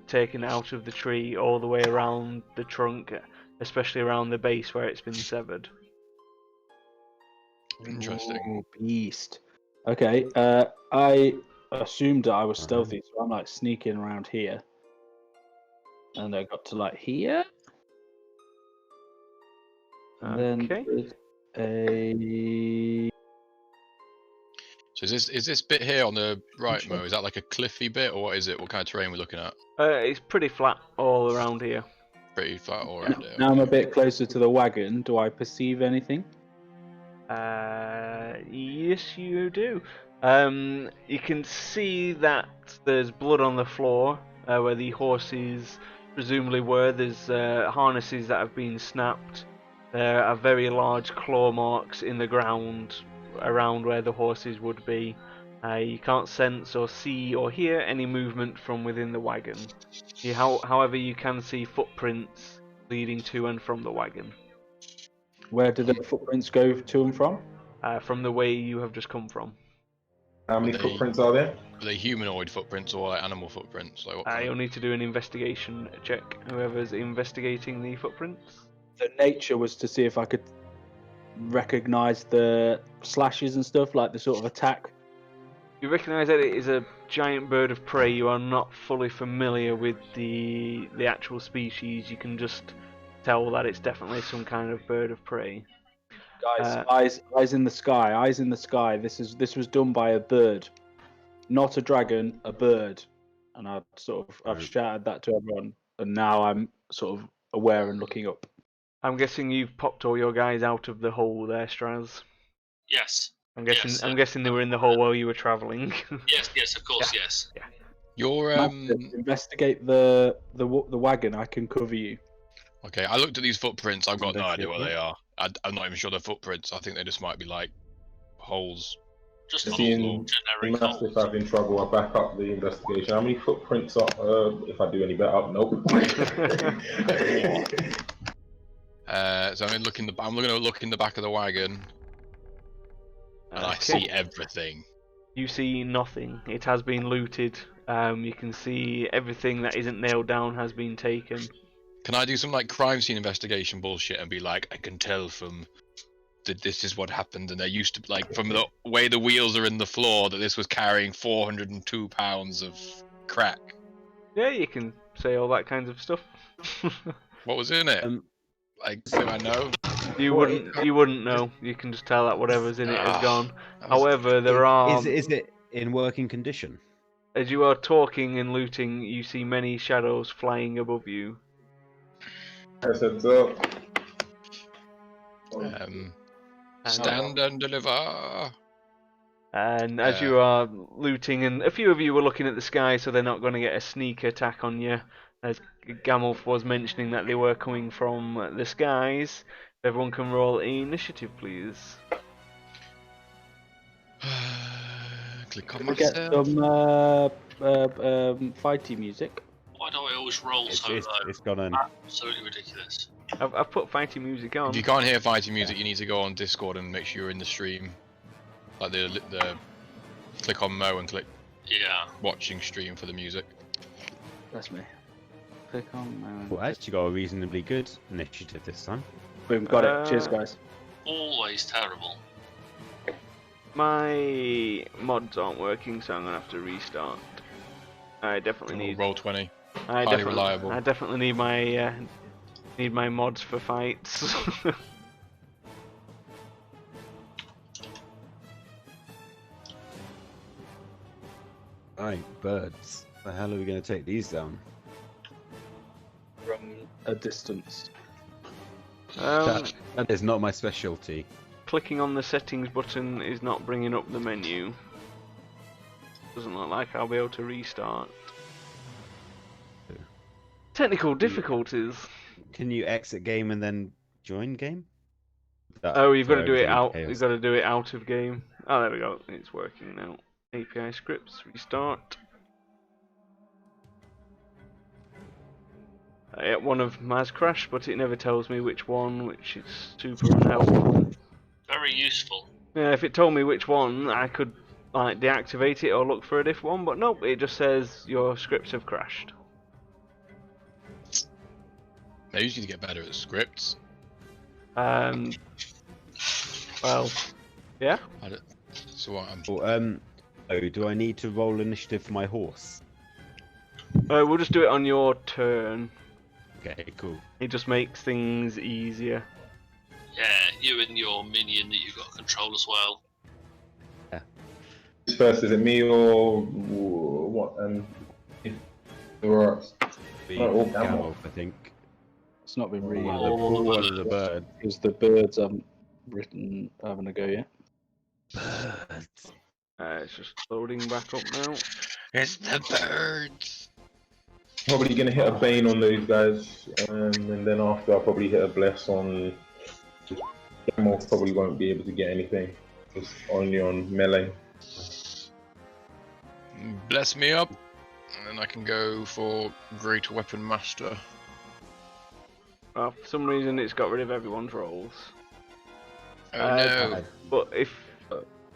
taken out of the tree all the way around the trunk, especially around the base where it's been severed. Interesting. Ooh, beast. Okay, I assumed that I was stealthy, so I'm like sneaking around here. And I got to like here. And Okay. then a So is this bit here on the right, Mo? Is that like a cliffy bit, or what is it? What kind of terrain we're looking at? It's pretty flat all around here. Pretty flat all around it. now I'm a bit closer to the wagon. Do I perceive anything? Yes, you do. You can see that there's blood on the floor where the horses presumably were. There's harnesses that have been snapped. There are very large claw marks in the ground around where the horses would be. You can't sense or see or hear any movement from within the wagon. However, you can see footprints leading to and from the wagon. Where do the footprints go to and from? From the way you have just come from. How many They- footprints are there? Are they humanoid footprints or like animal footprints? Like what kind You'll of- need to do an investigation check. Whoever's investigating the footprints. The nature was to see if I could recognize the slashes and stuff, like the sort of attack. You recognise that it is a giant bird of prey. You are not fully familiar with the actual species. You can just tell that it's definitely some kind of bird of prey. Guys, eyes in the sky, eyes in the sky. This was done by a bird, not a dragon, a bird. And I've shouted that to everyone, and now I'm sort of aware and looking up. I'm guessing you've popped all your guys out of the hole there, Straz. Yes. I'm guessing. Yes, I'm guessing they were in the hole while you were travelling. Yes, of course, yes. Your Master, investigate the wagon. I can cover you. Okay, I looked at these footprints. I've got no idea what Investigate. they are. I'm not even sure they're footprints. I think they just might be like holes. Just Just normal Seeing generic Mastiff holes. having trouble, I back up the investigation. How many footprints are, if I do any better? Nope. So I'm looking. I'm going to look in the back of the wagon, and I see everything. You see nothing. It has been looted. You can see everything that isn't nailed down has been taken. Can I do some like crime scene investigation bullshit and be like, I can tell from that this is what happened, and there used to like from the way the wheels are in the floor that this was carrying 402 pounds of crack. Yeah, you can say all that kinds of stuff. What was in it? Like, do I know? You wouldn't know. You can just tell that whatever's in it has Ah, gone. that was- However, there are Is it in working condition? as you are talking and looting, you see many shadows flying above you. I said, so. Stand and deliver. And as you are looting, and a few of you were looking at the sky, so they're not going to get a sneak attack on you. As Gamulf was mentioning that they were coming from the skies. Everyone can roll initiative, please. Click on Can we get myself. some fighty music? Why do I always roll so It's low? gone on. Absolutely ridiculous. I've put fighting music on. If you can't hear fighting music, you need to go on Discord and make sure you're in the stream. Like the click on Mo and click Yeah. watching stream for the music. That's me. Click on. Well, I actually got a reasonably good initiative this time. Boom, got it. Cheers, guys. Always terrible. My mods aren't working, so I'm gonna have to restart. I definitely need. Roll 20. I highly reliable. definitely need my mods for fights. Right, birds. The hell are we going to take these down? From a distance. That is not my specialty. Clicking on the settings button is not bringing up the menu. Doesn't look like I'll be able to restart. Technical difficulties. Can you exit game and then join game? Oh, you've got to do it everything out. chaos. You've got to do it out of game. Oh, there we go. It's working now. API scripts restart. Yeah, one of them has crashed, but it never tells me which one, which is super unhelpful. Very useful. Yeah, if it told me which one, I could like deactivate it or look for a different one, but nope, it just says your scripts have crashed. They usually get better at scripts. Well, yeah. So what? Oh, do I need to roll initiative for my horse? We'll just do it on your turn. Okay, cool. It just makes things easier. Yeah, you and your minion that you've got control as well. First, is it me or what? Or The Oh, all Gamov, I think. It's not been reading Oh. The one of the bird. because the birds haven't having a go yet. Birds. It's just loading back up now. It's the birds. probably gonna hit a Bane on those guys, and then after I'll probably hit a Bless on. Gamorph probably won't be able to get anything, just only on melee. Bless me up, and then I can go for Great Weapon Master. Well, for some reason it's got rid of everyone's rolls. Oh Uh, no! But if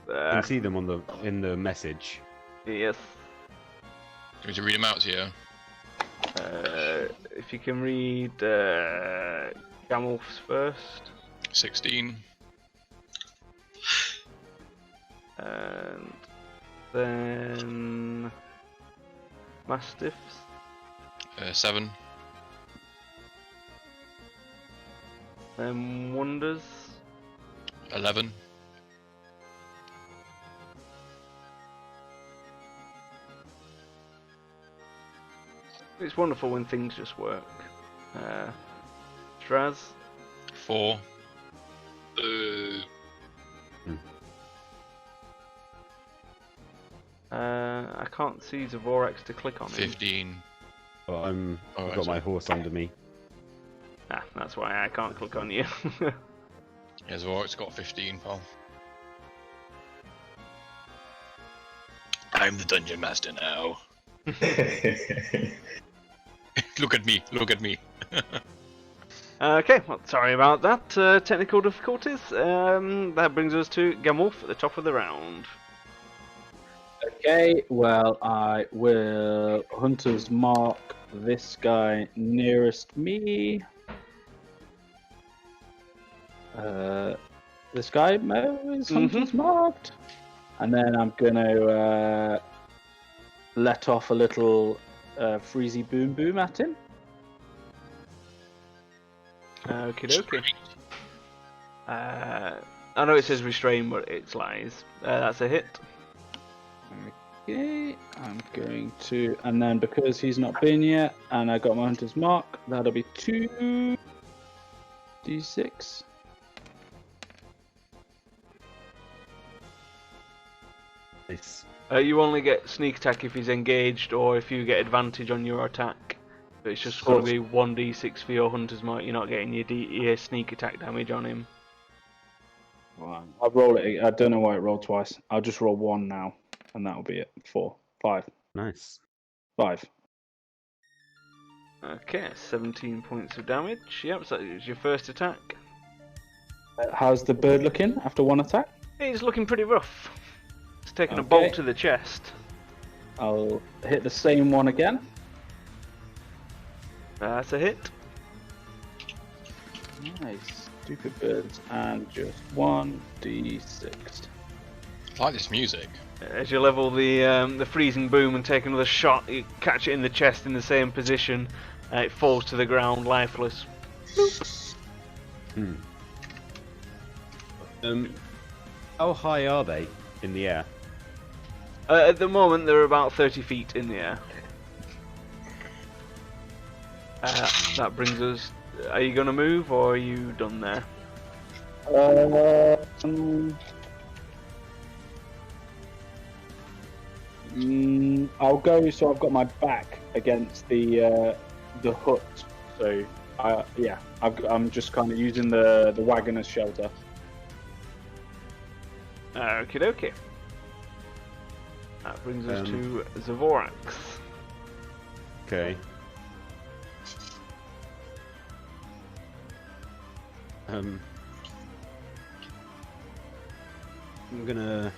I can see them in the message. yes, Do you want me to read them out to you? if you can read Gamorph's first, 16. and then Mastiffs, 7. then Wonders, 11. It's wonderful when things just work. Straz, 4. Boo. I can't see Zavorax to click on him. 15. But Oh, I've got that's my right. horse under me. Ah, that's why I can't click on you. Yeah, Zvorik's got 15, pal. I'm the Dungeon Master now. Look at me, look at me. Okay, well, sorry about that. Technical difficulties. That brings us to Gamorph at the top of the round. Okay, well, I will Hunter's Mark this guy nearest me. This guy Mo is Hunter's marked. And then I'm going to let off a little freezy boom boom at him. Okie dokie. I know it says restrain, but it's lies. That's a hit. Okay, I'm going to, and then because he's not been yet, and I got my Hunter's Mark, that'll be 2d6. Nice. You only get sneak attack if he's engaged or if you get advantage on your attack. So it's just going to be 1d6 for your Hunter's Mark. You're not getting your sneak attack damage on him. Right. I'll roll it. I don't know why it rolled twice. I'll just roll one now, and that'll be it. 4, 5, Nice. 5. Okay, 17 points of damage. Yep, so it's your first attack. How's the bird looking after one attack? He's looking pretty rough. He's taking a Okay. bolt to the chest. I'll hit the same one again. That's a hit. Nice. Stupid birds, and just 1d6. I like this music. As you level the freezing boom and take another shot, you catch it in the chest in the same position. It falls to the ground, lifeless. How high are they in the air? At the moment, they're about 30 feet in the air. That brings us. Are you going to move, or are you done there? I'll go. So I've got my back against the hut. So yeah, I'm just kind of using the wagon as shelter. Okie dokie. That brings us to Zavorax. Okay. I'm gonna.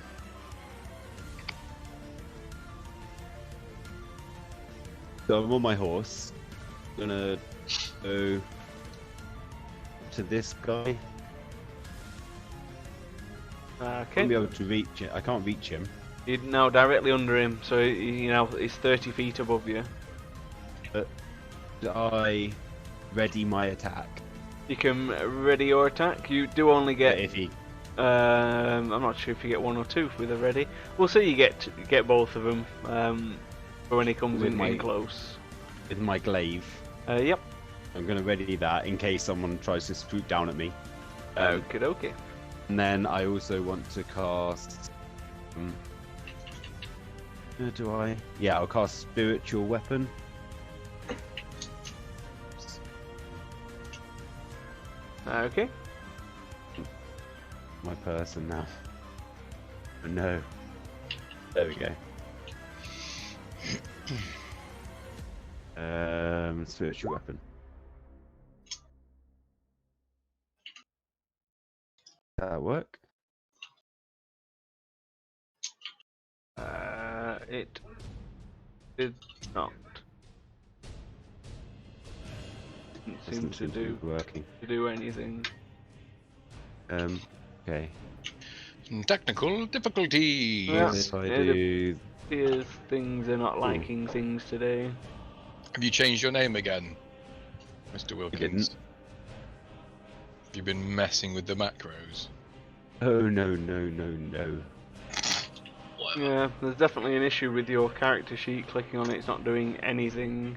So I'm on my horse. I'm gonna go to this guy. I Okay. won't be able to reach it. I can't reach him. You're now directly under him, so he's 30 feet above you. Do I ready my attack? You can ready your attack. You do only get. If he I'm not sure if you get one or two with a ready. We'll say you get both of them. For when he comes With in close. with my glaive, Yep. I'm gonna ready that in case someone tries to swoop down at me. Okie dokie. And then I also want to cast. Do I? Yeah, I'll cast spiritual weapon. Okay. My person now. Oh no. There we go. Spiritual weapon. That work? It did not. Didn't seem Doesn't to seem to do be working. anything. Okay. Technical difficulties. Yeah. If I it do. appears things are not liking things today. Have you changed your name again, Mr. Wilkins? didn't. Have you been messing with the macros? Oh no, no, no, no. Whatever. Yeah, there's definitely an issue with your character sheet. Clicking on it's not doing anything.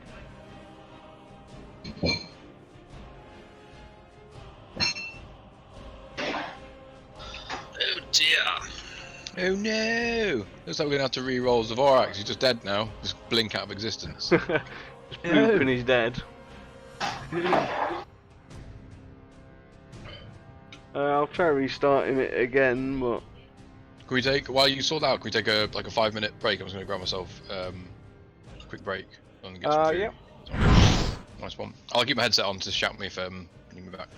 Oh dear. Oh no! Looks like we're gonna have to re-roll Zavorax. He's just dead now. Just blink out of existence. Just poop and he's dead. I'll try restarting it again, but Can we take, while you sort that out, can we take a 5-minute break? I'm just gonna grab myself a quick break and get some food. yep. Nice one. I'll keep my headset on to shout me if you need me back.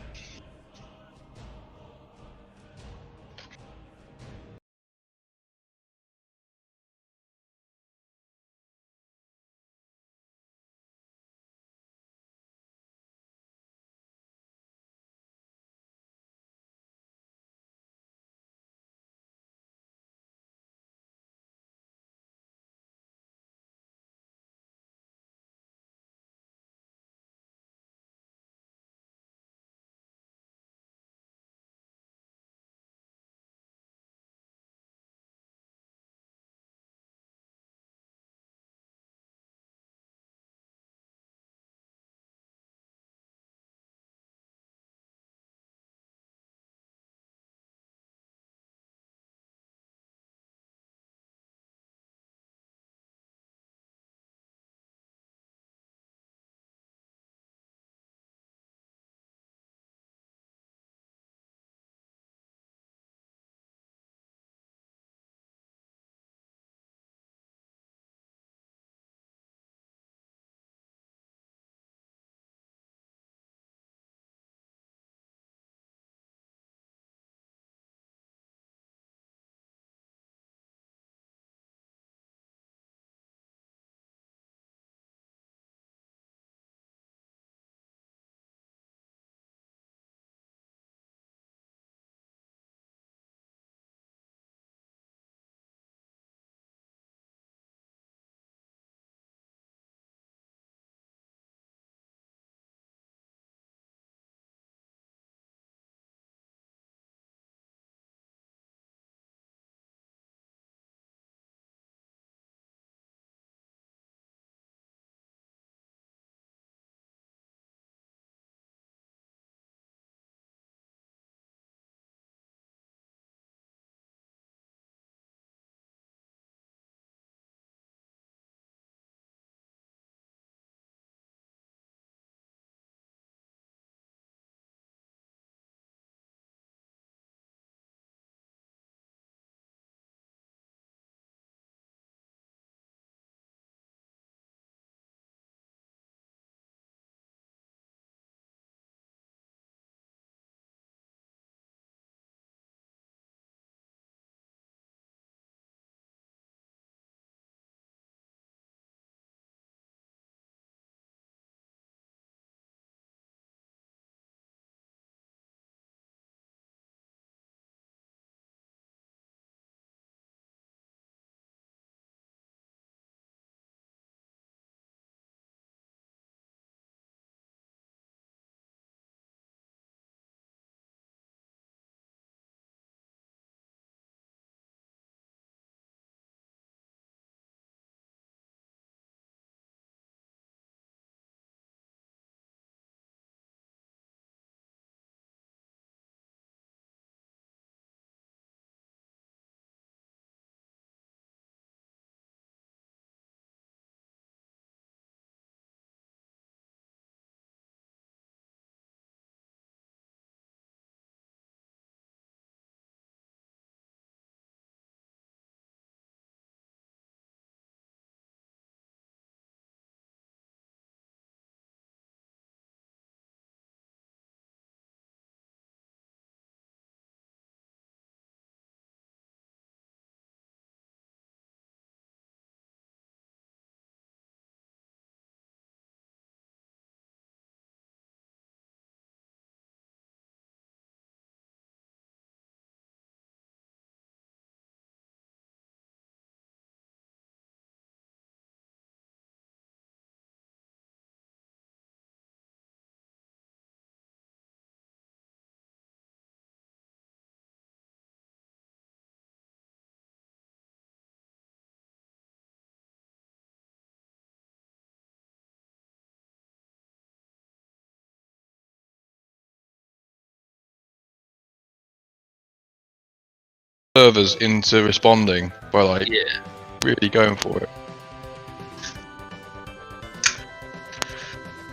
servers into responding by like Yeah. really going for it.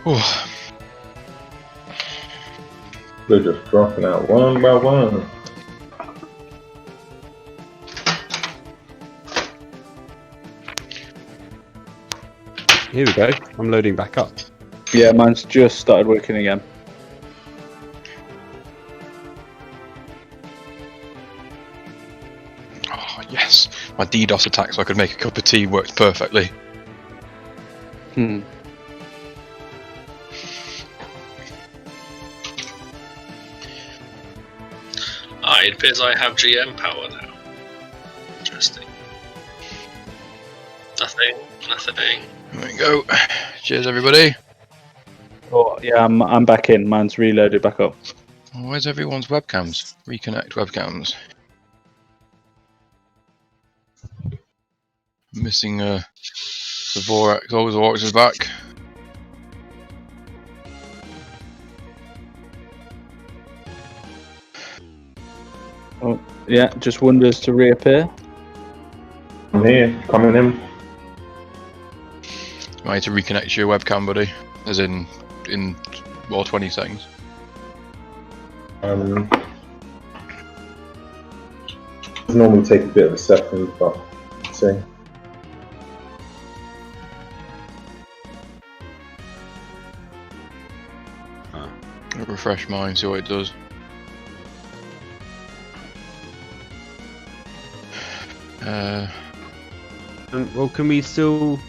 Whew. They're just dropping out one by one. Here we go. I'm loading back up. Yeah, mine's just started working again. Oh yes, my DDoS attack so I could make a cup of tea worked perfectly. Hmm. Ah, it appears I have GM power now. Interesting. Nothing. There we go. Cheers, everybody. Oh, yeah, I'm back in. Mine's reloaded back up. Where's everyone's webcams? Reconnect webcams. Missing the Vorax. Oh, the Vorax is back. Oh, yeah, just wonders to reappear. I'm here, coming in. I need to reconnect your webcam, buddy. As in more 20 seconds. Normally take a bit of a second, but see. I'll refresh mine, see what it does. Well, can we still?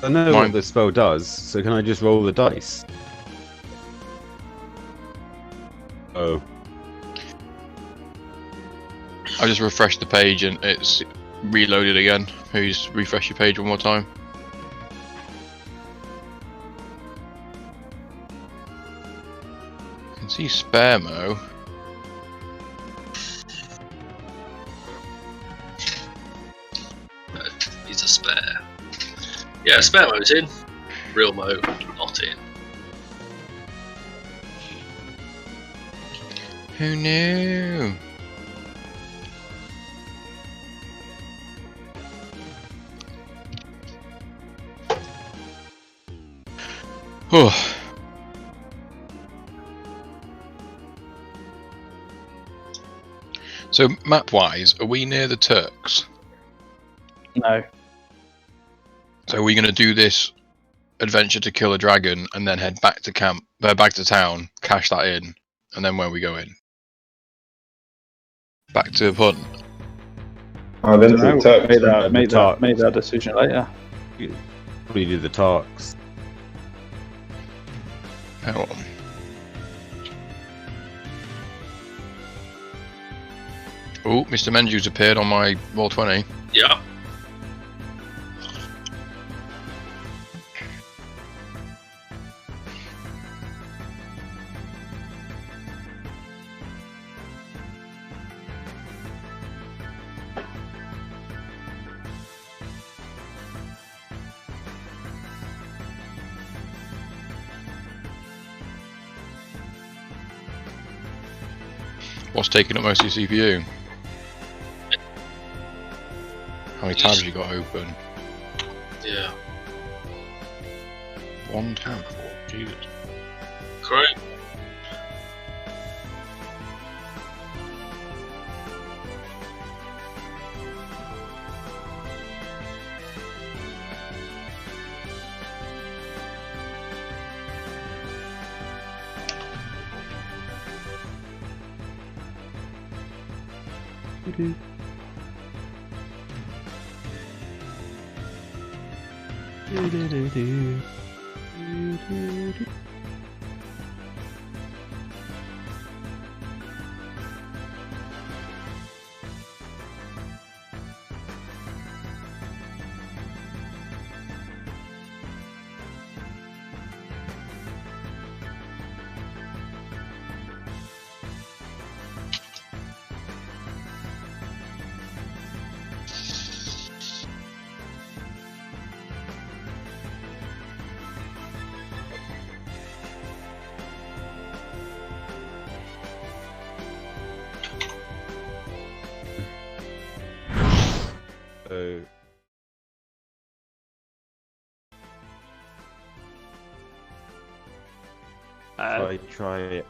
I know Mine- what the spell does, so can I just roll the dice? Oh, I just refreshed the page and it's reloaded again. Maybe just refresh your page one more time. I can see Sparemo. He's a spare. Yeah, spare mode's in. Real mode, not in. Who knew? Oh. So map-wise, are we near the Turks? No. So are we going to do this adventure to kill a dragon and then head back to camp, back to town, cash that in, and then where are we going? Back to Punt. Then to the No, Turks. make that decision later. probably do the Tarks. Hang on. Oh, Mr. Menju's appeared on my Roll20. Yeah. What's taking up most of your CPU? How many tabs you got open? Yeah. One tab. Oh, Jesus. Great. So try it.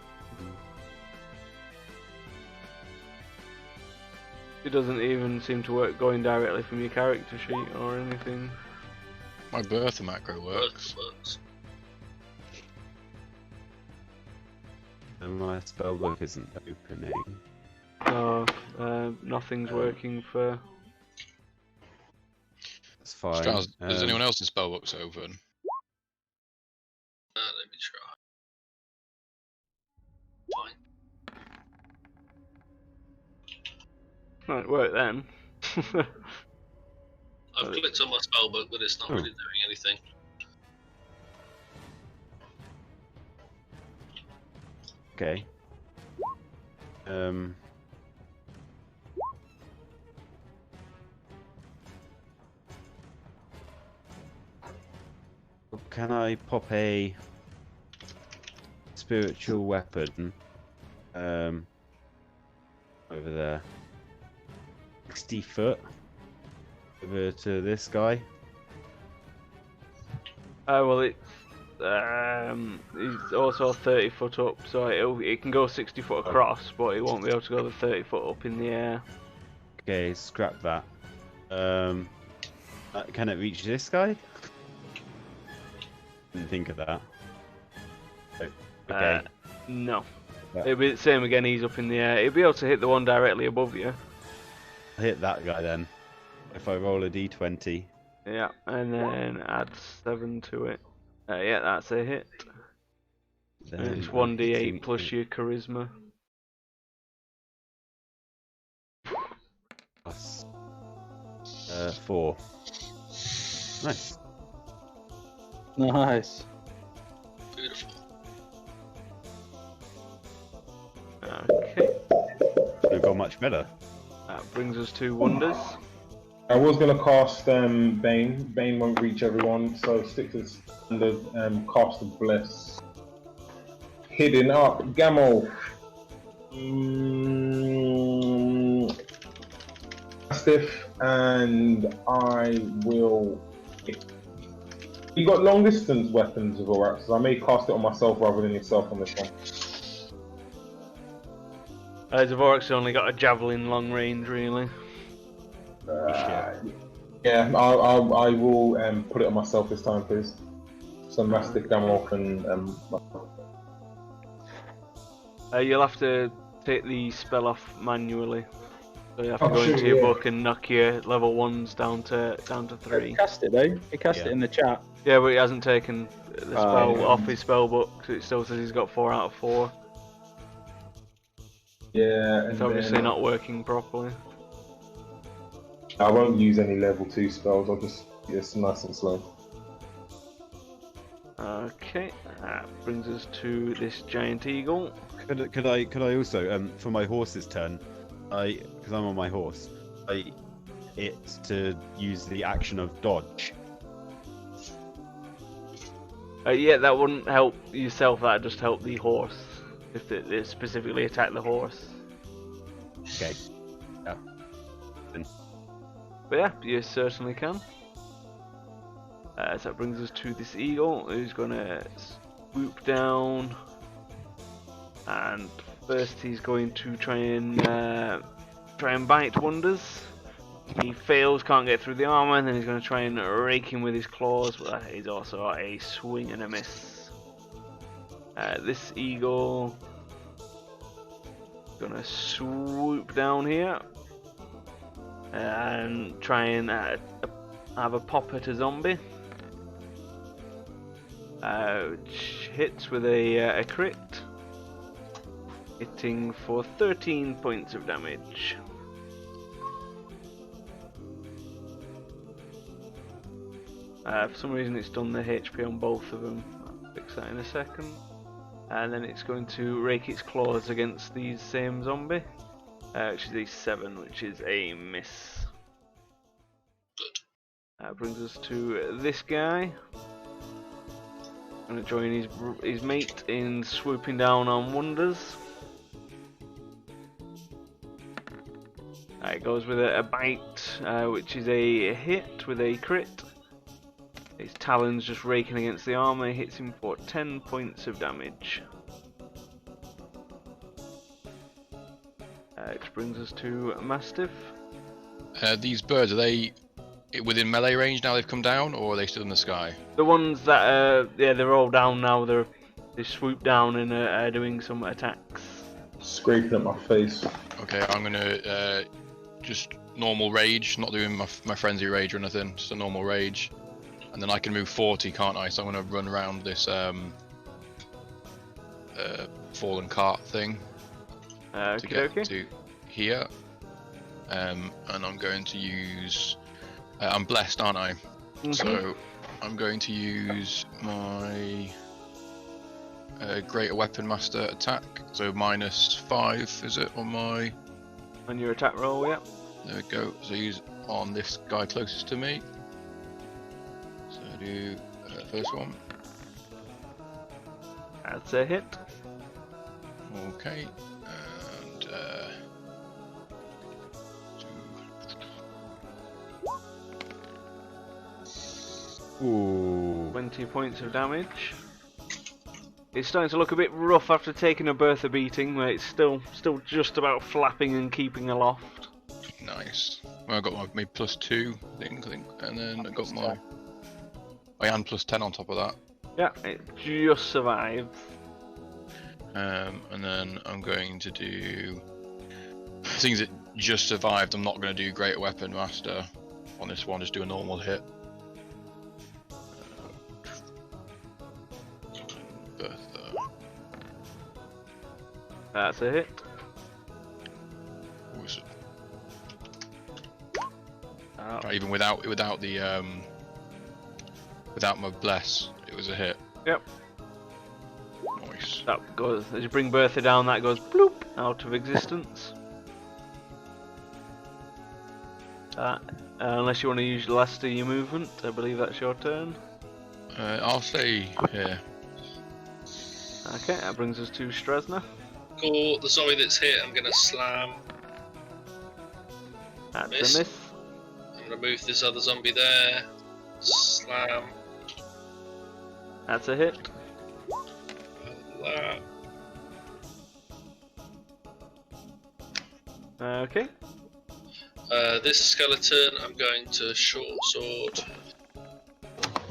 It doesn't even seem to work going directly from your character sheet or anything. My Bertha macro works. Works. And my spellbook isn't opening. So nothing's working for. That's fine. Does anyone else's spellbooks open? Let me try. Fine. Might work then. I've clicked on my spellbook, but it's not really doing anything. Okay. Can I pop a spiritual weapon over there? 60 foot over to this guy. Well, it's he's also 30 foot up, so it can go 60 foot across, but it won't be able to go the 30 foot up in the air. Okay, scrap that. Can it reach this guy? Didn't think of that. Okay. No. Yeah. It'll be the same again, he's up in the air. It'll be able to hit the one directly above you. I'll hit that guy then. If I roll a d20. Yeah, and then add 7 to it. Yeah, that's a hit. Then And it's I'm 1d8 hitting plus it your charisma. plus 4. Nice. Nice. Beautiful. Okay, We've got much better. that brings us to wonders. I was going to cast Bane. Bane won't reach everyone, so stick to standard cast of Bliss. Hidden up, Gamel. Mastiff, and I will. You got long distance weapons of Vorax, so I may cast it on myself rather than yourself on this one. Zavorak's only got a javelin long range, really. Yeah, I will put it on myself this time, please. So Mastiff, Gamel, and You'll have to take the spell off manually. So you have to Oh, go sure, into your yeah. book and knock your level 1s down to 3. He cast it though. He cast Yeah. it in the chat. Yeah, but he hasn't taken the spell yeah. off his spell book. So it still says he's got 4 out of 4. yeah, It's and obviously then not working properly. I won't use any level 2 spells. I'll just it's nice and slow. Okay, that brings us to this giant eagle. Could I also for my horse's turn, because I'm on my horse, it's to use the action of dodge. Yeah, that wouldn't help yourself. That'd just help the horse. If it specifically attack the horse. Okay. Yeah. But yeah, you certainly can. So that brings us to this eagle, who's gonna swoop down, and first he's going to try and bite Wonders. He fails, can't get through the armor, and then he's going to try and rake him with his claws, but he's also a swing and a miss. This eagle is going to swoop down here and try and have a pop at a zombie. Which hits with a crit, hitting for 13 points of damage. For some reason it's done the HP on both of them. I'll fix that in a second. And then it's going to rake its claws against the same zombie, which is a 7, which is a miss. That brings us to this guy. Going to join his mate in swooping down on Wonders. It goes with a bite, which is a hit with a crit. Its talons just raking against the armor, hits him for 10 points of damage. Which brings us to Mastiff. These birds, are they within melee range now they've come down, or are they still in the sky? The ones that, yeah, they're all down now. They swoop down and are doing some attacks. Scraping at my face. Okay, I'm gonna just normal rage, not doing my frenzy rage or anything, just a normal rage. And then I can move 40, can't I? So I'm gonna run around this fallen cart thing to get to here. And I'm going to use... I'm blessed, aren't I? So I'm going to use my Greater Weapon Master attack. So -5, is it, on my... On your attack roll, yeah. There we go. So use on this guy closest to me. So do first one. That's a hit. Okay. And Ooh. 20 points of damage. It's starting to look a bit rough after taking a Bertha beating, where it's still just about flapping and keeping aloft. nice. Well, I got my +2 thing, and then I got my and +10 on top of that. Yeah, it just survives. And then I'm going to do things that just survived. I'm not going to do Greater Weapon Master on this one. Just do a normal hit. Bertha. That's a hit. What was it? Oh. Right, even without the without my bless, it was a hit. Yep. Nice. That goes, as you bring Bertha down, that goes bloop out of existence. Unless you want to use the last of your movement, I believe that's your turn. I'll stay here. Okay, that brings us to Strasna. Cool. The zombie that's hit, I'm gonna slam. That's Miss. a miss. I'm gonna move this other zombie there. Slam. That's a hit. That. Okay. This skeleton, I'm going to short sword.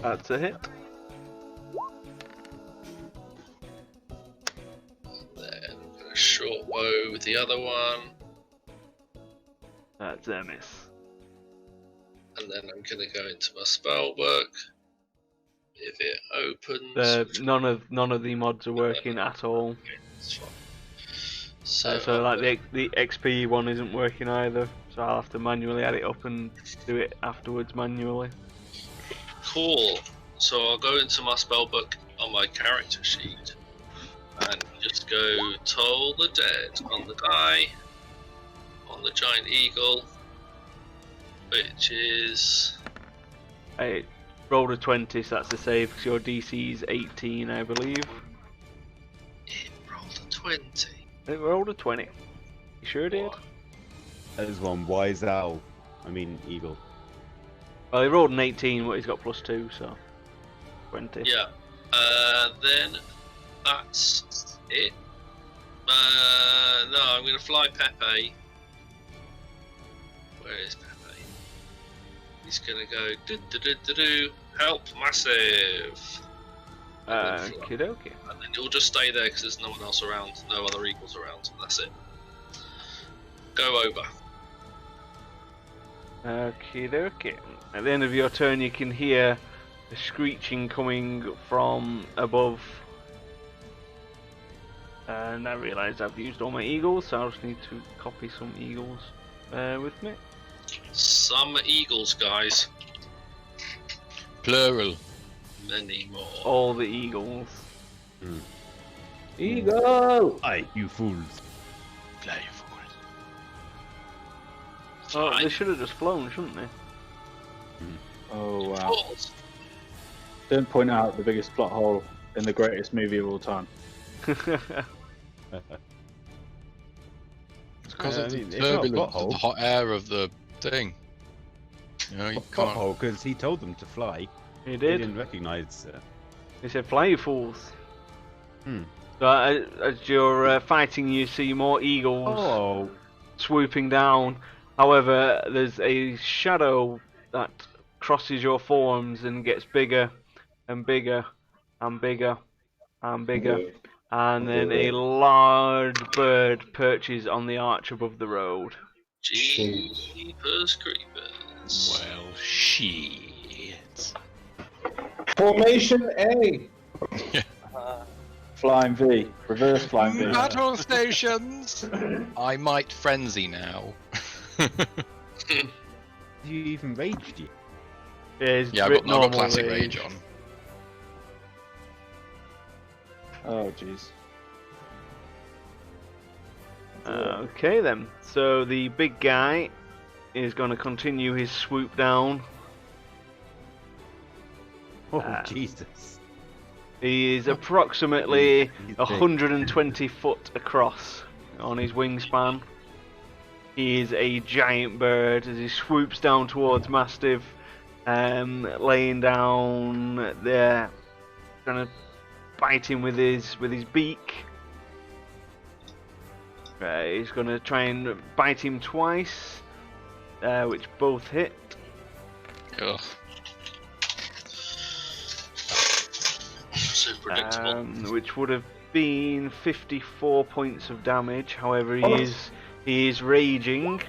That's a hit. Then I'm gonna short bow with the other one. That's a miss. And then I'm gonna go into my spell book. If it opens, None of the mods are working at all. it's fine. So like the XP one isn't working either. So I'll have to manually add it up and do it afterwards manually. Cool. So I'll go into my spell book on my character sheet and just go Toll the Dead on the die on the giant eagle, which is I rolled a 20, so that's a save because your DC is 18, I believe. it rolled a 20. It rolled a 20. You sure it did? That is one wise owl. I mean, eagle. Well, he rolled an 18, but he's got +2, so 20. Yeah. Then that's it. No, I'm gonna fly Pepe. Where is Pepe? He's gonna go do help massive. Okie dokie. And then it'll just stay there because there's no one else around, no other eagles around, and that's it. Go over. Okie dokie. At the end of your turn, you can hear the screeching coming from above. And I realised I've used all my eagles, so I just need to copy some eagles. Bear with me. Some eagles, guys. Plural. Many more. All the eagles. Eagle! Aye, you fools. Fly forward. Oh, they should have just flown, shouldn't they? Oh wow. Balls. Don't point out the biggest plot hole in the greatest movie of all time. It's Because I of the mean, it's not a turbulence, plot of hole. the hot air of the thing. You know, you can't. Pothole, because he told them to fly. He They did. didn't recognise it. He said, "Fly, you fools." Hmm. So as you're fighting, you see more eagles Oh, swooping down. However, there's a shadow that crosses your forms and gets bigger and bigger and bigger and bigger. And then a large bird perches on the arch above the road. Jeepers creepers. Well, shit. Formation A. Flying V, reverse flying V. Battle stations. I might frenzy now. have you even raged yet? It's I've got normal classic rage on. Oh jeez. Okay then. So the big guy is going to continue his swoop down. Oh, Ah. Jesus. He is approximately He's big. 120 foot across on his wingspan. He is a giant bird as he swoops down towards Mastiff, laying down there, trying to bite him with his beak. He's going to try and bite him twice, which both hit. Ugh. So predictable. Which would have been 54 points of damage. However, he is raging.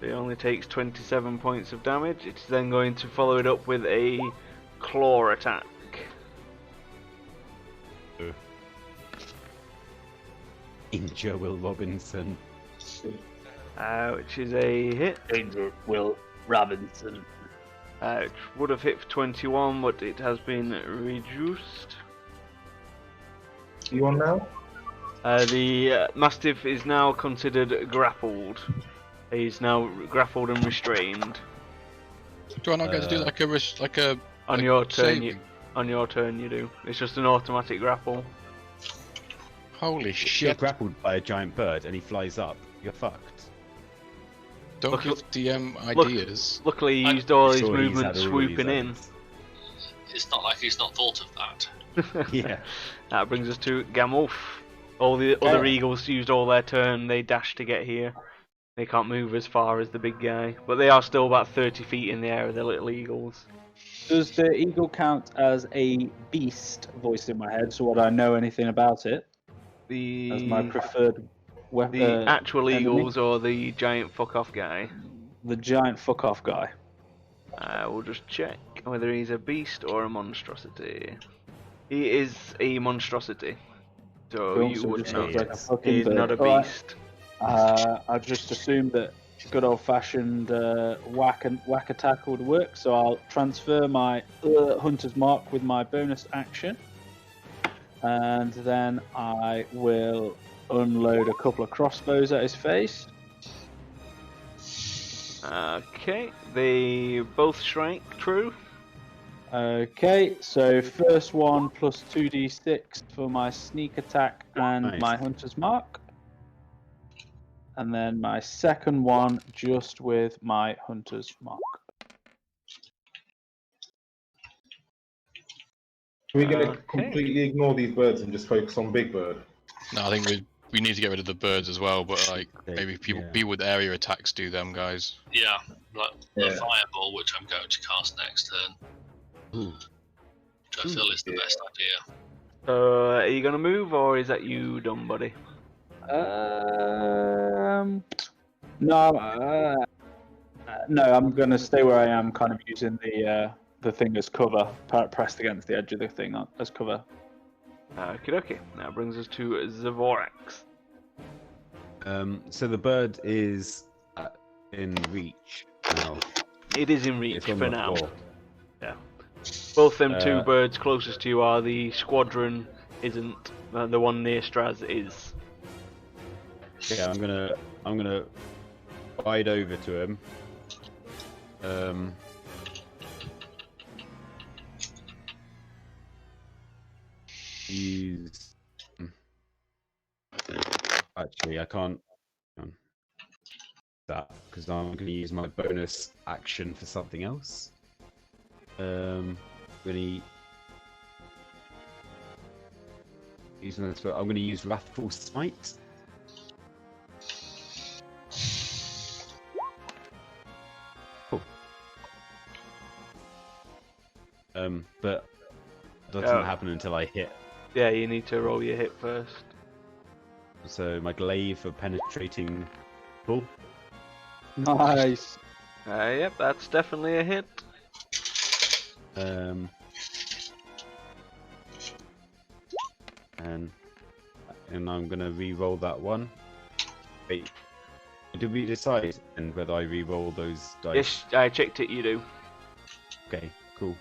He only takes 27 points of damage. It's then going to follow it up with a claw attack. Danger, Will Robinson. Which is a hit. Danger, Will Robinson. It would have hit for 21, but it has been reduced. You on now? The Mastiff is now considered grappled. He's now grappled and restrained. Do I not get to do like a On like your turn, you, saving? on your turn, you do. It's just an automatic grapple. Holy If you're shit! grappled by a giant bird and he flies up, you're fucked. Don't Look- give DM ideas. Luckily, he I'm used all his Sure, he's movement had all swooping these in. others. It's not like he's not thought of that. Yeah. That brings us to Gamulf. All the other Yeah. eagles used all their turn. They dashed to get here. They can't move as far as the big guy, but they are still about 30 feet in the air. They're little eagles. Does the eagle count as a beast voice in my head? So would I know anything about it as my preferred weapon? The actual enemy? eagles or the giant fuck off guy? The giant fuck off guy. We'll just check whether he's a beast or a monstrosity. He is a monstrosity, so Cool, you so would just know. looks like a fucking He's bird. not a Alright. beast. I just assumed that good old fashioned whack attack would work, so I'll transfer my hunter's mark with my bonus action, and then I will unload a couple of crossbows at his face. Okay, they both strike true. Okay, so first one plus 2d6 for my sneak attack and Nice. my hunter's mark. And then my second one just with my hunter's mark. Are we going to Okay. completely ignore these birds and just focus on Big Bird? No, I think we need to get rid of the birds as well. But like Okay, maybe people yeah. with area attacks do them guys. Yeah, like the Yeah. fireball, which I'm going to cast next turn, Ooh. which I feel is the best idea. So, are you gonna move, or is that you done, buddy? No, no, I'm gonna stay where I am, kind of using the thing as cover, pressed against the edge of the thing as cover. Okie dokie. That brings us to Zavorax. So the bird is in reach now. It is in reach It's on for the now. floor. Both them two Uh, birds closest to you are. The squadron isn't. The one near Straz is. Yeah, I'm gonna ride over to him. Use Actually, I can't. That because I'm going to use my bonus action for something else. Really using this, I'm going to use Wrathful Smite. Cool. But it doesn't happen until I hit. Yeah, you need to roll your hit first. So my glaive for penetrating pull. Nice. Yep, that's definitely a hit. And I'm gonna re-roll that one. Wait, did we decide and whether I re-roll those dice? Yes, I checked it. You do. Okay, cool.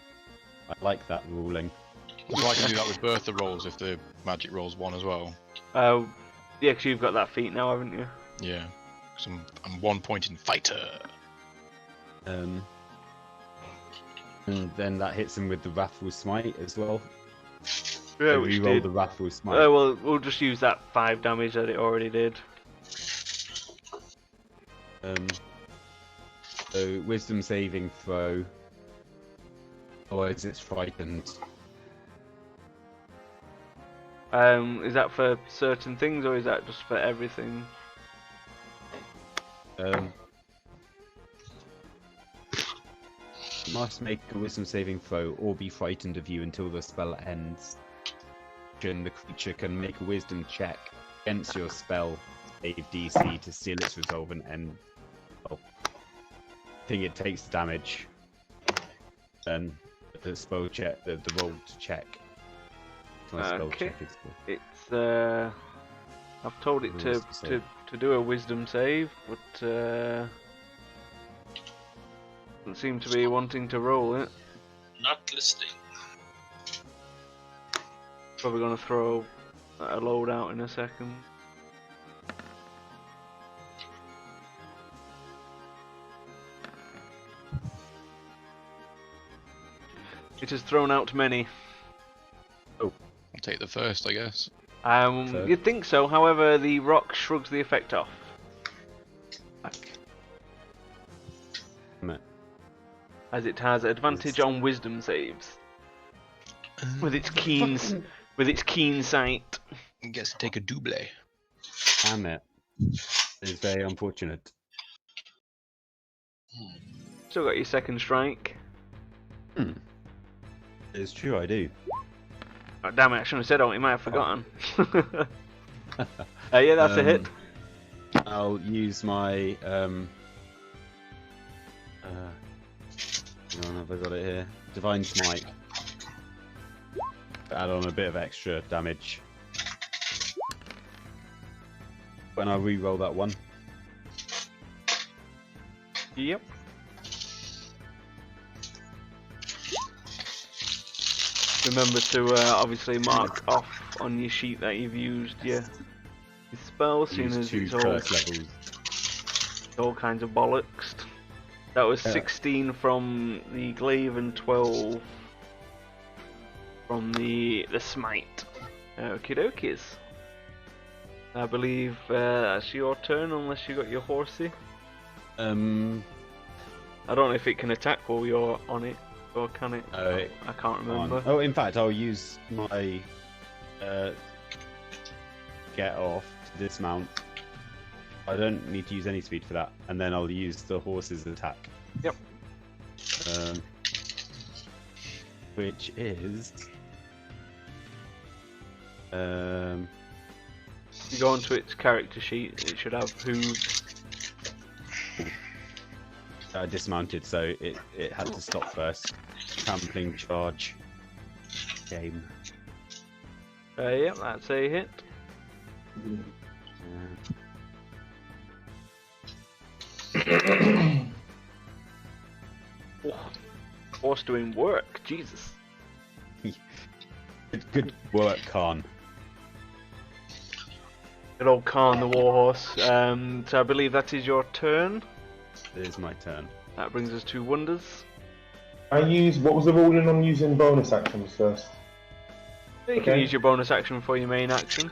I like that ruling. So I can do that with Bertha rolls if the magic rolls 1 as well. Yeah, because you've got that feat now, haven't you? Yeah, because I'm 1 point in fighter. And then that hits him with the Wrathful Smite as well. Yeah, So which re-roll did. the Wrathful Smite. Well, we'll just use that 5 damage that it already did. So Wisdom saving throw. Otherwise, it's frightened. Is that for certain things or is that just for everything? Must make a Wisdom saving throw or be frightened of you until the spell ends. The creature can make a Wisdom check against your spell save DC to seal its resolve and end. I think it takes the damage. Then the spell check, the roll to check. Okay. It's I've told it to do a wisdom save, but doesn't seem to be wanting to roll it. Not listening. Probably gonna throw a load out in a second. It has thrown out many. I'll take the first, I guess. You'd think so, however, the rock shrugs the effect off. As it has advantage on wisdom saves. With its keen sight. I guess take a double. Damn it. It's very unfortunate. Still got your second strike. It's true, I do. Oh, damn it, I shouldn't have said it, you might have forgotten. Yeah, that's a hit. I'll use my hang on, have I got it here? Divine Smite. Add on a bit of extra damage. When I re-roll that one. Yep. Remember to obviously mark off on your sheet that you've used your spell, seeing as it's all kinds of bollocks. That was 16 from the glaive and 12 from the smite. Okie dokies. I believe that's your turn, unless you got your horsey. I don't know if it can attack while you're on it, or can it? I can't remember. Oh, in fact, I'll use my get off to dismount. I don't need to use any speed for that, and then I'll use the horse's attack. Yep. Which is you go onto its character sheet, it should have hooves. I dismounted, so it had to stop first. Trampling charge. Game. Yep, that's a hit. Oh, horse doing work, Jesus. Good work, Khan. Good old Khan the warhorse. So I believe that is your turn. It is my turn. That brings us to wonders. What was the ruling on using bonus actions first? You can use your bonus action for your main action.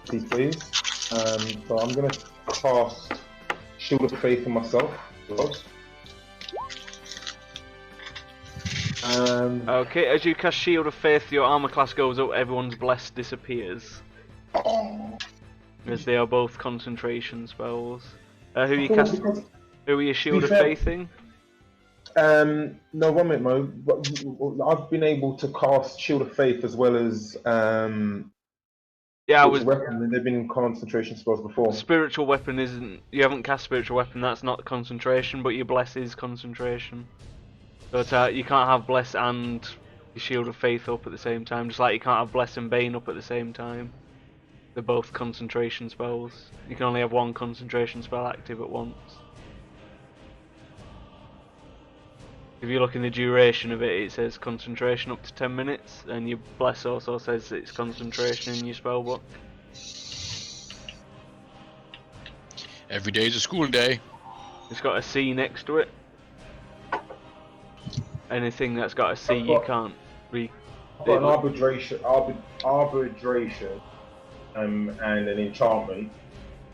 Please. So I'm gonna cast Shield of Faith on myself. Okay, as you cast Shield of Faith, your armor class goes up, everyone's blessed disappears. As they are both concentration spells. Who are you Shield of Faithing? No, 1 minute, Mo. But I've been able to cast Shield of Faith as well as Yeah, I was. Weapon, and they've been concentration spells before. Spiritual Weapon isn't. You haven't cast Spiritual Weapon, that's not concentration, but your Bless is concentration. So you can't have Bless and your Shield of Faith up at the same time, just like you can't have Bless and Bane up at the same time. They're both concentration spells. You can only have one concentration spell active at once. If you look in the duration of it, it says concentration up to 10 minutes, and your Bless also says it's concentration in your spellbook. Every day's a school day. It's got a C next to it. Anything that's got a C you can't read. I've got an arbitration, and an enchantment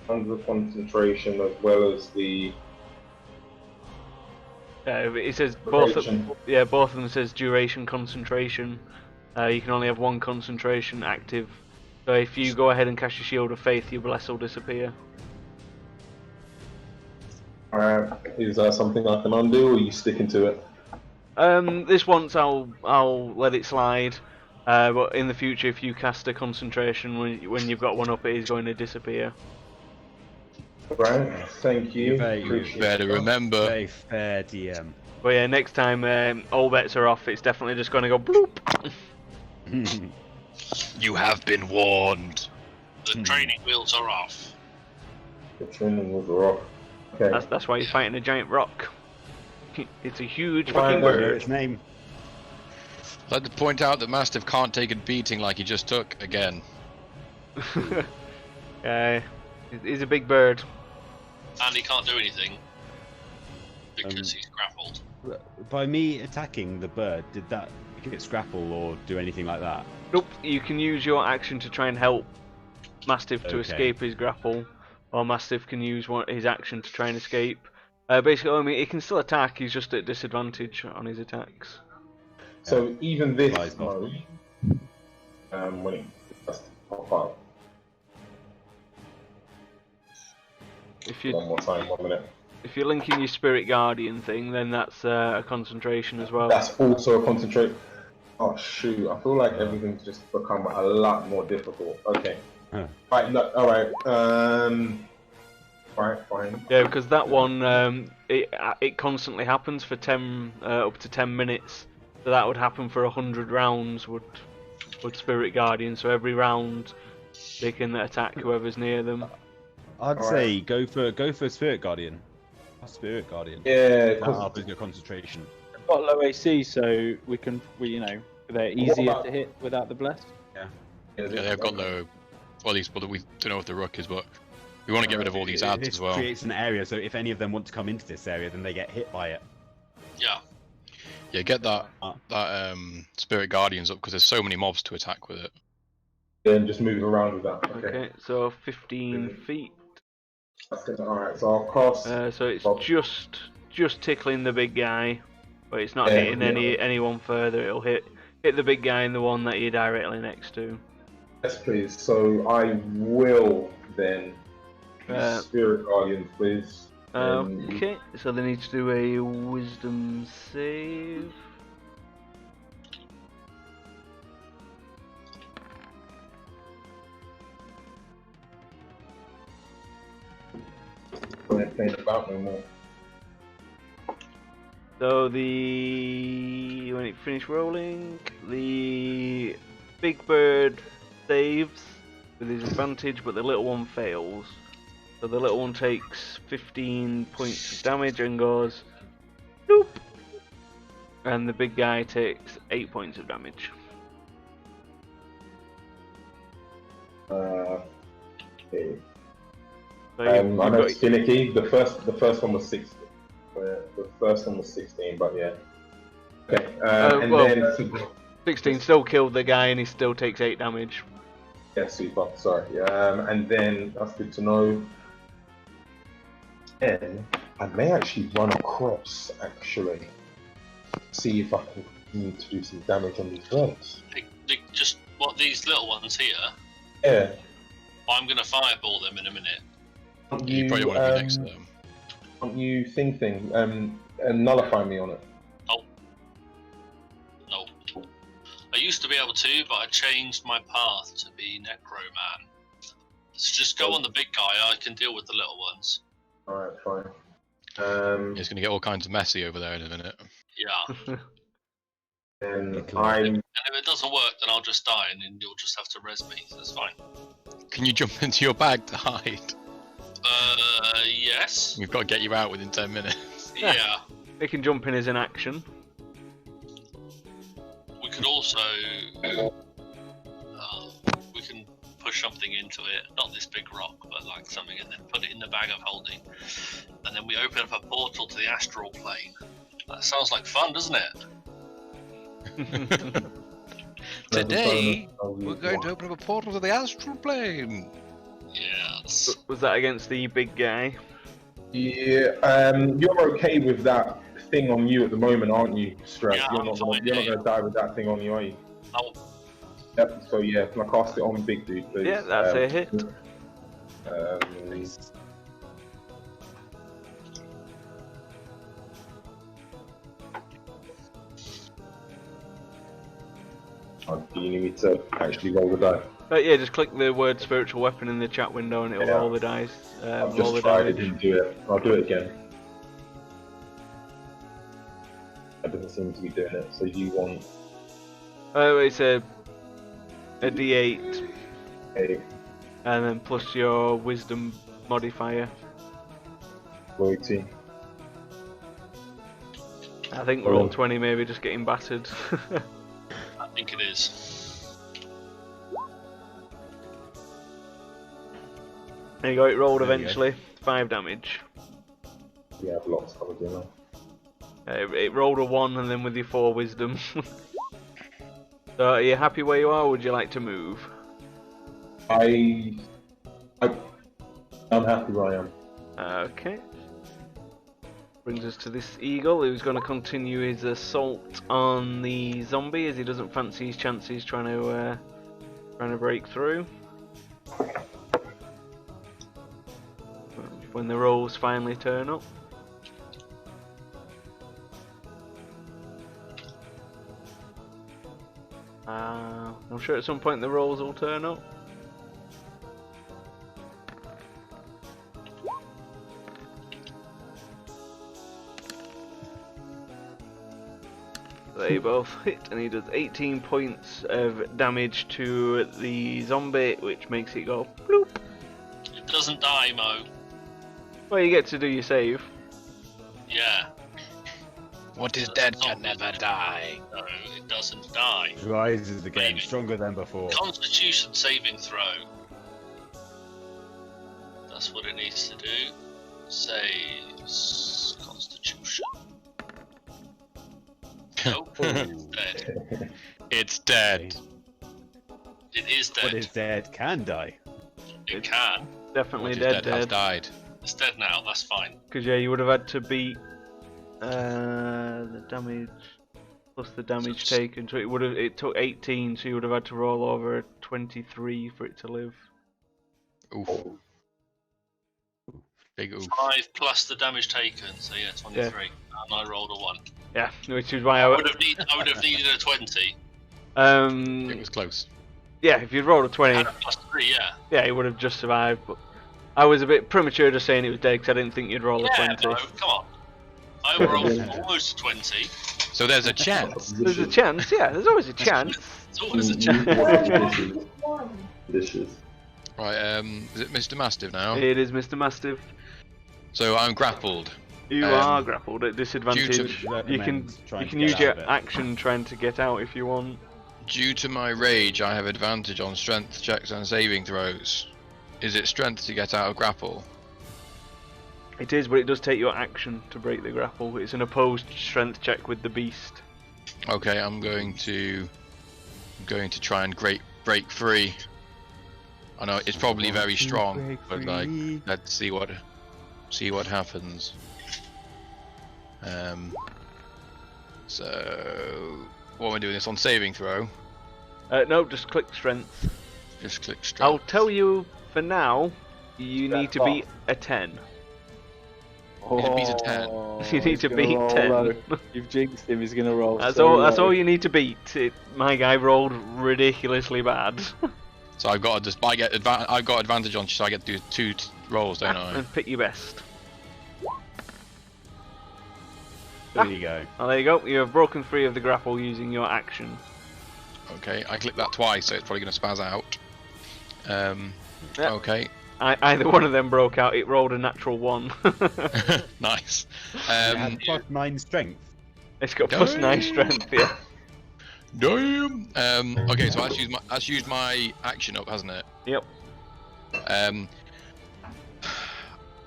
under concentration, as well as the. It says both. Both of them says duration concentration. You can only have one concentration active. So if you go ahead and cast your Shield of Faith, your Bless will disappear. Alright, is that something I can undo, or are you sticking to it? This once I'll let it slide. But in the future, if you cast a concentration when you've got one up, it is going to disappear. Right, thank you. You better remember. Very fair DM. But yeah, next time all bets are off. It's definitely just going to go bloop. You have been warned. The training wheels are off. The training wheels are off. Okay. That's why he's fighting a giant rock. It's a huge Fine, fucking okay. bird. Its name. I'd like to point out that Mastiff can't take a beating like he just took again. He's a big bird. And he can't do anything because he's grappled. By me attacking the bird, did that make it scrapple or do anything like that? Nope, you can use your action to try and help Mastiff to escape his grapple, or Mastiff can use his action to try and escape. Basically, I mean, he can still attack, he's just at disadvantage on his attacks. So even this Lies mode, when it does pop up. One more time, 1 minute. If you're linking your Spirit Guardian thing, then that's a concentration as well. That's also a concentration. Oh shoot! I feel like everything's just become a lot more difficult. Okay. Huh. Right. No, all right. Right. Fine. Yeah, because that one, it constantly happens for up to 10 minutes. So that would happen for 100 rounds. Would Spirit Guardian? So every round, they can attack whoever's near them. I'd say go for Spirit Guardian. Spirit Guardian. Yeah. That helps your concentration. I've got low AC, so they're easier to hit without the bless. Yeah, they've got no. Well, at least, we don't know what the Rook is, but we want to get rid of all these ads This as well. creates an area, so if any of them want to come into this area, then they get hit by it. Yeah. Yeah, get that Spirit Guardians up because there's so many mobs to attack with it. Yeah, and just move around with that. Okay, so 15 feet. Alright, so I'll cast. So it's just tickling the big guy, but it's not hitting anyone further. It'll hit the big guy and the one that you're directly next to. Yes, please. So I will then. Spirit Guardian, please. Okay, so they need to do a Wisdom save. I ain't playing about no more. So when it finished rolling, the big bird saves with his advantage, but the little one fails. So the little one takes 15 points of damage and goes, nope. And the big guy takes 8 points of damage. Okay. So I know it's finicky. The first one was 16. The first one was 16, but yeah. Okay. And then 16 still killed the guy and he still takes 8 damage. Yeah, super. Sorry. And then that's good to know. And I may actually run across, actually, see if I can continue to do some damage on these drones. Just what, these little ones here? Yeah. I'm gonna fireball them in a minute. You probably want to be next to them. Aren't you thinking? And nullify me on it. No. I used to be able to, but I changed my path to be Necroman. So just go on the big guy. I can deal with the little ones. All right, fine. It's going to get all kinds of messy over there in a minute. Yeah. And And if it doesn't work, then I'll just die, and then you'll just have to res me. So that's fine. Can you jump into your bag to hide? Yes. We've got to get you out within 10 minutes. Yeah. They can jump in as an action. We could also we can push something into it, not this big rock, but like something, and then put it in the bag of holding, and then we open up a portal to the astral plane. That sounds like fun, doesn't it? Today, we're going to open up a portal to the astral plane. Yes. Was that against the big guy? Yeah, you're okay with that thing on you at the moment, aren't you, Stress? Yeah, you're I'm not fine, going yeah. to die with that thing on you, are you? Oh, Yep, so yeah, can I cast it on Big Dude, please? Yeah, that's a hit. Do you need me to actually roll the die? Yeah, just click the word spiritual weapon in the chat window and it'll Yeah. roll the dice. I've Roll just the tried, it damage. didn't do it. I'll do it again. That doesn't seem to be doing it, so you want Oh, it's a D8 a and then plus your wisdom modifier. loyalty. I think Oh. roll 20 maybe just getting battered. I think it is. There you go, it rolled There you go. eventually. 5 damage. Yeah, I've lots covered, you know. It rolled a 1 and then with your 4 wisdom. So are you happy where you are or would you like to move? I'm happy where I am. Okay. Brings us to this eagle who's going to continue his assault on the zombie as he doesn't fancy his chances trying to break through. When the rolls finally turn up. I'm sure at some point the rolls will turn up. They both hit, and he does 18 points of damage to the zombie, which makes it go bloop. It doesn't die, Mo. Well, you get to do your save. Yeah. What is dead can never die. No, it doesn't die. Rises again, Maybe. stronger than before. Constitution saving throw. That's what it needs to do. Saves Constitution. Nope, it's dead. It's dead. It is dead. What is dead can die. It can. Definitely What is dead, has died. It's dead now. That's fine. Because yeah, you would have had to beat the damage plus the damage taken. So it took 18, so you would have had to roll over a 23 for it to live. Oof. Big oof. 5 plus the damage taken. So yeah, 23. And I rolled a 1. Yeah, which is why I would have needed a 20. It was close. Yeah, if you'd rolled a 20, And a plus 3, yeah. yeah, he would have just survived. But I was a bit premature just saying it was dead because I didn't think you'd roll a Yeah, 20. no, come on. I rolled almost 20. So there's a chance. There's a chance, yeah. There's always a chance. It's always a chance. Dishes. Right, is it Mr. Mastiff now? It is Mr. Mastiff. So I'm grappled. You are grappled at disadvantage. due You can trying to use get your out of it. action trying to get out if you want. Due to my rage, I have advantage on strength checks and saving throws. Is it strength to get out of grapple? It is, but it does take your action to break the grapple. It's an opposed strength check with the beast. Okay, I'm going to try and break free. I know it's probably very To strong, break but like, free. let's see what happens. So what am I doing this on saving throw? No, just click strength. Just click straight. I'll tell you for now. You need to That's beat a 10. You need to beat a 10. You need he's to gonna beat roll 10. low. You've jinxed him. He's gonna roll. That's so all. That's low. all you need to beat. My guy rolled ridiculously bad. So I've got to just I've got advantage on, so I get to do 2 rolls, don't I? And pick your best. There you go. Oh, there you go. You have broken free of the grapple using your action. Okay, I clicked that twice, so it's probably going to spaz out. Yeah. Okay, Either one of them broke out. It rolled a natural 1. nice. It had +9 strength. It's got +9 strength. Yeah. Damn. Okay, so that's used my action up, hasn't it? Yep.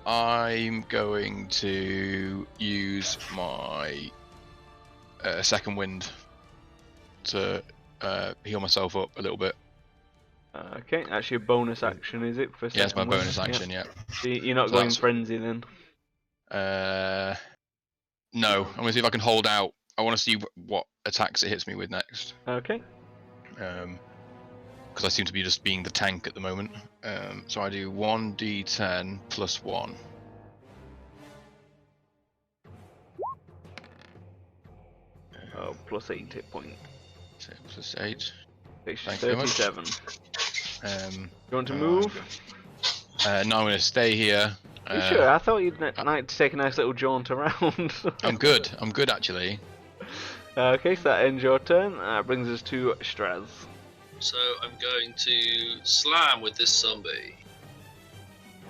I'm going to use my second wind to heal myself up a little bit. Okay, that's your bonus action, is it? For Yeah, it's my second wind? bonus action. Yeah. So you're not So going that's- frenzy then. No, I'm gonna see if I can hold out. I want to see what attacks it hits me with next. Okay. Because I seem to be just being the tank at the moment. So I do 1d10 plus 1. Oh, +8 hit point. So plus 8. It's Thank you very much. 37. Um, You want to move? no, I'm going to stay here. You sure? I thought you'd like to take a nice little jaunt around. I'm good. I'm good actually. Okay, so that ends your turn. That brings us to Straz. So I'm going to slam with this zombie,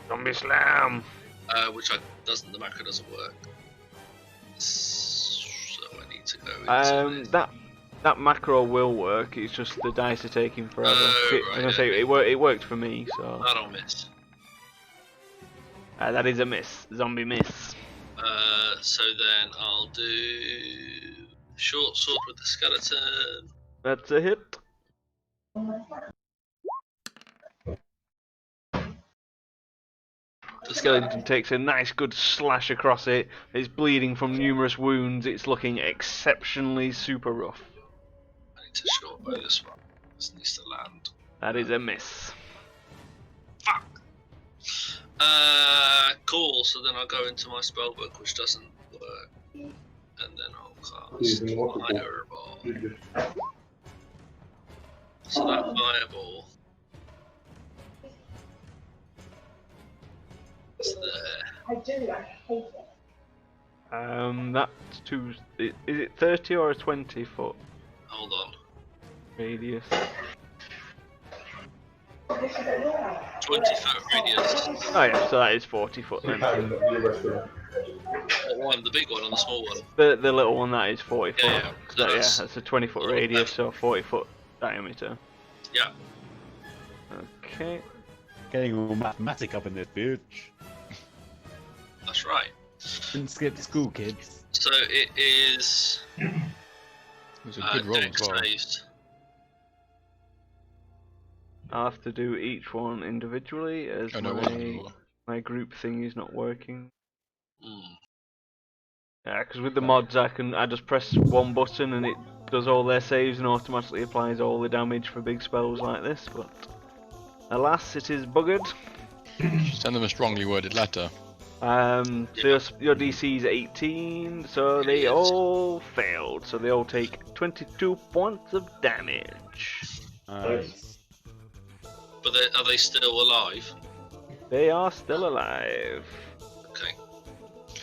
Zombie slam. the macro doesn't work. So I need to go into That macro will work. It's just the dice are taking forever. Oh, I'm right, gonna say okay. it worked for me. So That'll miss. that is a miss. Zombie miss. So then I'll do short sword with the skeleton. That's a hit. The skeleton takes a nice good slash across it. It's bleeding from numerous wounds. It's looking exceptionally super rough. I need to short bow this one. This needs to land. That is a miss. Fuck! Cool, so then I'll go into my spellbook, which doesn't work. And then I'll cast Fireball. So that Fireball is there. That's two. Is it 30 or a 20 foot Hold on. radius? 20-foot radius. Oh yeah, so that is 40 foot then. What one? The big one or the small one? The little one, that is 40 foot. Yeah, So, yeah, that's- that's a 20 foot radius, so 40 foot diameter. Yeah. Okay. Getting all mathematic up in this bitch. That's right. Didn't skip school, kids. So it is It was a good roll as dex well. based. I'll have to do each one individually as Oh no, it wasn't. my group thing is not working. Hmm. Yeah, because with the mods I just press one button and it does all their saves and automatically applies all the damage for big spells like this, but alas, it is buggered. Send them a strongly worded letter. So your DC is 18, so they Yes. all failed, so they all take 22 points of damage. Nice. But are they still alive? They are still alive. Okay.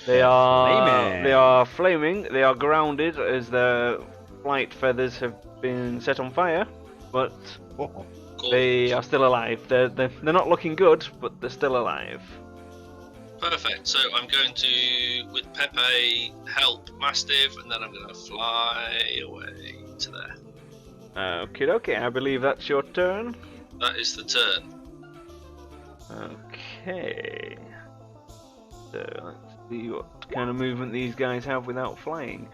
They Flaming. are flaming. They are grounded as their flight feathers have been set on fire, but Oh, Cool. they are still alive. They're not looking good, but they're still alive. Perfect. So I'm going to, with Pepe, help Mastiff, and then I'm going to fly away to there. Okay, I believe that's your turn. That is the turn. Okay. So let's see what kind of movement these guys have without flying.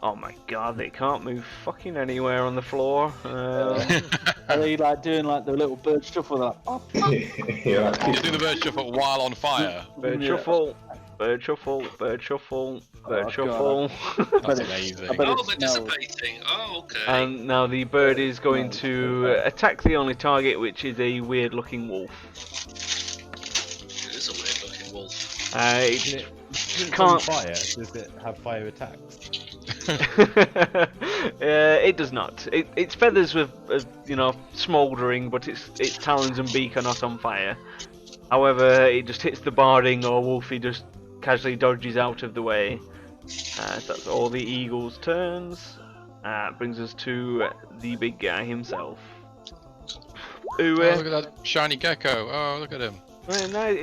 Oh my god, they can't move fucking anywhere on the floor. Are they like doing like the little bird shuffle? Like, oh, yeah, like, You do the bird shuffle while on fire. Bird Yeah. shuffle, bird shuffle, bird shuffle, bird Oh, shuffle. That's it- amazing. I bet Oh, it they're smells. dissipating. Oh, okay. And now the bird is going to attack the only target, which is a weird looking wolf. It is a weird looking wolf. It If it's Can't- on fire, does it have fire attacks? it does not. Its feathers are, smouldering, but its talons and beak are not on fire. However, it just hits the barding, or Wolfie just casually dodges out of the way. So that's all the eagle's turns. Brings us to the big guy himself. Who, Oh, look at that shiny gecko. Oh, look at him. no,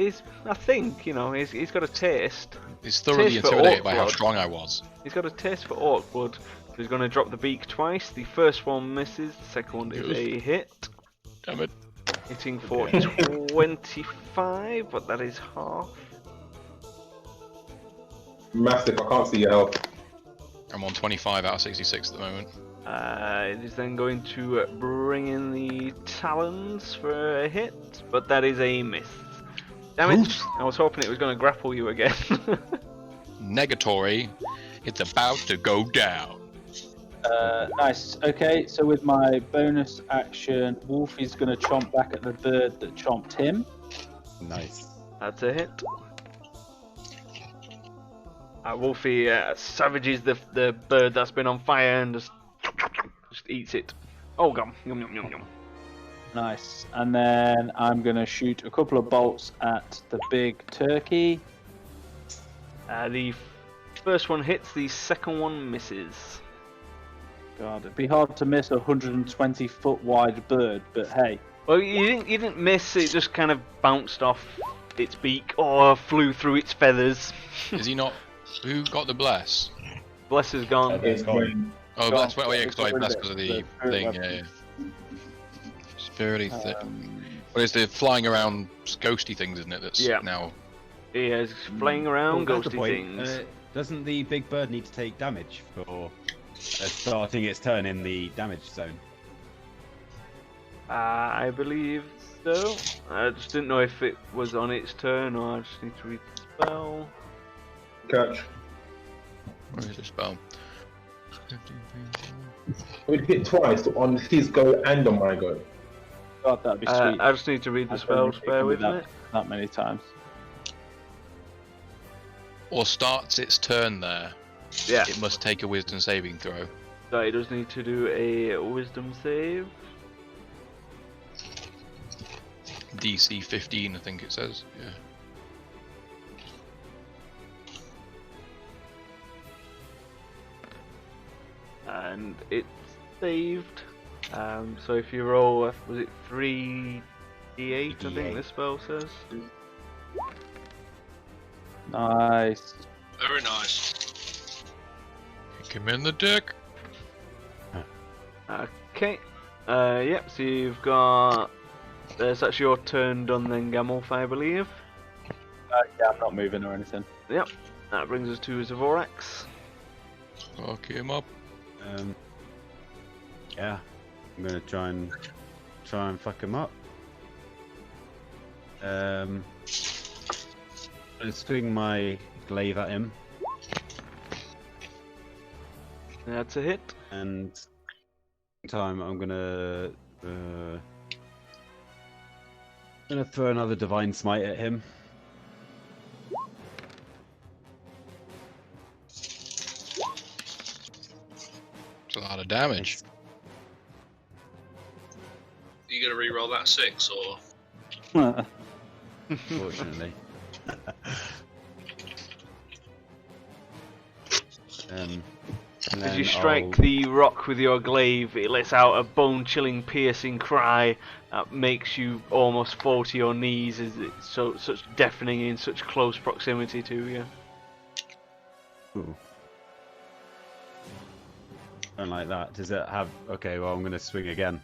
I think, he's got a taste. He's thoroughly Taste for intimidated by how orc strong I was. He's got a taste for orc blood. So he's going to drop the beak twice. The first one misses, the second one is a hit. Damn it. Hitting for 25, but that is half. massive. I can't see your health. I'm on 25 out of 66 at the moment. It is then going to bring in the talons for a hit, but that is a miss. Damn it! I was hoping it was going to grapple you again. Negatory. It's about to go down. Nice. Okay, so with my bonus action, Wolfie's going to chomp back at the bird that chomped him. Nice. That's a hit. Wolfie savages the bird that's been on fire and just eats it. Oh, gum. Yum, yum, yum, yum. Nice. And then I'm going to shoot a couple of bolts at the big turkey. The first one hits, the second one misses. God, it'd be hard to miss a 120 foot wide bird, but hey. Well, you didn't miss, it just kind of bounced off its beak or flew through its feathers. Is he not? Who got the bless? Bless is gone. It's gone. Oh, Gone. that's why. Yeah, It's because I the blessed spirit because of the weapon. thing. Yeah, yeah. Spirity thing. Well, it's the flying around ghosty things, isn't it? That's Yeah. now. He is flying around Well, that's the ghosty point. things. Doesn't the big bird need to take damage for starting its turn in the damage zone? I believe so. I just didn't know if it was on its turn or I just need to read the spell. Catch. Where is the spell? We'd hit twice on his go and on my go. God, that'd be sweet. I just need to read the I've spell, only bear taken with that- me. That many times. Or starts its turn there. Yeah, It must take a wisdom saving throw. so it does need to do a wisdom save. DC 15, I think it says. Yeah. And it's saved. So if you roll, was it 3d8? I think D8. this spell says. Nice. Very nice. Kick him in the dick. Okay. Yep. So you've got. That's your turn done then, Gamulf, I believe. Yeah, I'm not moving or anything. Yep. That brings us to Zavorax. Fuck him up. Yeah, I'm gonna try and fuck him up. I'm gonna swing my glaive at him That's a hit. and time I'm gonna throw another divine smite at him. It's a lot of damage. Are you going to re-roll that 6 or? Fortunately. And As you then strike I'll- the rock with your glaive, it lets out a bone-chilling, piercing cry that makes you almost fall to your knees as it's such deafening in such close proximity to you. Ooh. Don't like that. Does it have? Okay, well I'm gonna swing again.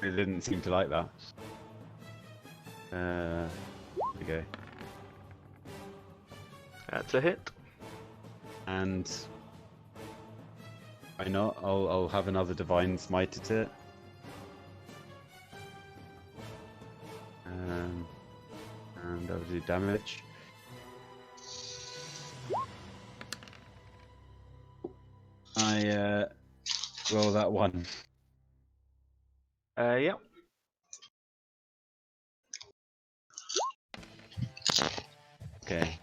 It didn't seem to like that. Okay. That's a hit. And Why not? I'll have another divine smite at it. And I'll do damage. I roll that one. Yep. Okay.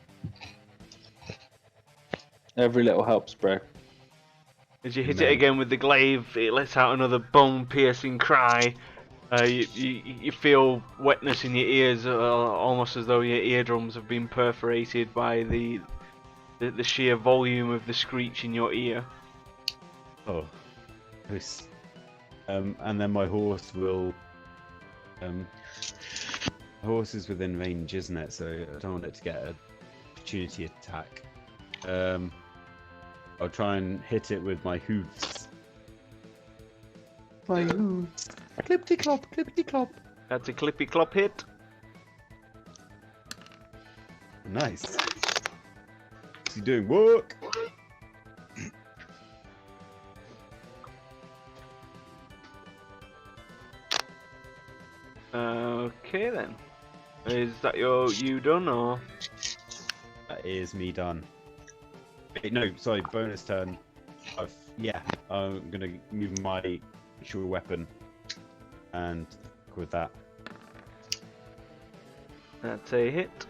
Every little helps, bro. As you hit Amen. it again with the glaive, it lets out another bone-piercing cry. You feel wetness in your ears, almost as though your eardrums have been perforated by the sheer volume of the screech in your ear. Oh. Nice. And then my horse will. Horse is within range, isn't it? So I don't want it to get an opportunity attack. I'll try and hit it with my hooves. My hooves. Clippity clop, clippity clop. That's a clippy clop hit. Nice. What's he doing? Work. Okay then. Is that you done or? That is me done. Wait, no, sorry, bonus turn. I'm gonna move my actual weapon and with that. That's a hit.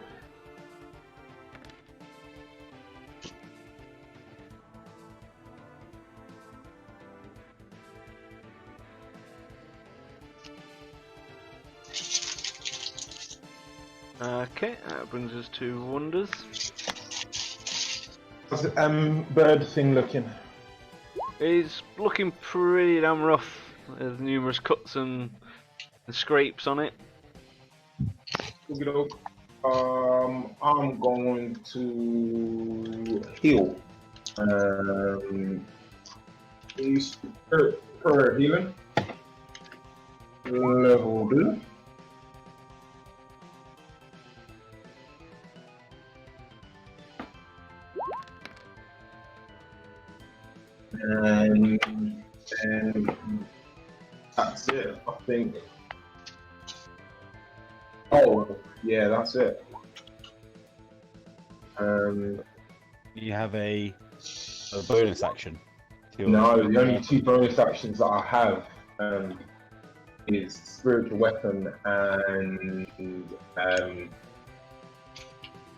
Okay, that brings us to wonders. How's the bird thing looking? It's looking pretty damn rough. There's numerous cuts and scrapes on it. Okey-doke. I'm going to heal. Use her healing. Level 2. And that's it, I think. Oh, yeah, that's it. You have a bonus action. No, the only two bonus actions that I have is spiritual weapon and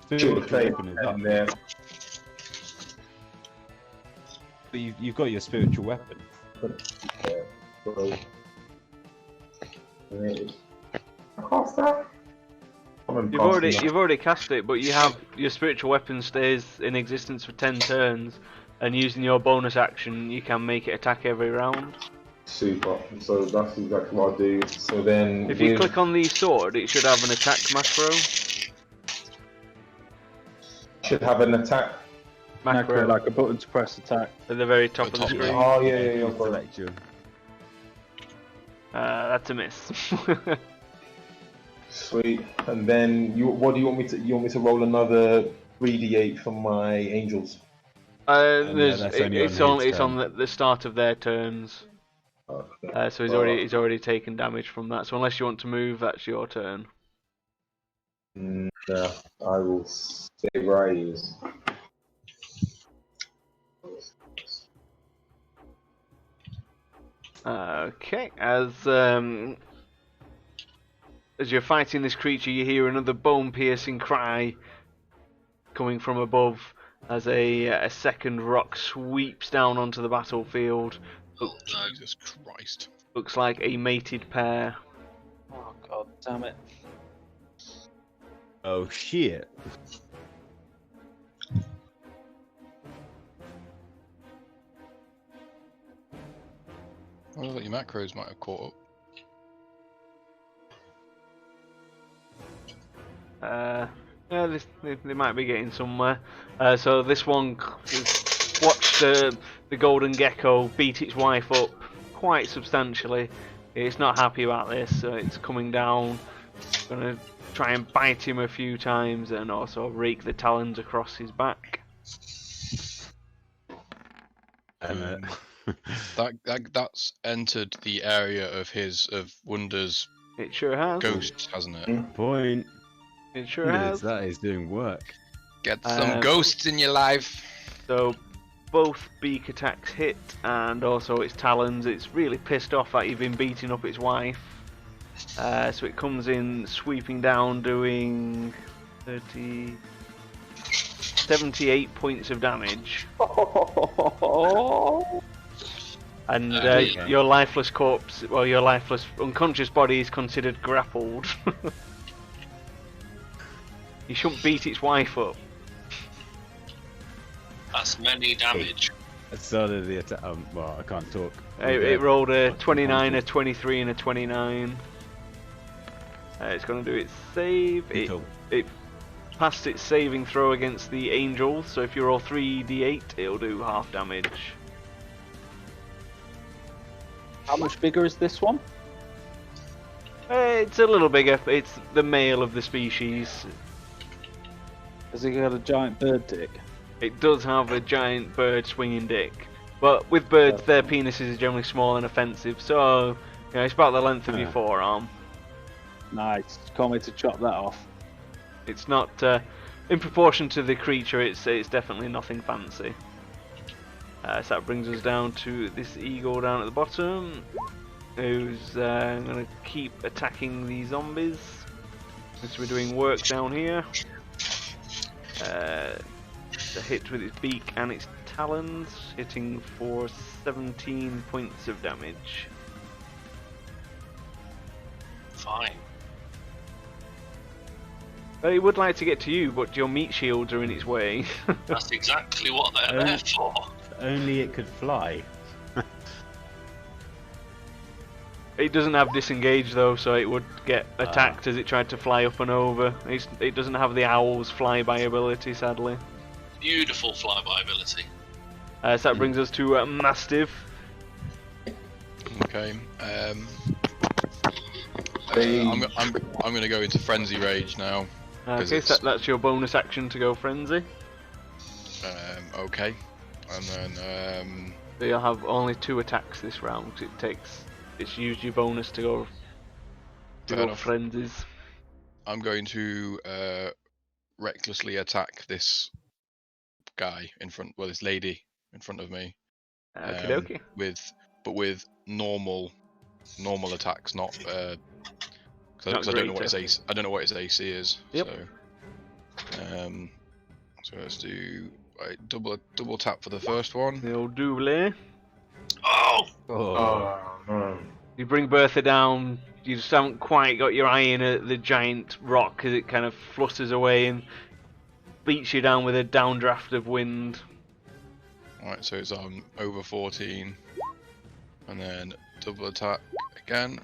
shield of faith. Weapon is up. And then But you've got your spiritual weapon. You've already cast it, but you have your spiritual weapon stays in existence for 10 turns, and using your bonus action, you can make it attack every round. Super. So that's exactly what I do. So then, If you click on the sword, it should have an attack macro. should have an attack. Macro, like a button to press attack. at the very top of the top screen. Oh yeah. Select you. That's a miss. Sweet. And then what do you want me to? You want me to roll another 3d8 for my angels? that's only it's on his on turn. the start of their turns. Okay. So he's already taken damage from that. So unless you want to move, that's your turn. No, I will stay where I is. Okay, as you're fighting this creature, you hear another bone-piercing cry coming from above as a second rock sweeps down onto the battlefield. Oh no. Jesus Christ. Looks like a mated pair. Oh god damn it. Oh shit. I thought your macros might have caught up. Yeah, they might be getting somewhere. So this one watched the golden gecko beat its wife up quite substantially. It's not happy about this, so it's coming down. It's gonna try and bite him a few times and also rake the talons across his back. That's entered the area of Wonder's It sure has. ghosts, hasn't it? Point. It sure has. That is doing work. Get some Um, ghosts in your life. So both beak attacks hit, and also its talons. It's really pissed off that you've been beating up its wife. So it comes in sweeping down, doing 78 points of damage. And Okay. your lifeless corpse, well, your lifeless unconscious body is considered grappled. You shouldn't beat its wife up. That's many damage. At the start of the attack. Well, I can't talk. It rolled a 29, a 23, and a 29. It's going to do its save. It passed its saving throw against the angel, so if you roll 3d8, it'll do half damage. How much bigger is this one? It's a little bigger. It's the male of the species. Has it got a giant bird dick? It does have a giant bird swinging dick. But with birds, their penises are generally small and offensive, so it's about the length of your forearm. Nice. Can't wait to chop that off. It's not, in proportion to the creature, it's definitely nothing fancy. So that brings us down to this eagle down at the bottom, who's going to keep attacking the zombies. Since we're doing work down here. The hit with its beak and its talons, hitting for 17 points of damage. Fine. It would like to get to you, but your meat shields are in its way. That's exactly what they're there for. Only it could fly. It doesn't have disengage though, so it would get attacked as it tried to fly up and over. It doesn't have the owl's flyby ability, sadly. Beautiful flyby ability. So that brings us to Mastiff. Okay. I'm going to go into frenzy rage now. Okay, so that's your bonus action to go frenzy. Okay. And then So you'll have only 2 attacks this round. 'Cause it's used your bonus to go Fair enough. frenzies. I'm going to recklessly attack this guy in front, well, this lady in front of me. Okay, okay. With normal attacks, not because Not I don't know what greater. its AC. I don't know what its AC is. Yep. So let's do double tap for the first one. The old double. Oh! Oh, man. You bring Bertha down. You just haven't quite got your eye in at the giant rock as it kind of flutters away and beats you down with a downdraft of wind. Alright, so it's over 14, and then double attack again.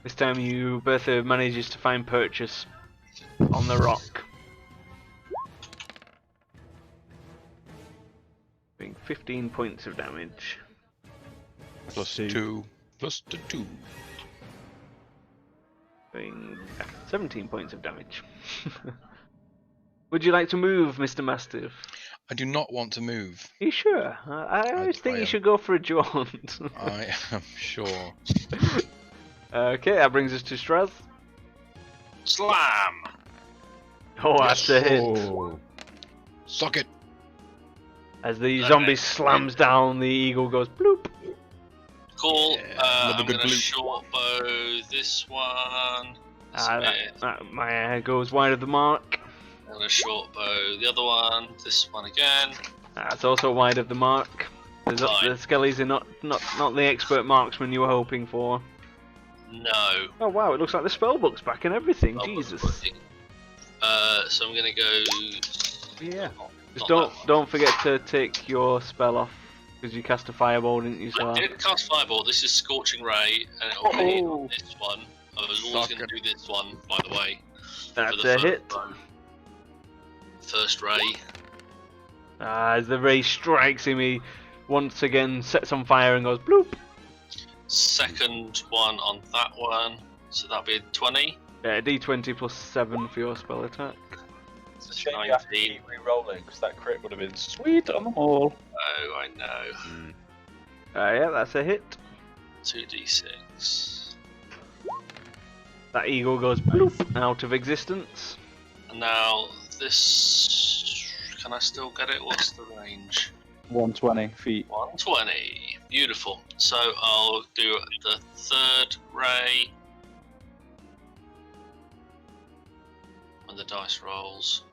This time Bertha manages to find purchase on the rock. Doing 15 points of damage. Plus Two. 2. Plus the 2. Doing 17 points of damage. Would you like to move, Mr. Mastiff? I do not want to move. Are you sure? I always think I you am. should go for a jaunt. I am sure. Okay, that brings us to Straz. Slam! Oh, that's a hit. Oh. Suck it. As the zombie slams down, the eagle goes bloop. Cool. Yeah, I'm another good gonna bloop. short bow this one. My goes wide of the mark. I'm gonna short bow the other one. This one again. That's also wide of the mark. The Fine. skellies are not the expert marksman you were hoping for. No. Oh wow, it looks like the spellbook's back and everything. Oh, Jesus. working. So I'm gonna go. Yeah. Just Not that one. don't forget to take your spell off because you cast a fireball, didn't you? So I did cast fireball. This is scorching ray, and it'll be Oh. on this one. I was always Suck gonna it. do this one, by the way. that's for the a hit. First ray. As the ray strikes him, he once again sets on fire and goes bloop. Second one on that one. So that'll be a 20. Yeah, D20 plus 7 for your spell attack. It's a shame you have to keep re-rolling because that crit would have been sweet on them all. Oh, I know. Yeah, that's a hit. 2d6. That eagle goes bloop out of existence. And now this. Can I still get it? What's the range? 120 feet. 120. Beautiful. So I'll do the third ray. When the dice rolls.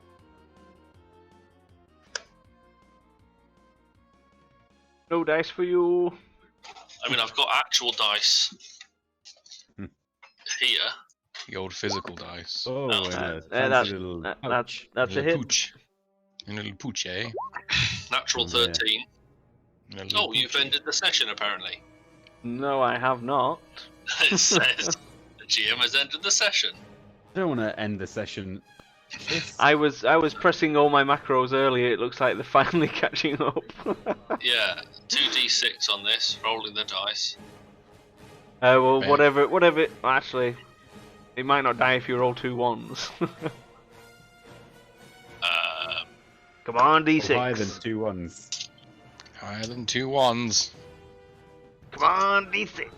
No dice for you. I mean, I've got actual dice here. The old physical dice. Oh, Oh, and a that's- fancy little That's pouch. a little hit. pooch. A little pooch, eh? Natural Yeah. 13. A little Oh, you've poochie. ended the session apparently. No, I have not. It says the GM has ended the session. I don't want to end the session. I was pressing all my macros earlier. It looks like they're finally catching up. Yeah, 2d6 on this, rolling the dice. Well, Fair. whatever. Actually, it might not die if you roll 2 1s. Come on, D6. Higher than 2 1s. Higher than 2 1s. Come on, D6.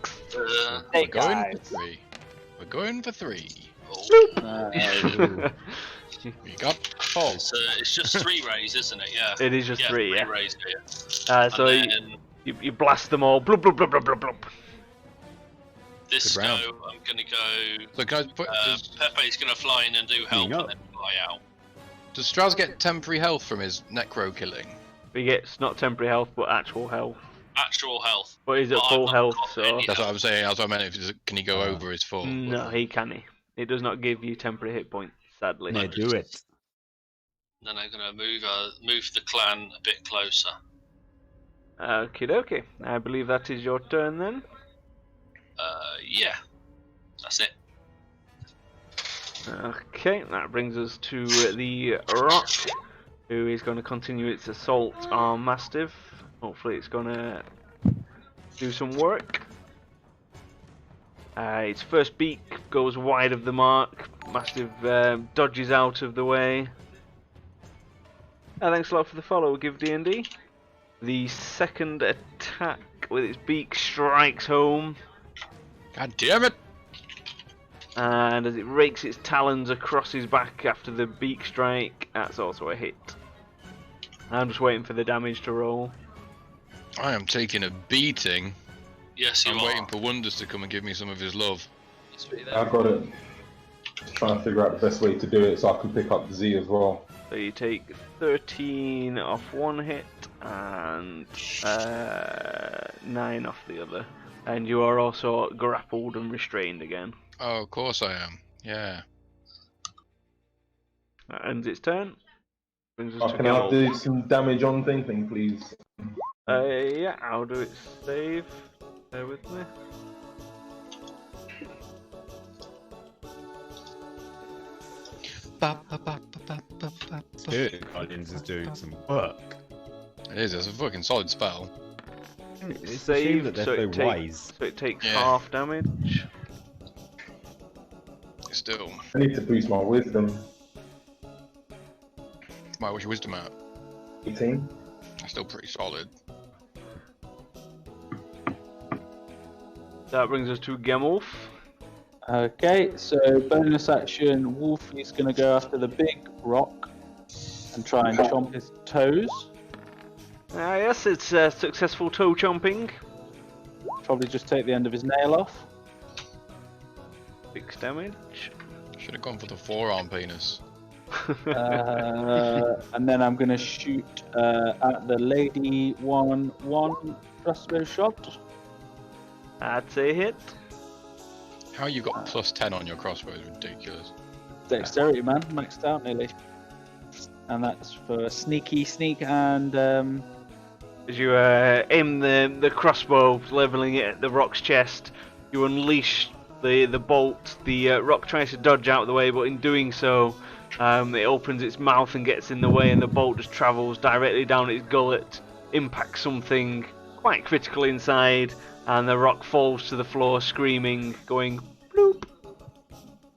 We're going for 3. We're going for 3. Oh. We got 4. It's just 3 rays, isn't it? Yeah. It is just 3, yeah. rays here. So And then you blast them all. Blub blub blub blub blub blub. this Good go, round. I'm gonna go. So can I put, Pepe's gonna fly in and do help up. and then fly out. does Strauss get temporary health from his necro killing? He gets not temporary health, but actual health. Actual health. But he's at Well, full I've not health, got so any That's what I'm saying. That's what I meant. Can he go over his full? no, he can't. It does not give you temporary hit points, sadly. Yeah, do it. Then I'm gonna move the clan a bit closer. Okie dokie. I believe that is your turn then. Yeah, that's it. Okay, that brings us to the rock, who is going to continue its assault on Mastiff. Hopefully it's going to do some work. Its first beak goes wide of the mark. Mastiff dodges out of the way. Thanks a lot for the follow, Give D&D. The second attack with its beak strikes home. God damn it! And as it rakes its talons across his back after the beak strike, that's also a hit. I'm just waiting for the damage to roll. I am taking a beating. Yes, you I'm are. waiting for Wonders to come and give me some of his love. I've got it. Just trying to figure out the best way to do it so I can pick up Z as well. So you take 13 off one hit and 9 off the other. And you are also grappled and restrained again. Oh, of course I am. Yeah. That ends its turn. Brings us Oh, to can I Gil. do some damage on thing, please? Yeah, I'll do its save. Bear with me. Good. Guardians is doing some work. It is. It's a fucking solid spell. It's a Save, shame that they're so so it takes- wise. So it takes Yeah. half damage. Still. I need to boost my wisdom. What's your wisdom at? 18. That's still pretty solid. That brings us to Gemulf. Okay, so bonus action, Wolf is going to go after the big rock and try and chomp his toes. Yes, it's successful toe chomping. Probably just take the end of his nail off. 6 damage. Should have gone for the forearm penis. And then I'm going to shoot at the lady 1-1 crossbow shot. That's a hit. How you got plus 10 on your crossbow is ridiculous. Dexterity, man, maxed out nearly. And that's for sneak and As you aim the crossbow, leveling it at the rock's chest, you unleash the bolt. The rock tries to dodge out of the way, but in doing so, it opens its mouth and gets in the way, and the bolt just travels directly down its gullet, impacts something quite critical inside, and the rock falls to the floor, screaming, going bloop.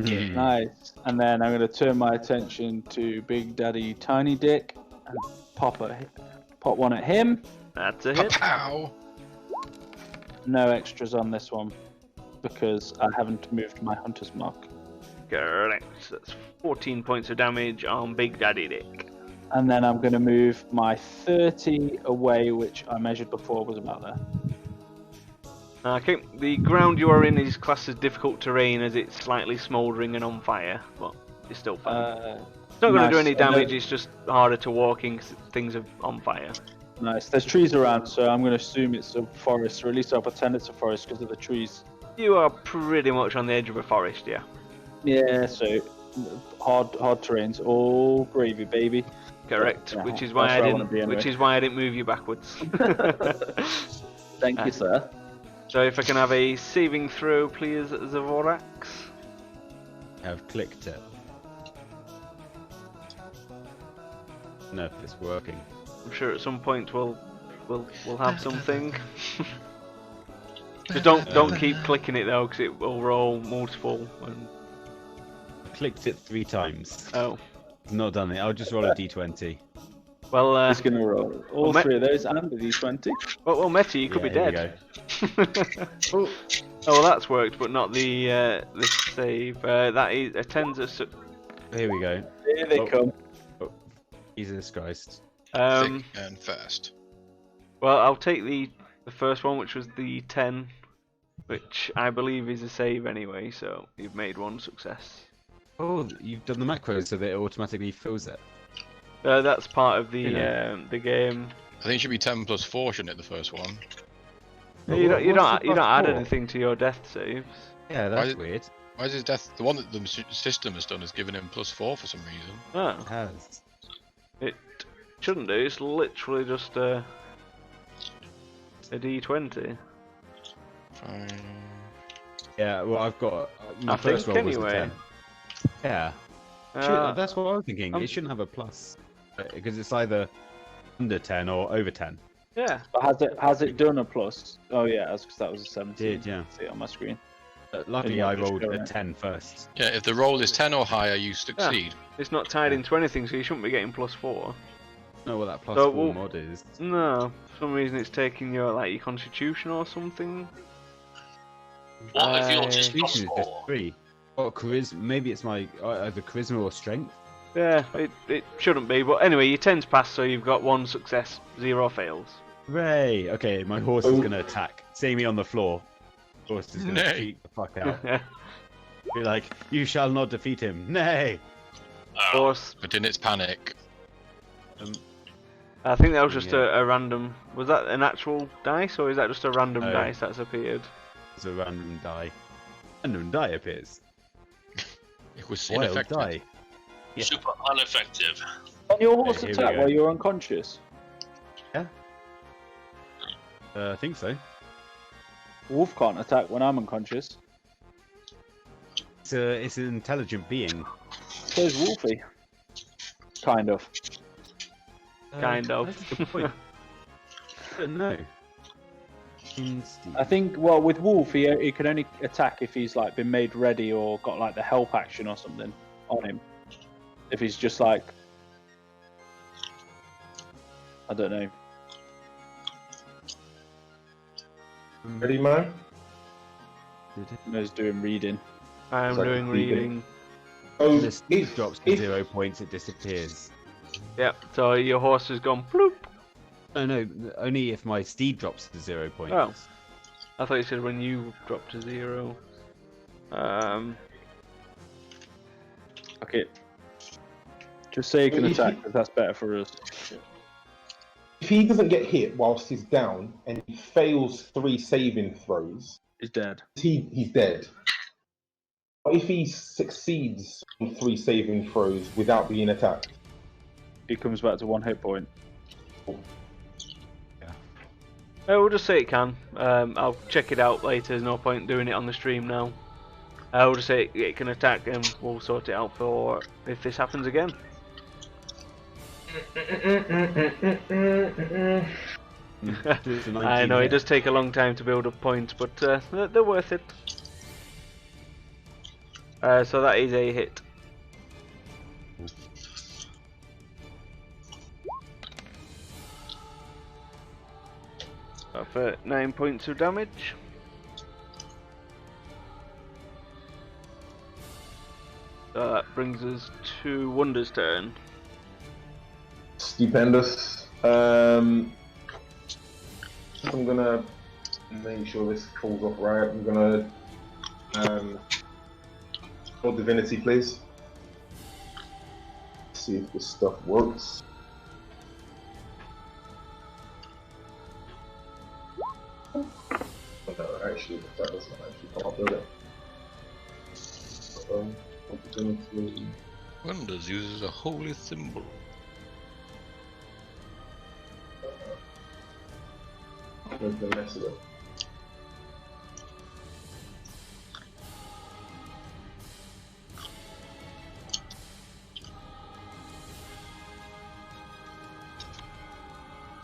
Nice. And then I'm going to turn my attention to Big Daddy Tiny Dick and pop one at him. That's a hit. Pow! No extras on this one because I haven't moved my hunter's mark. Correct. That's 14 points of damage on Big Daddy Dick. And then I'm going to move my 30 away, which I measured before was about there. Okay, the ground you are in is classed as difficult terrain as it's slightly smouldering and on fire, but it's still fine. It's not going to do any damage, it's just harder to walk in because things are on fire. Nice. There's trees around, so I'm going to assume it's a forest, or at least I'll pretend it's a forest because of the trees. You are pretty much on the edge of a forest, yeah. Yeah, so hard terrains, all gravy, baby. Correct, Yeah, which is why that's I where I wanna didn't. be anyway. Which is why I didn't move you backwards. Thank you, sir. So if I can have a saving throw, please, Zavorax. I've clicked it. No, it's working. I'm sure at some point we'll have something. Just don't keep clicking it though, because it will roll multiple. And... I clicked it 3 times. Oh. It's not done it. I'll just roll a d20. Well, He's going to roll all well, 3 of those and the d20. well, Meti, you could be Yeah, here dead. Oh, well, that's worked, but not the save. That is attends a. Here we go. Here they come. Jesus Christ. Thick and fast. Well, I'll take the first one, which was the 10, which I believe is a save anyway. So you've made 1 success. Oh, you've done the macro so that it automatically fills it. That's part of the Yeah. the game. I think it should be 10 plus 4, shouldn't it? The first one. You don't What's the add +4? anything to your death saves. Yeah, that's weird. Why is his death? The one that the system has done has given him plus 4 for some reason. Oh, It has. it shouldn't do. It's literally just a D20. Fine. Yeah, well, I've got. My I first think roll was a anyway. 10. Yeah. That's what I was thinking. It shouldn't have a plus. Because it's either under 10 or over 10. Yeah. But has it done a plus? Oh yeah, because that was a 17. Did, yeah. See it on my screen. Luckily, Yeah, I just rolled go a in. 10 first. Yeah, if the roll is 10 or higher, you succeed. It's not tied into anything, so you shouldn't be getting plus 4. No, what that plus So, 4 well- mod is. No, for some reason it's taking your your constitution or something. What if yours is Constitution plus is just 4? 3. Or charisma. Maybe it's my either charisma or strength. Yeah, it shouldn't be, but anyway, your 10's passed, so you've got 1 success, 0 fails. Hooray! Okay, my horse is gonna attack. See me on the floor. Horse is gonna Nay. cheat the fuck out. Be like, you shall not defeat him. Nay! Oh, Horse. But in its panic, I think that was just Yeah. a random. Was that an actual dice, or is that just a random No. dice that's appeared? It's a random die. Random die appears. it was Wild ineffective. die. Yeah. super ineffective. Can your horse Here we attack go. while you're unconscious? I think so. Wolf can't attack when I'm unconscious. It's an intelligent being. So's Wolfie. Kind of. Kind of. That's a good point. No. I think, well, with Wolf, he can only attack if he's like been made ready or got like the help action or something on him. If he's just like, I don't know. Ready, man? He's doing reading. I'm Like doing reading. reading. Oh, The speed if, drops to if, 0 points, it disappears. Yep. So your horse has gone bloop. No, only if my steed drops to 0 points. Oh. I thought you said when you drop to 0. Okay. Just say he can If attack, he- because that's better for us. if he doesn't get hit whilst he's down and he fails 3 saving throws, He's dead. he's dead. But if he succeeds on 3 saving throws without being attacked, He comes back to 1 hit point. We'll just say it can. I'll check it out later. There's no point doing it on the stream now. We'll just say it can attack, and we'll sort it out for if this happens again. It's a I 19 know it hit. does take a long time to build up points, but they're worth it. So that is a hit. For 9 points of damage. So that brings us to Wonder's turn. Stupendous. I'm gonna make sure this falls off right. I'm gonna roll divinity, please. See if this stuff works. Oh, no, actually, that doesn't actually come up, does it? Divinity. Wonders uses a holy symbol. Where's the rest of it?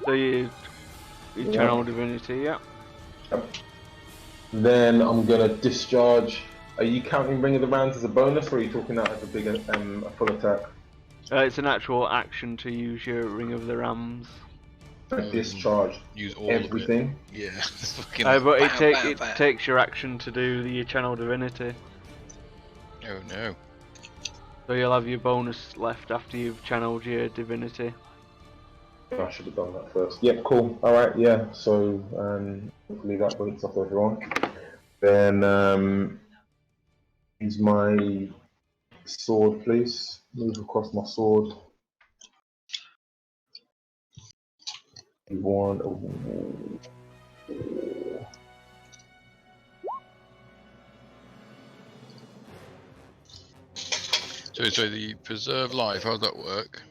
So you Yeah. channel divinity, yeah. Then I'm gonna discharge. Are you counting Ring of the Rounds as a bonus, or are you talking that as a big a full attack? It's an actual action to use your Ring of the Rams. Discharge Use all everything. of it. Yeah. It's fucking But it, bam, bam, it bam. takes your action to do the channel divinity. Oh no. So you'll have your bonus left after you've channeled your divinity. I should have done that first. Yep, cool. Alright, yeah. So hopefully that breaks off everyone. Then use my sword, please. Move across my sword. One. So the preserve life, how does that work?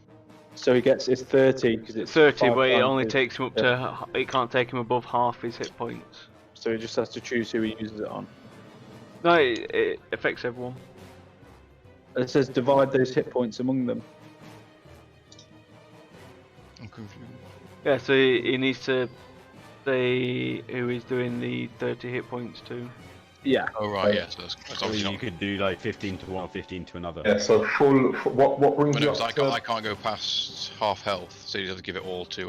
So he gets it's 30 because it's 30, 5 but it times only his- takes him up to. It can't take him above half his hit points. So he just has to choose who he uses it on. No, it affects everyone. It says divide those hit points among them. I'm confused. Yeah, so he needs to say who he's doing the 30 hit points to. Yeah. Oh right, yeah. So that's So obviously you not. could do like 15 to one, 15 to another. Yeah, so what brings But you no, up so to... I can't go past half health, so you have to give it all to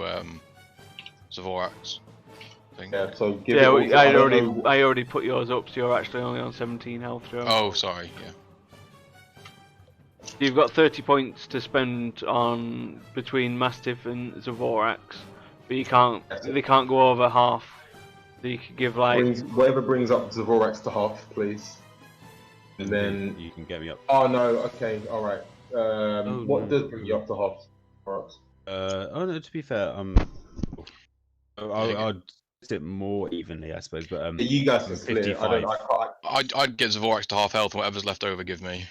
Zavorax. Thing. Yeah, so give Yeah, it all well, to- I don't know- I already put yours up, so you're actually only on 17 health, Joe. Oh, sorry. Yeah. You've got 30 points to spend on between Mastiff and Zavorax, but you can't. They can't go over half. So you could give like. Whatever brings up Zavorax to half, please. And then... You can get me up. Oh no, okay, alright. What no. does bring you up to half? Zavorax? Oh no, to be fair, I'd sit more evenly, I suppose. But You guys can split it. I 55. can't. I'd get Zavorax to half health, and whatever's left over, give me.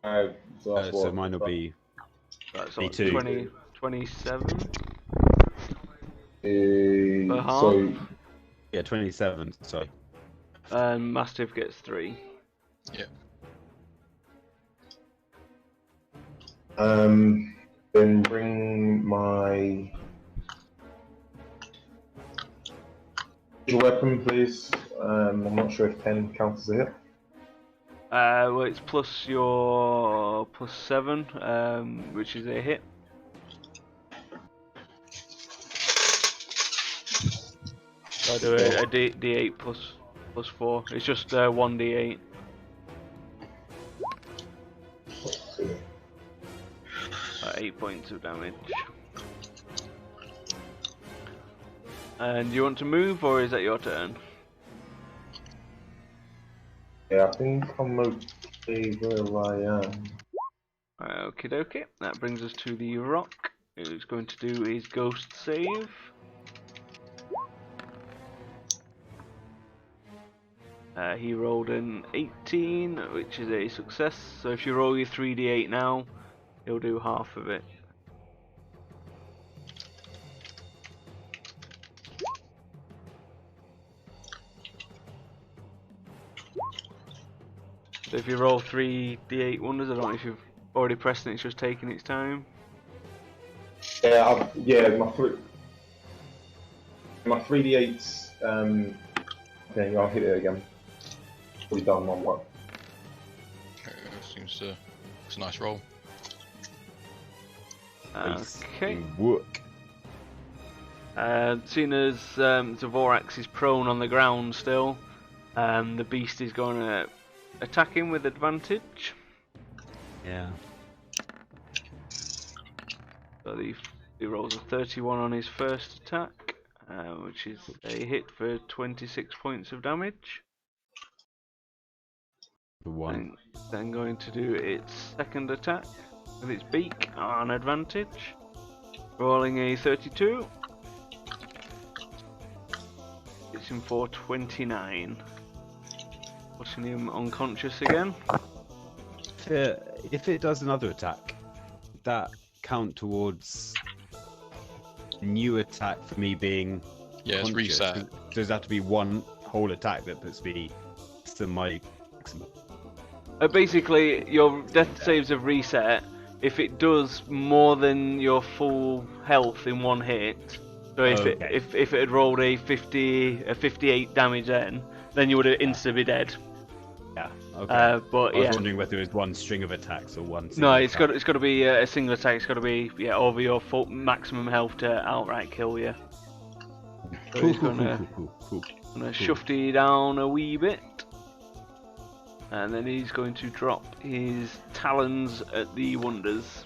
So that's So what- mine will be That's like 22. 27 per half, So 27. Sorry. and Mastiff gets 3. then bring my weapon, please. I'm not sure if 10 counts as a hit. Well, it's plus your +7, which is a hit. So I do a D8 plus 4. It's just 1d8. 8 points of damage. And do you want to move, or is that your turn? Yeah, I think I'm okay where I am. Okie dokie. That brings us to the rock, who's going to do his ghost save. He rolled an 18, which is a success. So if you roll your 3d8 now, he'll do half of it. So if you roll 3d8 wonders, I don't know if you've already pressed it, it's just taking its time. Yeah, my 3d8s. Okay, I'll hit it again. Already done one. It's a nice roll. Okay. Work. Seeing as Dvorax is prone on the ground still, the beast is going to attack him with advantage. Yeah. So he rolls a 31 on his first attack, which is a hit for 26 points of damage. The one. And then going to do its second attack with its beak on advantage. Rolling a 32. Hits him for 29. Putting him unconscious again. If it does another attack, that count towards new attack for me being Yeah, it's conscious? reset. Does that have to be one whole attack that puts me to my maximum? Basically, your death saves have reset if it does more than your full health in one hit. So if Okay. if it had rolled a 58 damage then you would have instantly be dead. Yeah. Okay. But I was yeah. wondering whether it was one string of attacks or one. No, single it's attack. got to be a single attack. It's got to be over your full maximum health to outright kill you. So he's gonna Cool. shufty down a wee bit, and then he's going to drop his talons at the wonders.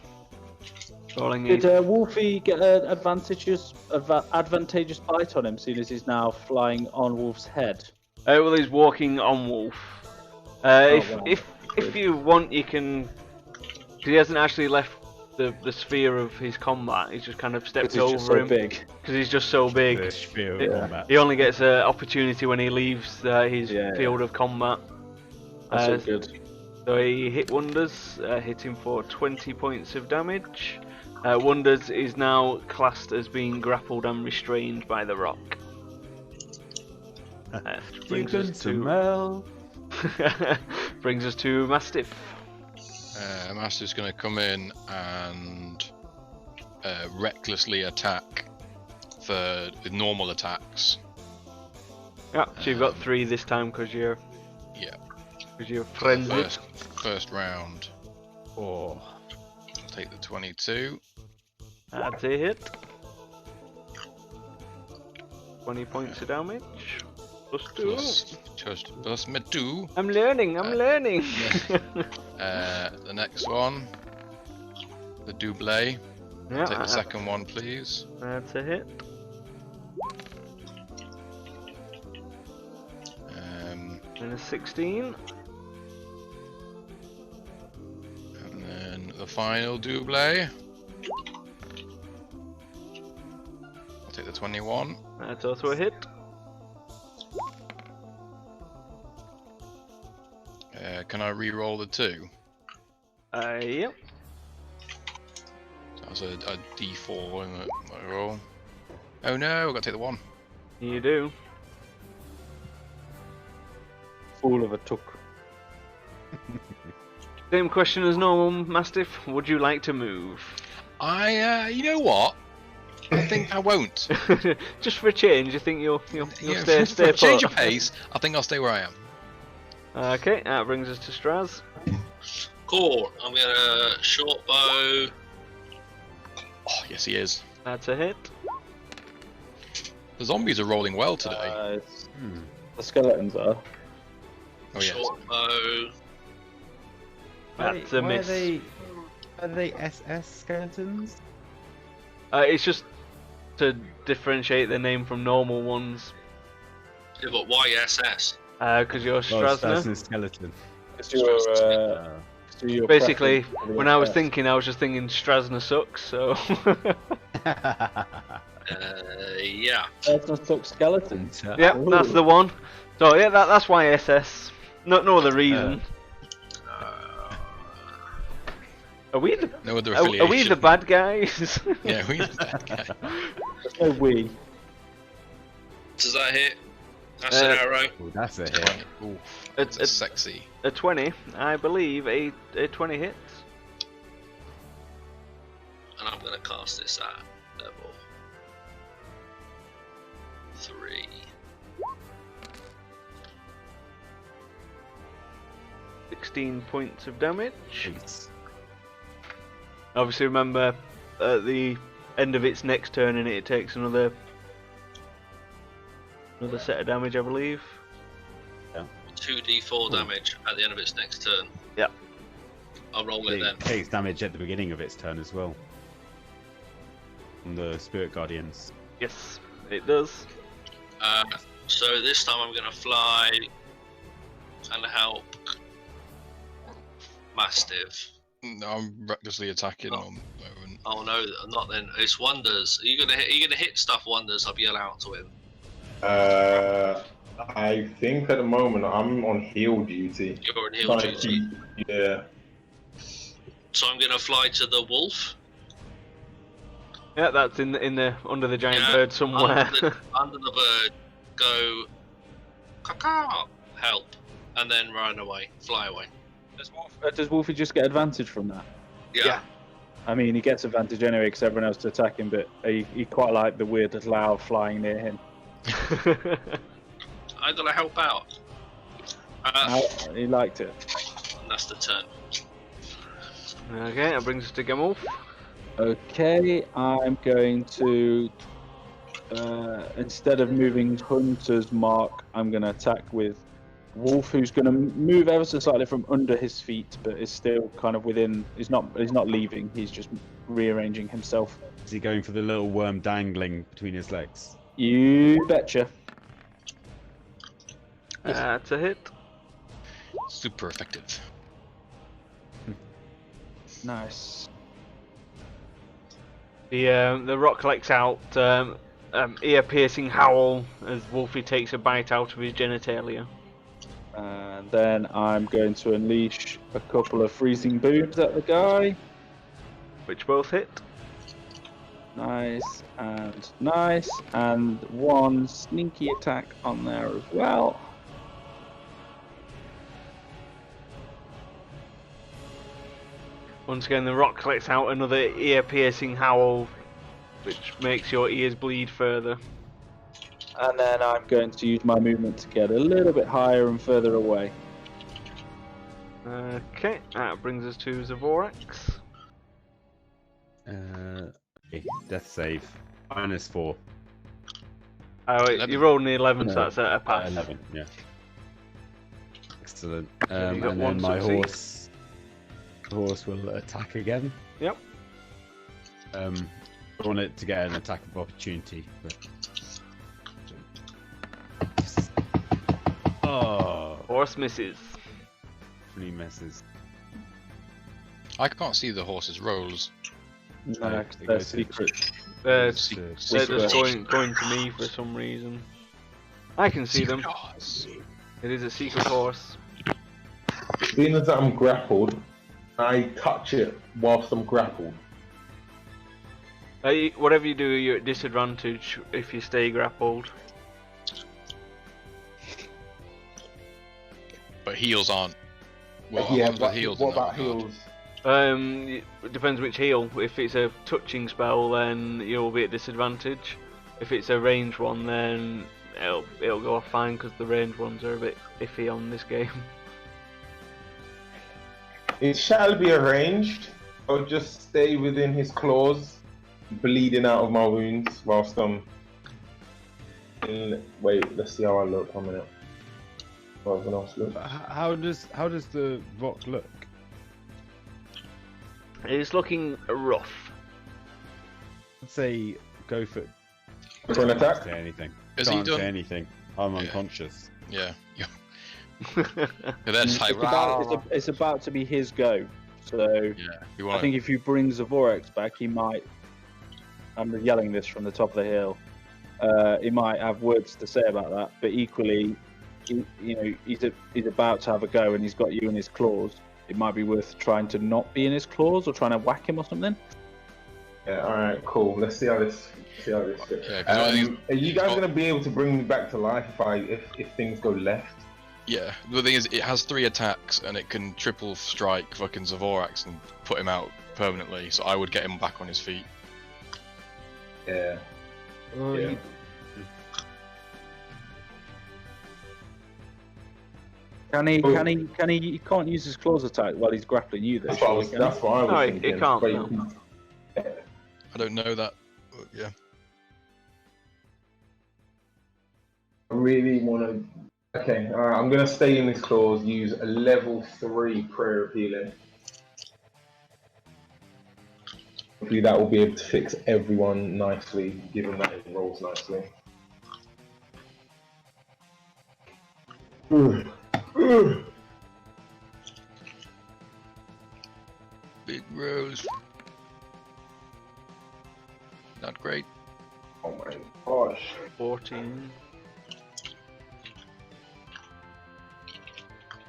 Rolling Did Wolfie get an advantageous bite on him, seeing as he's now flying on Wolf's head? well, he's walking on Wolf. wow. If you want, you can. 'Cause he hasn't actually left the sphere of his combat. He's just kind of stepped He's over just so him big. because he's just so big. The sphere of Yeah. combat. He only gets an opportunity when he leaves his Yeah, field of combat. That's all Uh, good. So he hit Wonders, hitting for 20 points of damage. Wonders is now classed as being grappled and restrained by the rock. Brings us to brings us to Mastiff. Master's going to come in and recklessly attack with normal attacks. Yeah, so you've got 3 this time because you're frenzied. First round. Oh. I'll take the 22. That's a hit. 20 points of damage. Plus me 2. I'm learning. The next one. The double. Yeah, Take the second one, please. that's a hit. And a 16. And then the final double. I'll take the 21. That's also a hit. Can I re-roll the 2? Yep. That's a D4 in my roll. Oh no, I've got to take the 1. You do. Fool of a took. Same question as normal, Mastiff. Would you like to move? You know what? I think I won't. Just for a change, you think you'll Yeah, stay for a change put? of pace, I think I'll stay where I am. Okay, that brings us to Straz. Cool. I'm gonna short bow. Oh, yes, he is. That's a hit. The zombies are rolling well today. The skeletons are. Oh, yes. Short bow. That's a miss. Are they SS skeletons? It's just to differentiate the name from normal ones. Yeah, but why SS? Because you're Strasna. Strasna skeleton. It's your Basically, preference for the when I was SS. thinking, I was just thinking Strasna sucks, so. Yeah. That's not took skeleton. Yep, that's the one. So, yeah, that's why SS. No other reason. Are we the No other are affiliation. we the bad guys? Yeah, we the bad guy. There's no we. Does that hit? That's an arrow. Oh, that's a hit. Ooh, It's that's sexy. a 20, I believe. A 20 hits. And I'm gonna cast this at level 3. 16 points of damage. Jeez. Obviously, remember at the end of its next turn, and it takes another set of damage, I believe. 2d4 damage at the end of its next turn. Yep. I'll roll it then. It takes damage at the beginning of its turn as well. From the Spirit Guardians. Yes, it does. So this time I'm going to fly and help Mastiff. No, I'm recklessly attacking on the moment. Oh no, not then. It's Wonders. Are you gonna hit stuff, Wonders? I'll be allowed to win. I think at the moment I'm on heal duty. You're in heal Trying to duty. keep- Yeah. So I'm gonna fly to the wolf. Yeah, that's in the under the giant Yeah, bird somewhere. Under the bird, go caw help, and then run away, fly away. Does Wolfie just get advantage from that? Yeah. I mean, he gets advantage anyway because everyone else to attack him, but he quite like the weird little owl flying near him. I gotta help out. He liked it. And that's the turn. Okay, that brings us to Gemulf. Okay, I'm going to, instead of moving Hunter's Mark, I'm going to attack with Wolf, who's going to move ever so slightly from under his feet, but is still kind of within. He's not leaving. He's just rearranging himself. Is he going for the little worm dangling between his legs? You betcha. That's a hit. Super effective. Nice. The rock lets out ear-piercing howl as Wolfie takes a bite out of his genitalia. And then I'm going to unleash a couple of freezing booms at the guy. Which both hit. Nice, and one sneaky attack on there as well. Once again, the rock lets out another ear-piercing howl, which makes your ears bleed further. And then I'm going to use my movement to get a little bit higher and further away. Okay, that brings us to Zavorax. Okay, death save. -4. Oh, wait, 11. you rolled an 11, so No, that's a pass. 11, yeah. Excellent. you got And then one my succeed. horse will attack again. Yep. I want it to get an attack of opportunity. But... Oh, Horse misses. 3 misses. I can't see the horse's rolls. No, they they're go to- secret. They're Secret. just going to me for some reason. I can see them. Horse. It is a secret horse. Being as I'm grappled, I touch it whilst I'm grappled. Whatever you do, you're at disadvantage if you stay grappled. But heals aren't. Well, Yeah, what but heals? what in that about regard? heals? It depends which heal. If it's a touching spell, then you'll be at disadvantage. If it's a range one, then it'll go off fine because the range ones are a bit iffy on this game. It shall be arranged. I'll just stay within his claws, bleeding out of my wounds whilst I'm. Wait, let's see how I look. 1 minute. Well, everyone else look. How does the rock look? It's looking rough. I'd say go for it. For an attack? Say anything. Is he Can't done? say anything. I'm Yeah. unconscious. Yeah. That's like, It's about to be his go. So yeah. You I want think if you bring Zavorax back, he might. I'm yelling this from the top of the hill. He might have words to say about that, but equally, he's about to have a go, and he's got you in his claws. It might be worth trying to not be in his claws or trying to whack him or something. Yeah. All right. Cool. Let's see how this. Goes. Yeah, 'cause I think- Are you guys gonna be able to bring me back to life if things go left? Yeah, the thing is, it has 3 attacks and it can triple strike fucking Zavorax and put him out permanently. So I would get him back on his feet. Yeah. Yeah. Can he? He can't use his claws attack while he's grappling you. Though. That's what I was, surely, can he? that's what I was No, it thinking. can't, But no. I don't know that. But yeah. I really want to. Okay, alright, I'm going to stay in this clause, use a level 3 prayer of healing. Hopefully that will be able to fix everyone nicely, given that it rolls nicely. Big Rose. Not great. Oh my gosh. 14.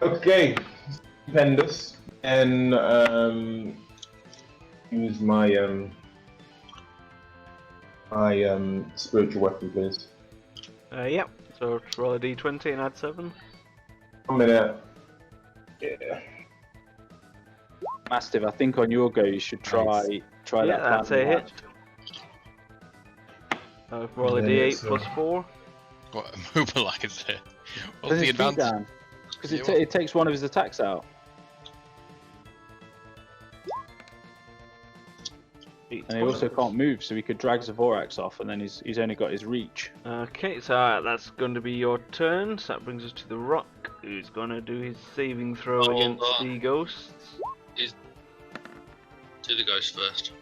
Okay, stupendous. And use my spiritual weapon, please. Yep. So roll a d20 and add 7. 1 minute. Yeah. Mastiff, I think on your go you should try Yeah, that. that's a hit. Roll a Yeah, d8 so- plus 4. What immobilize it? What's the advantage? Because Yeah, it takes one of his attacks out. And he also can't move, so he could drag Zavorax off, and then he's only got his reach. Okay, so that's going to be your turn. So that brings us to the Rock, who's going to do his saving throw Oh, against well, the ghosts. Do the ghost first.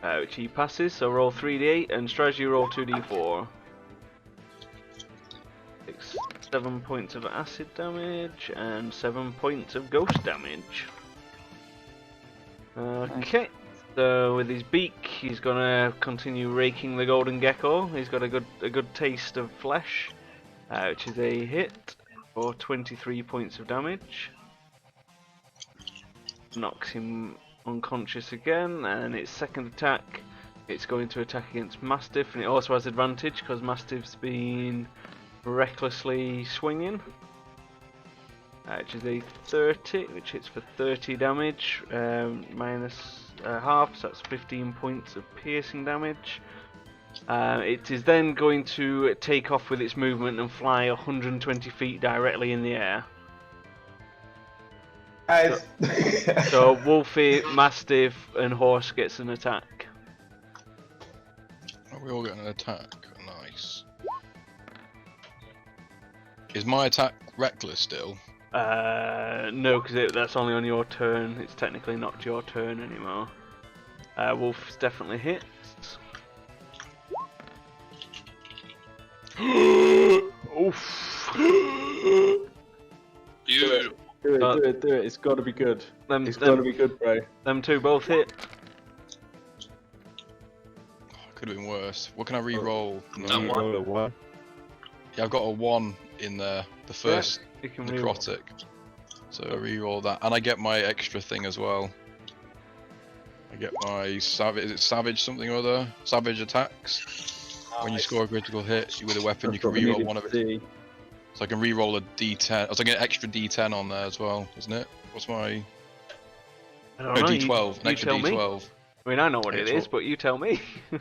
Which he passes, so roll 3d8 and strategy roll 2d4. Takes 7 points of acid damage and 7 points of ghost damage. Okay, so with his beak, he's gonna continue raking the golden gecko. He's got a good taste of flesh, which is a hit for 23 points of damage. Knocks him unconscious again, and its second attack, it's going to attack against Mastiff, and it also has advantage because Mastiff's been recklessly swinging. Which is a 30, which hits for 30 damage, minus half, so that's 15 points of piercing damage. It is then going to take off with its movement and fly 120 feet directly in the air. Guys. So Wolfie, Mastiff, and Horse gets an attack. Are we all getting an attack? Nice. Is my attack reckless still? No, because that's only on your turn. It's technically not your turn anymore. Wolf's definitely hits. Oof. Beautiful. Do it. It's got to be good. It's got to be good, bro. Them two both hit. Could have been worse. What can I re-roll? That No. one. Roll a 1. Yeah, I've got a 1 in there. The first You can re-roll. necrotic. So I re-roll that, and I get my extra thing as well. I get my savage. Is it savage something or other? Savage attacks. When you score a critical hit with a weapon, you can re-roll one of it. So I can re-roll a D10. Oh, so I get an extra D10 on there as well, isn't it? What's my? I No, don't know, D12. An you extra tell me. D12. I mean, I know what it It's is, all- but you tell me.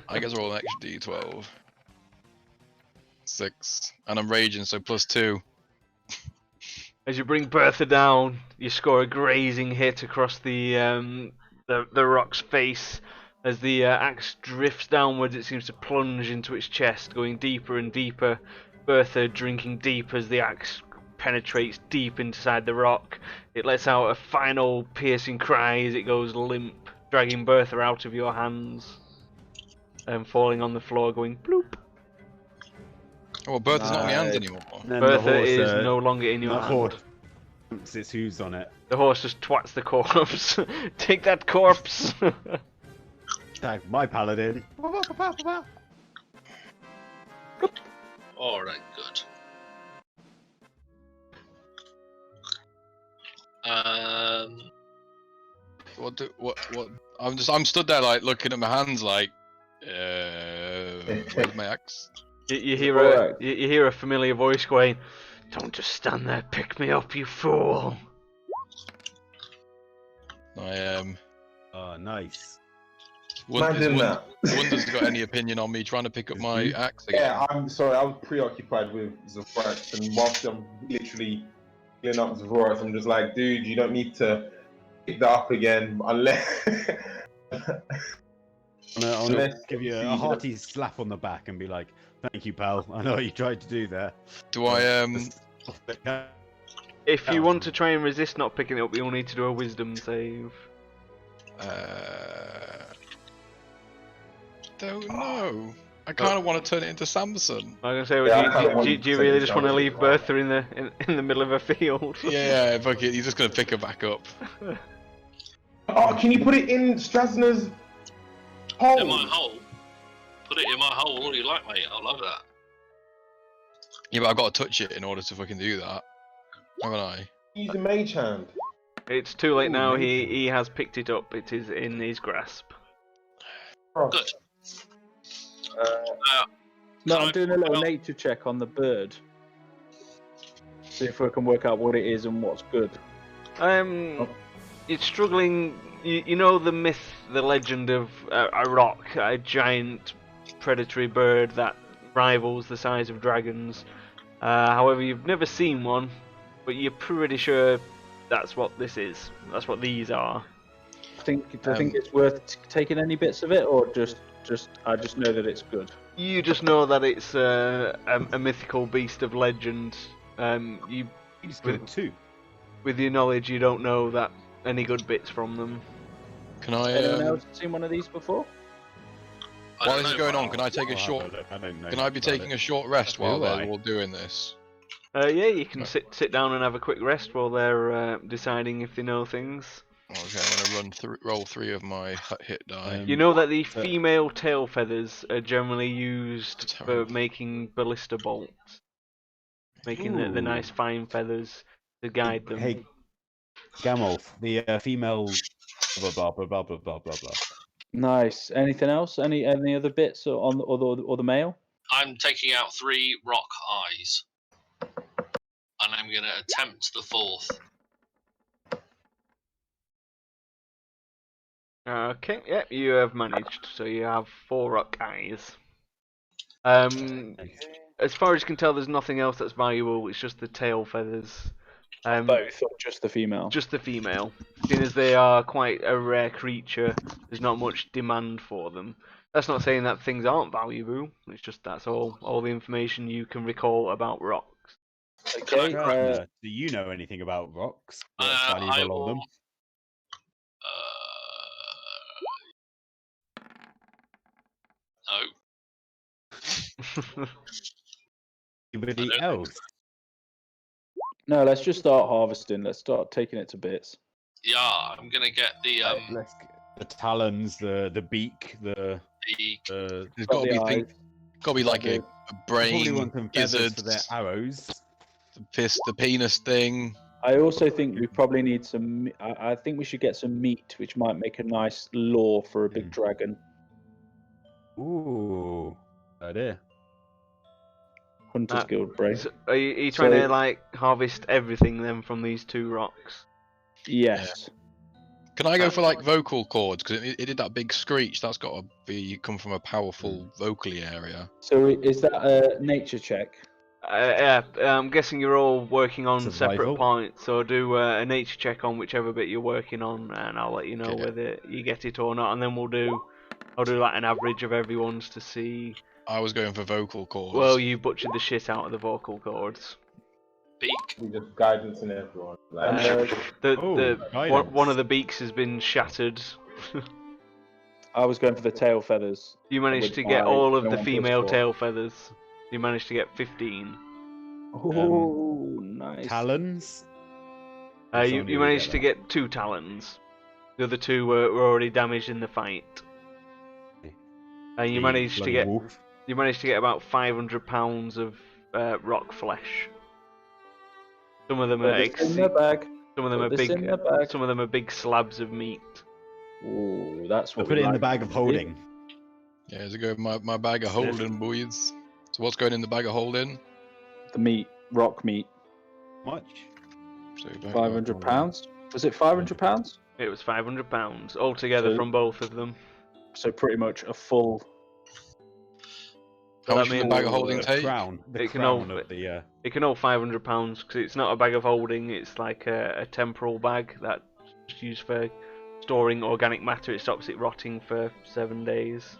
I guess I roll an extra D12. 6, and I'm raging, so +2. As you bring Bertha down, you score a grazing hit across the rock's face. As the axe drifts downwards, it seems to plunge into its chest, going deeper and deeper. Bertha drinking deep as the axe penetrates deep inside the rock. It lets out a final piercing cry as it goes limp, dragging Bertha out of your hands and falling on the floor, going bloop. Oh, well, Bertha's not in my hands Nice. anymore. Then Bertha the horse, is no longer in your the hand. horse puts its hooves on it. The horse just twats the corpse. Take that corpse! Tag my paladin. Alright, good. What? I'm stood there like looking at my hands like, where's my axe? You hear a familiar voice going, "Don't just stand there, pick me up, you fool!" I Oh, nice. Imagine that. Wonder's got any opinion on me trying to pick up my axe again? Yeah, I'm sorry, I was preoccupied with Zafrax, and whilst I'm literally clean up Zavoros. I'm just like, dude, you don't need to pick that up again unless. I'm gonna Unless give you a obviously hearty slap on the back and be like, "Thank you, pal. I know what you tried to do there." Do I If you want to try and resist not picking it up, you'll need to do a wisdom save. don't know. I kind of want to turn it into Samson. I'm gonna say, Yeah, I kinda do want you to really say just want to something leave as well. Bertha in the middle of a field? Yeah, fuck it. He's just gonna pick her back up. Oh, can you put it in Strasner's hole? In my hole. Put it in my hole all you like, mate. I love that. Yeah, but I've got to touch it in order to fucking do that. Haven't I? Use a mage hand. It's too late Ooh, now. amazing. He has picked it up. It is in his grasp. Oh, Good. No, Can I'm I doing a pull little out- nature check on the bird. See if we can work out what it is and what's good. It's struggling. You know the myth, the legend of a rock, a giant predatory bird that rivals the size of dragons. However, you've never seen one, but you're pretty sure that's what this is. That's what these are. Do you think it's worth taking any bits of it, or just I just know that it's good? You just know that it's a mythical beast of legend. You, He's good too. with your knowledge, you don't know that any good bits from them. Can I? Anyone else seen one of these before? I While don't this is know, going on, Val. can I take a I'll have short? look. I don't know Can I be much about taking it. a short rest while Do they're I? all doing this? Yeah, you can sit down and have a quick rest while they're deciding if they know things. Okay, I'm gonna roll 3 of my hit die. You know that the so- female tail feathers are generally used for Terrible. making ballista bolts, making the Ooh. nice fine feathers to guide them. Hey, Gamolf, the female. Blah blah blah blah blah blah blah blah. Nice. Anything else? Any other bits on or the male? I'm taking out 3 rock eyes. And I'm going to attempt the 4th. Okay, yeah, you have managed. So you have 4 rock eyes. As far as you can tell, there's nothing else that's valuable. It's just the tail feathers. Both, or just the female? Just the female. Seeing as they are quite a rare creature, there's not much demand for them. That's not saying that things aren't valuable. It's just that's all the information you can recall about rocks. Okay. Krasner, do you know anything about rocks? What's I valuable on them? will- No. Anybody I don't- else? No, let's just start harvesting. Let's start taking it to bits. Yeah, I'm going to get the Let's the talons, the beak, the. There's Got got to the be eyes. got to be like a Probably brain, want some feathers gizzard, for their arrows. the penis thing. I also think we probably need some. I think we should get some meat, which might make a nice lure for a big dragon. Ooh, idea. Hunter's Guild brain. So are you trying So- to like harvest everything then from these 2 rocks? Yes. Can I go for like vocal cords? Because it did that big screech. That's got to be come from a powerful vocally area. So is that a nature check? Yeah, I'm guessing you're all working on separate Survival? points, so do a nature check on whichever bit you're working on, and I'll let you know Okay. whether you get it or not, and then I'll do like an average of everyone's to see. I was going for vocal cords. Well, you butchered the shit out of the vocal cords. beak. We just guidance in everyone. Like, One of the beaks has been shattered. I was going for the tail feathers. You managed to Which get I all of don't the want to female score. tail feathers. You managed to get 15. Oh, nice. Talons. You managed to get 2 talons. The other 2 were already damaged in the fight. And you managed to get about 500 pounds of rock flesh. Some of them Put are this in the bag. some of them Put are this big. in the bag. Some of them are big slabs of meat. Ooh, that's I'll what. put we it in the like. bag of holding. Yeah, there's a go my bag of holding, boys. So what's going in the bag of holding? The meat, rock meat. Much? So bag of £500. holding. Was it £500? It was 500 pounds altogether So- from both of them. So pretty much a full. How that much does the means bag of holding The take? crown. The It can crown hold- of the. It can hold 500 pounds because it's not a bag of holding. It's like a temporal bag that's used for storing organic matter. It stops it rotting for 7 days.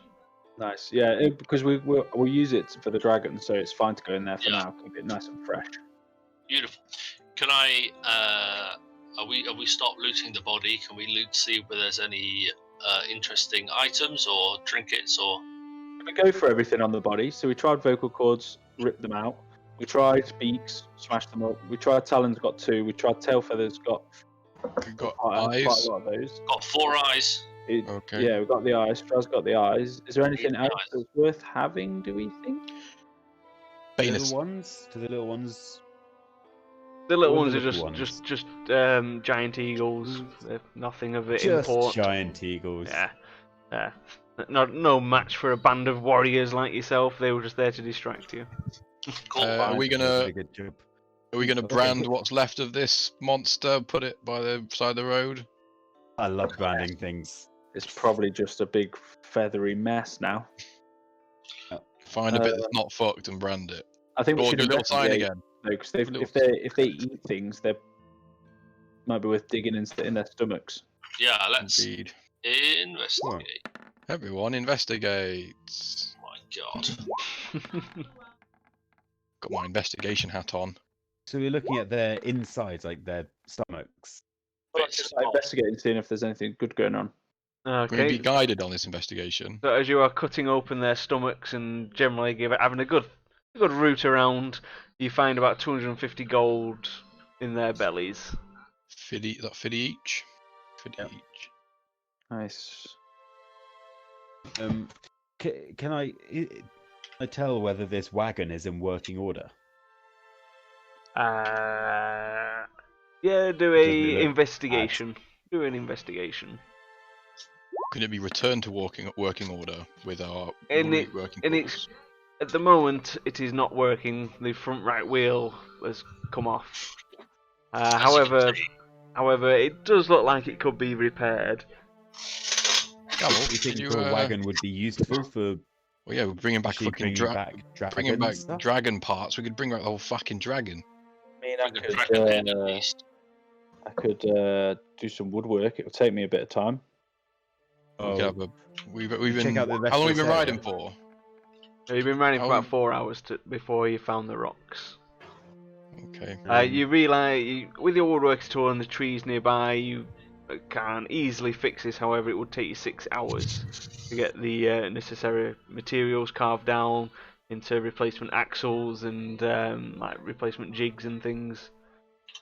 Nice. Yeah, because we'll use it for the dragon, so it's fine to go in there for Yeah. now. Keep it nice and fresh. Beautiful. Can I? Are we stopped looting the body? Can we loot see whether there's any interesting items or trinkets or? We go for everything on the body. So we tried vocal cords, ripped them out. We tried beaks, smashed them up. We tried talons, got 2. We tried tail feathers, got We've got quite a eyes. lot of those. Got 4 eyes. Okay. Yeah, we've got the eyes. Straz got the eyes. Is there anything the else eyes. that's worth having, do we think? Banus. Little ones? To the little ones. The little Or ones the are little just giant eagles. They're nothing of it Just import. giant eagles. Yeah. No match for a band of warriors like yourself. They were just there to distract you. Cool. Are we They did gonna a good job. Okay, brand good. what's left of this monster? Put it by the side of the road. I love branding things. It's probably just a big feathery mess now. Find a bit that's not fucked and brand it. I think we Or should do a little sign investigate, again. though, because Little- if they eat things, they might be worth digging in their stomachs. Yeah, let's Indeed. investigate. Everyone investigate. My God. Got my investigation hat on. So we're looking at their insides, like their stomachs. Well, Bits just of both. investigating, seeing if there's anything good going on. We're going to Okay. be guided on this investigation. So as you are cutting open their stomachs and generally having a good route around, you find about 250 gold in their bellies. 50, is that 50 each? 50 Yep. each. Nice. Can I tell whether this wagon is in working order? Yeah, do Doesn't it a look investigation. Do an investigation. Can it be returned to working order with our In it- working in quarters? its- At the moment, it is not working. The front right wheel has come off. As you can However, see. it does look like it could be repaired. Gavel, Do you think could you, a wagon would be useful for well, yeah, we're bringing back actually fucking bringing back dragon bringing back stuff? dragon parts. We could bring back the whole fucking dragon. I mean, Bring a dragon in at least. I could do some woodwork. It would take me a bit of time. We could have a. We've check been. out the rest How long of have we this been riding area. for? You've been riding for How about we- 4 hours before you found the rocks. Okay. You realise, with your woodwork tool and the trees nearby, you can easily fix this. However, it would take you 6 hours to get the necessary materials carved down into replacement axles and like replacement jigs and things.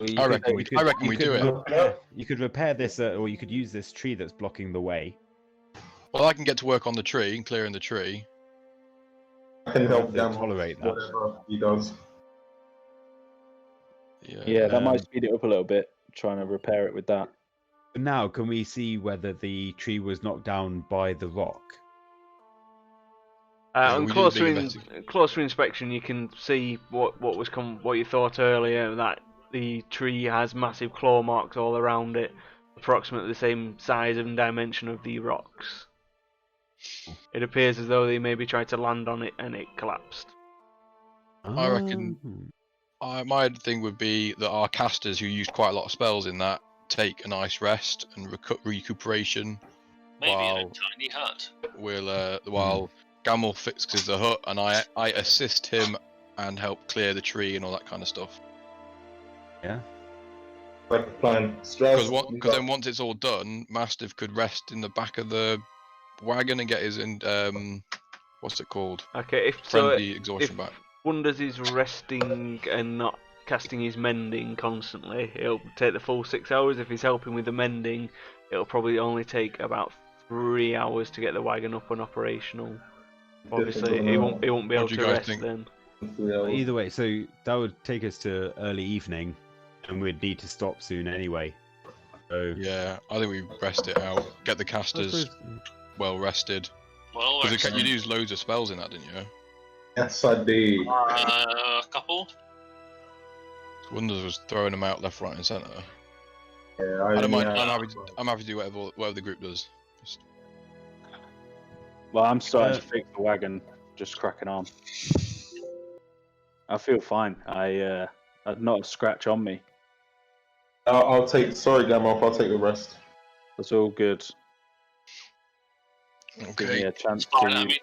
Well, you I could- reckon you we- could- I reckon you we could do it. You could repair this, or you could use this tree that's blocking the way. Well, I can get to work on the tree, clearing the tree. I can help They'll them. tolerate that. Whatever he does. Yeah, that Um, might speed it up a little bit. Trying to repair it with that. But now, can we see whether the tree was knocked down by the rock? Yeah, On we did a big closer inspection, you can see what you thought earlier, that the tree has massive claw marks all around it, approximately the same size and dimension of the rocks. It appears as though they maybe tried to land on it and it collapsed. I reckon- My thing would be that our casters, who used quite a lot of spells in that, take a nice rest and recuperation. Maybe in a Wow. tiny hut. While Gamel fixes the hut and I assist him and help clear the tree and all that kind of stuff. Yeah. Like a plan. Strauss, Because then once it's all done, Mastiff could rest in the back of the wagon and get his what's it called? Okay, Friendly exhaustion if back. Wonders is resting and not casting his mending constantly, it'll take the full 6 hours. If he's helping with the mending, it'll probably only take about 3 hours to get the wagon up and operational. Obviously, he won't be able What do to you guys rest think? then. Either way, so that would take us to early evening, and we'd need to stop soon anyway. So Yeah, I think we rest it out. Get the I casters suppose- well rested. Well, Because excellent. you used loads of spells in that, didn't you? Yes, I did. A couple. Wonders was throwing them out left, right, and centre. Yeah, I don't mind. yeah. I'm happy to do whatever the group does. Well, I'm starting Uh, to fix the wagon. just cracking on. I feel fine. I've not a scratch on me. I'll take. Sorry, Gamoth. I'll take the rest. That's all good. Give me Okay. a chance It's fine. to. I mean,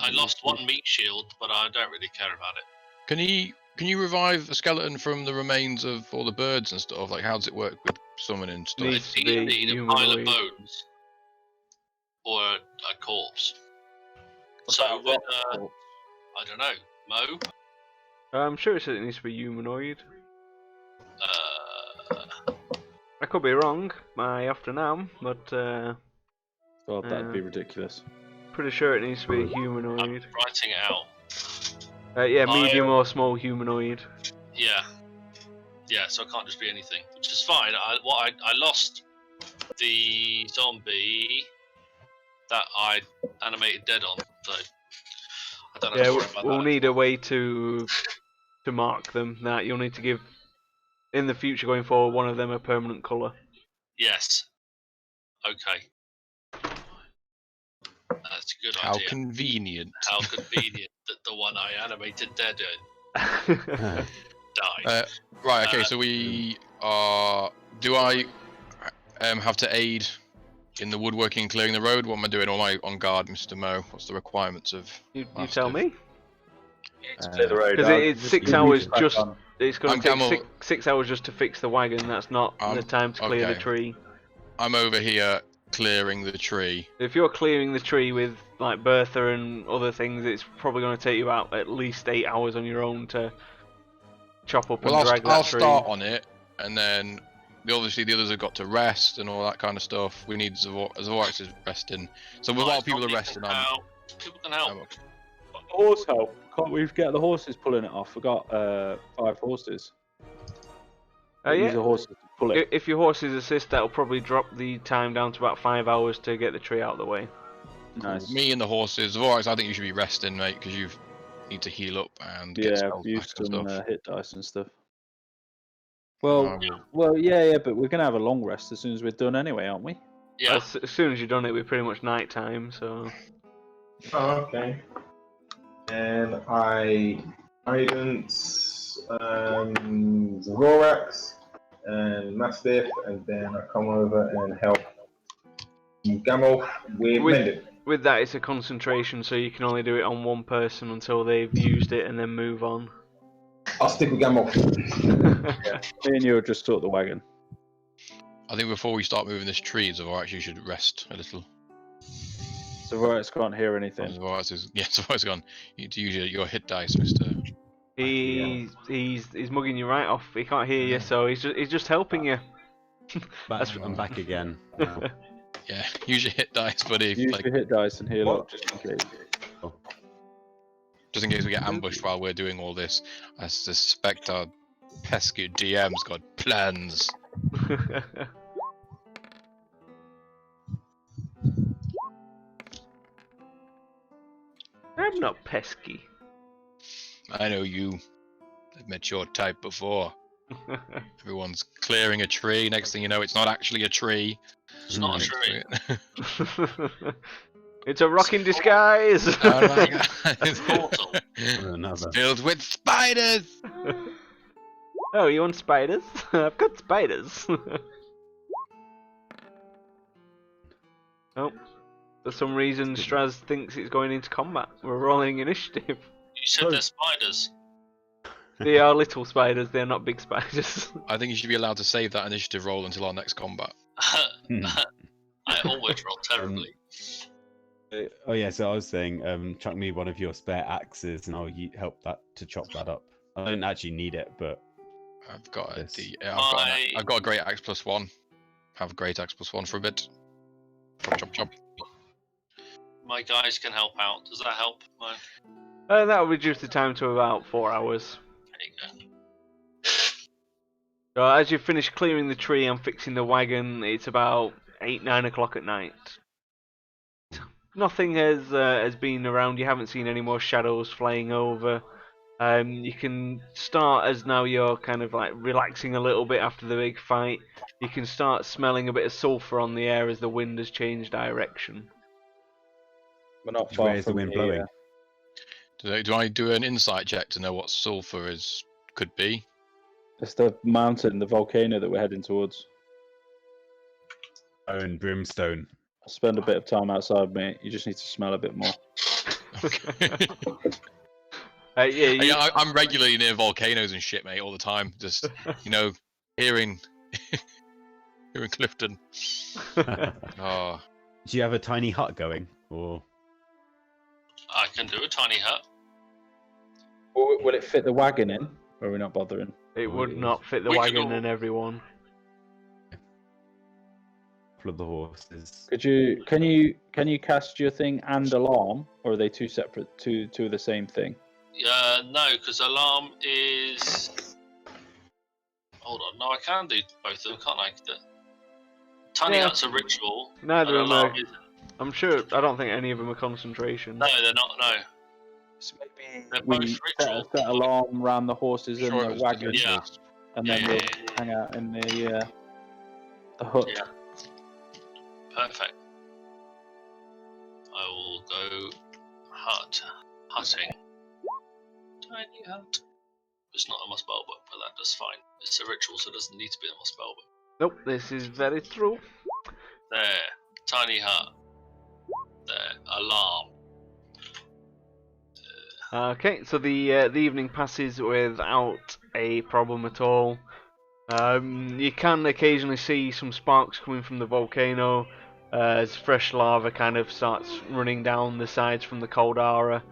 I lost one meat shield, but I don't really care about it. Can you revive a skeleton from the remains of all the birds and stuff? Like, how does it work with summoning stuff? Needs to It's either be need a pile of humanoid. bones or a corpse. What So about with, rock? I don't know, Mo. I'm sure it says it needs to be humanoid. Uh, I could be wrong. I often am, but God, that'd be ridiculous. pretty sure it needs to be a I'm humanoid. writing it out. Yeah, medium I- or small humanoid. Yeah. Yeah, so it can't just be anything, which is fine. I lost the zombie that I animated dead on, so I don't have Yeah, to worry about we'll that. need a way to mark them. That you'll need to give in the future going forward one of them a permanent colour. Yes. Okay. That's a good How idea. convenient. How convenient that the one I animated dead died. Right. Okay. So we are. Do I have to aid in the woodworking and clearing the road? What am I doing? Or am I on guard, Mr. Mo? What's the requirements of? you tell me. Clear the road. Because it's 6 hours just. on. It's going I'm to take Camel. 6 hours just to fix the wagon. That's not the time to clear the okay. tree. I'm over here clearing the tree. If you're clearing the tree with like Bertha and other things, it's probably going to take you about at least 8 hours on your own to chop up Well, and drag I'll that tree. start on it, and then obviously the others have got to rest and all that kind of stuff. We need Zavorax is resting. So while Right, people are people resting, can I'm. help. People can help. Horse help. Can't we get the horses pulling it off? We got 5 horses. Use Yeah. the horses to pull it. If your horses assist, that'll probably drop the time down to about 5 hours to get the tree out of the way. Nice. Me and the horses. Zavorax, I think you should be resting, mate, because you need to heal up and get Yeah, spells I've back used and some stuff. hit dice and stuff. I Well, will- yeah, but we're gonna have a long rest as soon as we're done anyway, aren't we? Yeah. As soon as you've done it, we're pretty much night time. So Oh, okay. And I guidance Zavorax and Mastiff, and then I come over and help Gamoth with With- mending. with that, it's a concentration, so you can only do it on one person until they've used it, and then move on. I'll stick with Gamoth. Me and you will just sort the wagon. I think before we start moving this tree, Zavorax, you should rest a little. So Zavorax can't hear anything. Zavorax is Zavorax gone. You need to use your hit dice, Mister. He's mugging you right off. He can't hear you, so he's just helping you. I'm back again. now. Yeah, use your hit dice, buddy. Use Like, your hit dice and heal What? up just in case. just in case we get ambushed while we're doing all this. I suspect our pesky DM's got plans. I'm not pesky. I know you. I've met your type before. Everyone's clearing a tree. Next thing you know, it's not actually a tree. It's not a tree. It's a rock in disguise. Oh my God. It's a portal. Another. Filled with spiders. Oh, you want spiders? I've got spiders. Oh, for some reason, Straz thinks it's going into combat. We're rolling initiative. You said they're spiders. They are little spiders. They're not big spiders. I think you should be allowed to save that initiative roll until our next combat. I always roll terribly. Oh yeah, so I was saying, chuck me one of your spare axes, and I'll help that to chop that up. I don't actually need it, but I've got a Yes. I've got a great axe +1. Have a great axe +1 for a bit. Chop chop chop. My guys can help out. Does that help? No. That'll reduce the time to about 4 hours. There you go. So as you finish clearing the tree and fixing the wagon, it's about 8-9 o'clock at night. Nothing has been around. You haven't seen any more shadows flying over. You can start, as now you're kind of like relaxing a little bit after the big fight, you can start smelling a bit of sulfur on the air as the wind has changed direction. We're not far where's the from wind blowing? Do I do an insight check to know what sulfur could be? It's the mountain, the volcano that we're heading towards. Oh, and brimstone. I'll spend a bit of time outside, mate. You just need to smell a bit more. I'm regularly near volcanoes and shit, mate, all the time. Just hearing Clifton. Oh. Do you have a tiny hut going, or? I can do a tiny hut. Will it fit the wagon in, or are we not bothering? It would not fit the We could wagon all- and everyone. Couple of the horses. Can you cast your thing and alarm, or are they two separate, two of the same thing? No, because alarm is. Hold on, no, I can do both of them, can't I? Tiny Yeah. hut's a ritual. Neither and of them alarm are. isn't. I'm sure. I don't think any of them are concentration. No, they're not. No, So maybe they're we both set ritual. a alarm around the horses Sure, it and the was wagon, Yeah. and then Yeah, we'll yeah, yeah. hang out in the hut. Yeah. Perfect. I will go hutting. Tiny hut. It's not in my spellbook, but that's fine. It's a ritual, so it doesn't need to be in my spellbook. Nope, this is very true. There, tiny hut. There, alarm. Okay, so the evening passes without a problem at all. You can occasionally see some sparks coming from the volcano as fresh lava kind of starts running down the sides from the Caldera.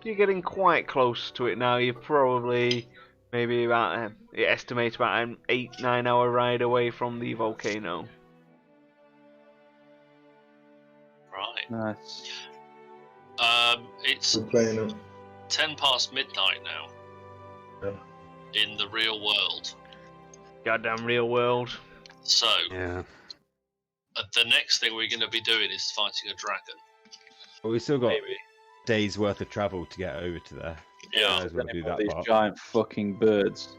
You're getting quite close to it now. You're probably maybe about, you estimate about an 8-9 hour ride away from the volcano. Right. Nice. It's We're playing it. 10 past midnight now. Yeah. In the real world. Goddamn real world. So, Yeah. the next thing we're going to be doing is fighting a dragon. But we've still got Maybe. days worth of travel to get over to there. Yeah. Might as well do that These part. giant fucking birds.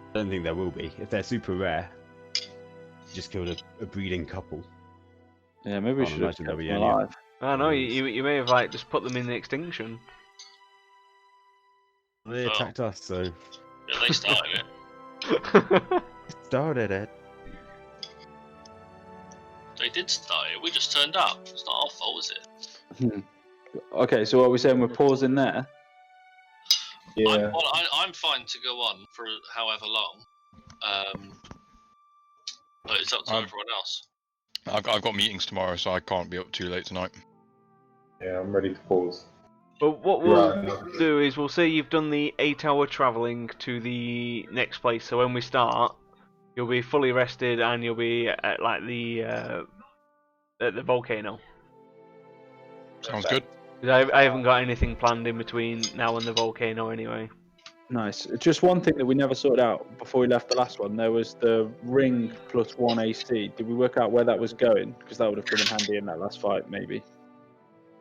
I don't think there will be. If they're super rare, just killed a breeding couple. Yeah, maybe we Can't should have imagine kept there'll be them any. alive. I know, you may have like just put them in the extinction. They attacked us, so Yeah, they started it. started it. They did start it. We just turned up. It's not our fault, is it? Okay, so what are we saying? We're pausing there. Yeah. I'm fine to go on for however long. But it's up to everyone else. I've got meetings tomorrow, so I can't be up too late tonight. Yeah, I'm ready to pause. But what we'll Right. do is we'll say you've done the 8-hour travelling to the next place. So when we start, you'll be fully rested and you'll be at like at the volcano. Sounds good. 'Cause I haven't got anything planned in between now and the volcano anyway. Nice. Just one thing that we never sorted out before we left the last one. There was the ring plus 1 AC. Did we work out where that was going? Because that would have come in handy in that last fight, maybe.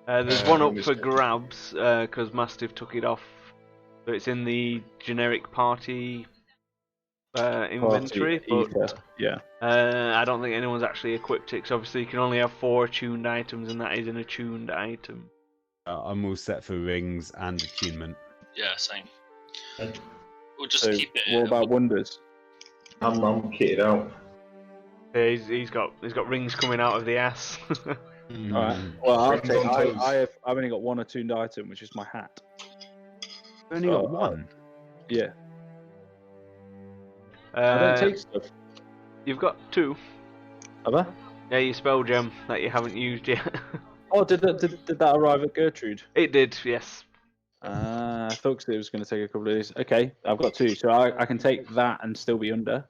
There's one up Miss- for grabs because Mastiff took it off. So it's in the generic party inventory, Party but ether. Yeah. I don't think anyone's actually equipped it. 'Cause obviously you can only have 4 attuned items, and that is an attuned item. I'm all set for rings and attunement. Yeah, same. We'll just So keep it. what about wonders? I'm kitted out. Yeah, he's got rings coming out of the ass. All right. Well, I'll Rings take. on toes. I've only got 1 attuned item, which is my hat. Only got one. Yeah. I don't take stuff. You've got 2. Have I? Yeah, your spell gem that you haven't used yet. Oh, did that arrive at Gertrude? It did, yes. I thought it was going to take a couple of days. Okay, I've got 2, so I can take that and still be under.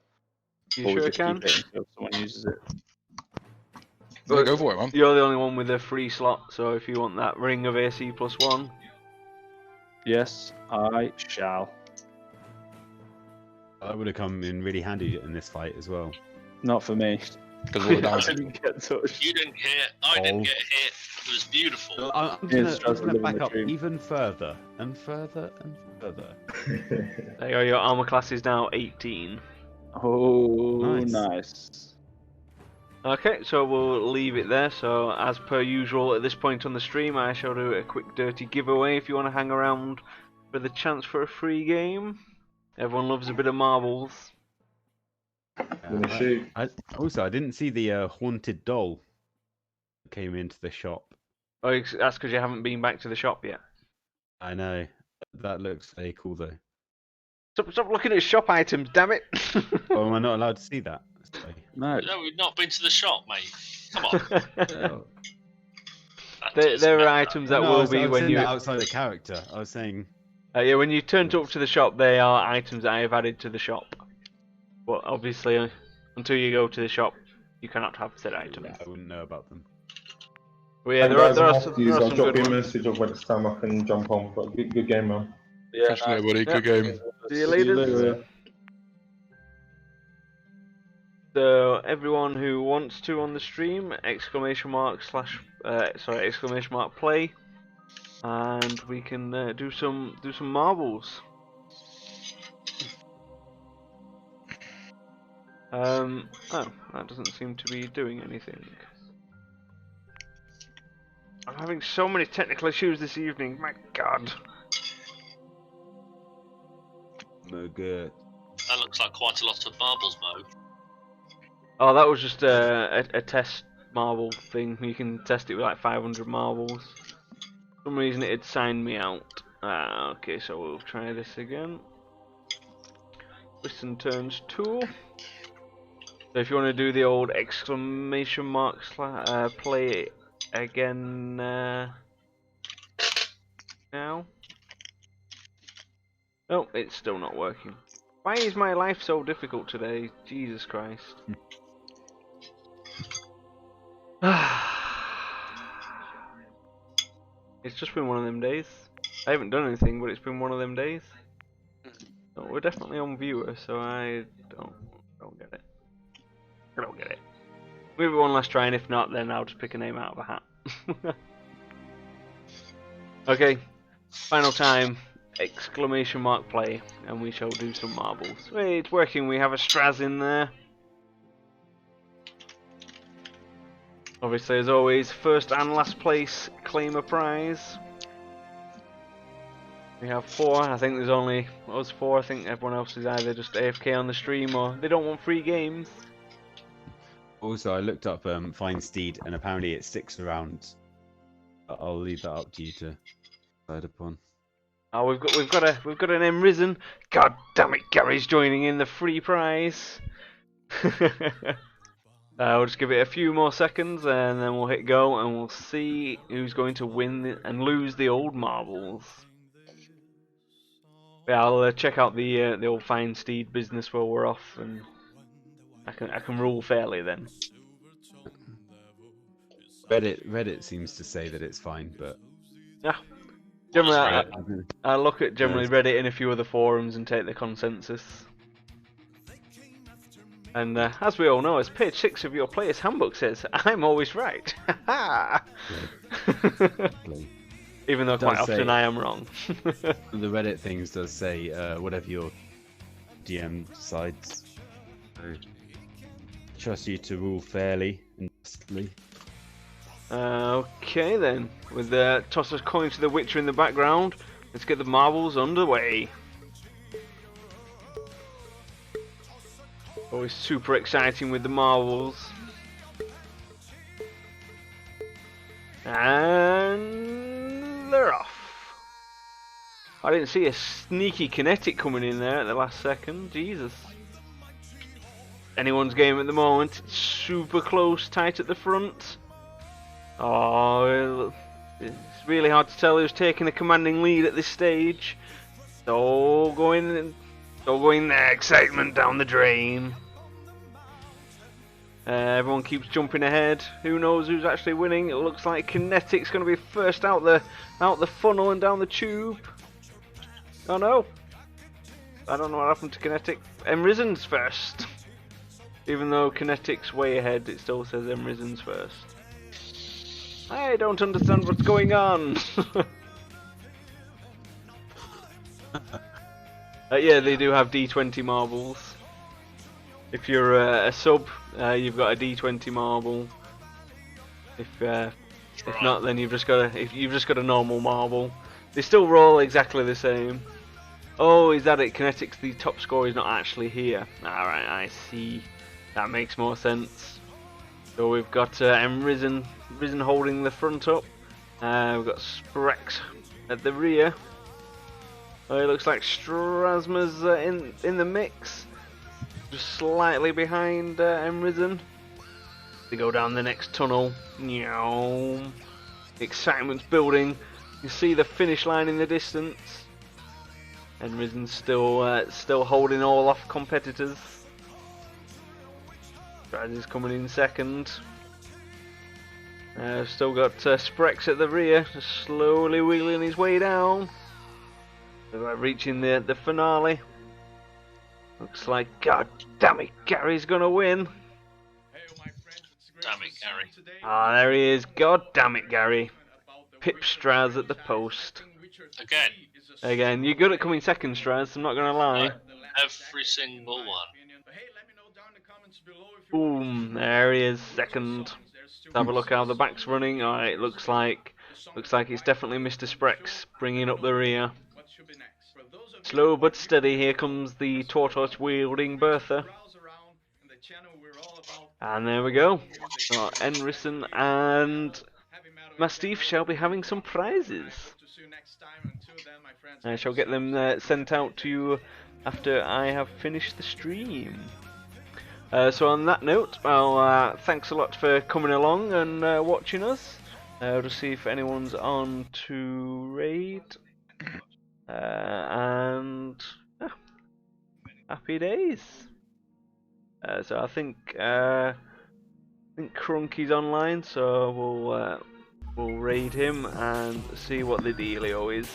You or we sure just can? keep it until someone uses it. Yeah, go for it, man. You're the only one with a free slot, so if you want that ring of AC plus 1, Yes, I shall. That would have come in really handy in this fight as well. Not for me. Because of all the I damage. didn't get touched. You didn't hit. I didn't Oh. get hit. It was beautiful. I'm Yeah, gonna, it's just I'm gonna living back the up dream. even further and further and further. there you go, your armor class is now 18. Oh, Nice. nice. Okay, so we'll leave it there. So as per usual at this point on the stream, I shall do a quick dirty giveaway if you want to hang around for the chance for a free game. Everyone loves a bit of marbles. Gonna shoot. I didn't see the haunted doll that came into the shop. Oh, that's because you haven't been back to the shop yet. I know. That looks very cool though. Stop looking at shop items, damn it! Oh, am I not allowed to see that? Sorry. No. No, we've not been to the shop, mate. Come on. Oh. There are items that No, I will was be when saying you that outside the character. I was saying. yeah, when you turn up to the shop, they are items that I have added to the shop. But obviously, until you go to the shop, you cannot have said items. I wouldn't know about them. Well, yeah, And there are, guys, there I'm are off some, to use. there are I'll some drop good you a ones. message of when it's time I can jump on. But good game, man. Yeah, Catch you later, buddy. Good game. See you later. So everyone who wants to on the stream, !/ play, and we can do some marbles. Oh, that doesn't seem to be doing anything. I'm having so many technical issues this evening. My God. No good. That looks like quite a lot of marbles, Mo. Oh, that was just a test marble thing. You can test it with like 500 marbles. For some reason it had signed me out. Okay, so we'll try this again. Twists and turns tool. So if you want to do the old ! Play again now. Oh, it's still not working. Why is my life so difficult today? Jesus Christ. It's just been one of them days. I haven't done anything, but it's been one of them days. So we're definitely on viewer, so I don't get it. I don't get it. Give it one last try, and if not, then I'll just pick a name out of a hat. Okay, final time. ! Play, and we shall do some marbles. Wait, it's working. We have a Straz in there. Obviously, as always, first and last place claim a prize. We have 4. I think there's only us 4. I think everyone else is either just AFK on the stream or they don't want free games. Also, I looked up Fine Steed, and apparently it's 6 rounds. I'll leave that up to you to decide upon. Oh, we've got an Emrisen. God damn it, Gary's joining in the free prize. We'll just give it a few more seconds and then we'll hit go and we'll see who's going to win and lose the old marbles. Yeah, I'll check out the old Fine Steed business while we're off, and I can rule fairly then. Reddit seems to say that it's fine, but Yeah. Generally, Reddit? I look at generally Reddit and a few other forums and take the consensus. And as we all know, as page 6 of your player's handbook says, I'm always right. Even though quite often I am wrong. the Reddit things does say whatever your DM decides. So, trust you to rule fairly and justly. Okay then, with the toss a coin to the Witcher in the background, let's get the marbles underway. Always super exciting with the marbles. And they're off. I didn't see a sneaky kinetic coming in there at the last second. Jesus. Anyone's game at the moment. It's super close, tight at the front. Oh, it's really hard to tell who's taking a commanding lead at this stage. It's all going there, excitement down the drain. Everyone keeps jumping ahead. Who knows who's actually winning? It looks like Kinetic's going to be first out the funnel and down the tube. Oh no! I don't know what happened to Kinetic. Emrisen's first. Even though Kinetic's way ahead, it still says Emrisen's first. I don't understand what's going on. Yeah, they do have D20 marbles. If you're a sub, you've got a D20 marble. If not, then you've just got a normal marble. They still roll exactly the same. Oh, is that it? Kinetics, the top score is not actually here. Alright, I see. That makes more sense. So we've got Risen holding the front up. We've got Sprex at the rear. Oh, it looks like Strasma's in the mix. Just slightly behind Risen. They go down the next tunnel. Meow. Excitement's building. You see the finish line in the distance. And Risen's still holding all off competitors. Straz is coming in second. Still got Sprex at the rear, just slowly wiggling his way down. Reaching the finale. Looks like, god damn it, Gary's gonna win. Damn it, Gary. Ah, there he is. God damn it, Gary. Pip Straz at the post. Again, you're good at coming second, Straz, I'm not gonna lie. Every single one. Boom, there he is, second. Let's have a look how the back's running. Alright, looks like it's definitely Mr. Sprex bringing up the rear. Slow but steady, here comes the tortoise wielding Bertha. And there we go. So, Enrison and Mastiff shall be having some prizes. I shall get them sent out to you after I have finished the stream. So on that note, well, thanks a lot for coming along and watching us. To see if anyone's on to raid. And happy days. So I think Crunky's online, so we'll raid him and see what the dealio is.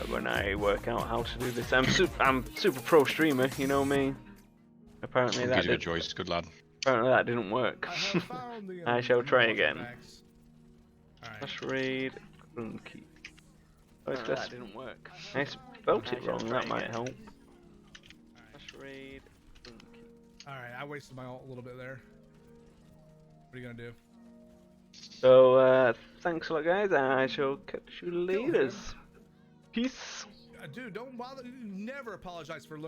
When I work out how to do this, I'm super pro streamer, you know me. Apparently that Good choice, good lad. Apparently that didn't work. I shall try again. Let's raid Crunky. Oh, that didn't work. I spelt it wrong, that might help. Let's raid Crunky. Alright, I wasted my ult a little bit there. What are you gonna do? So, thanks a lot, guys, and I shall catch you later. Peace. Dude, don't bother. Never apologize for learning.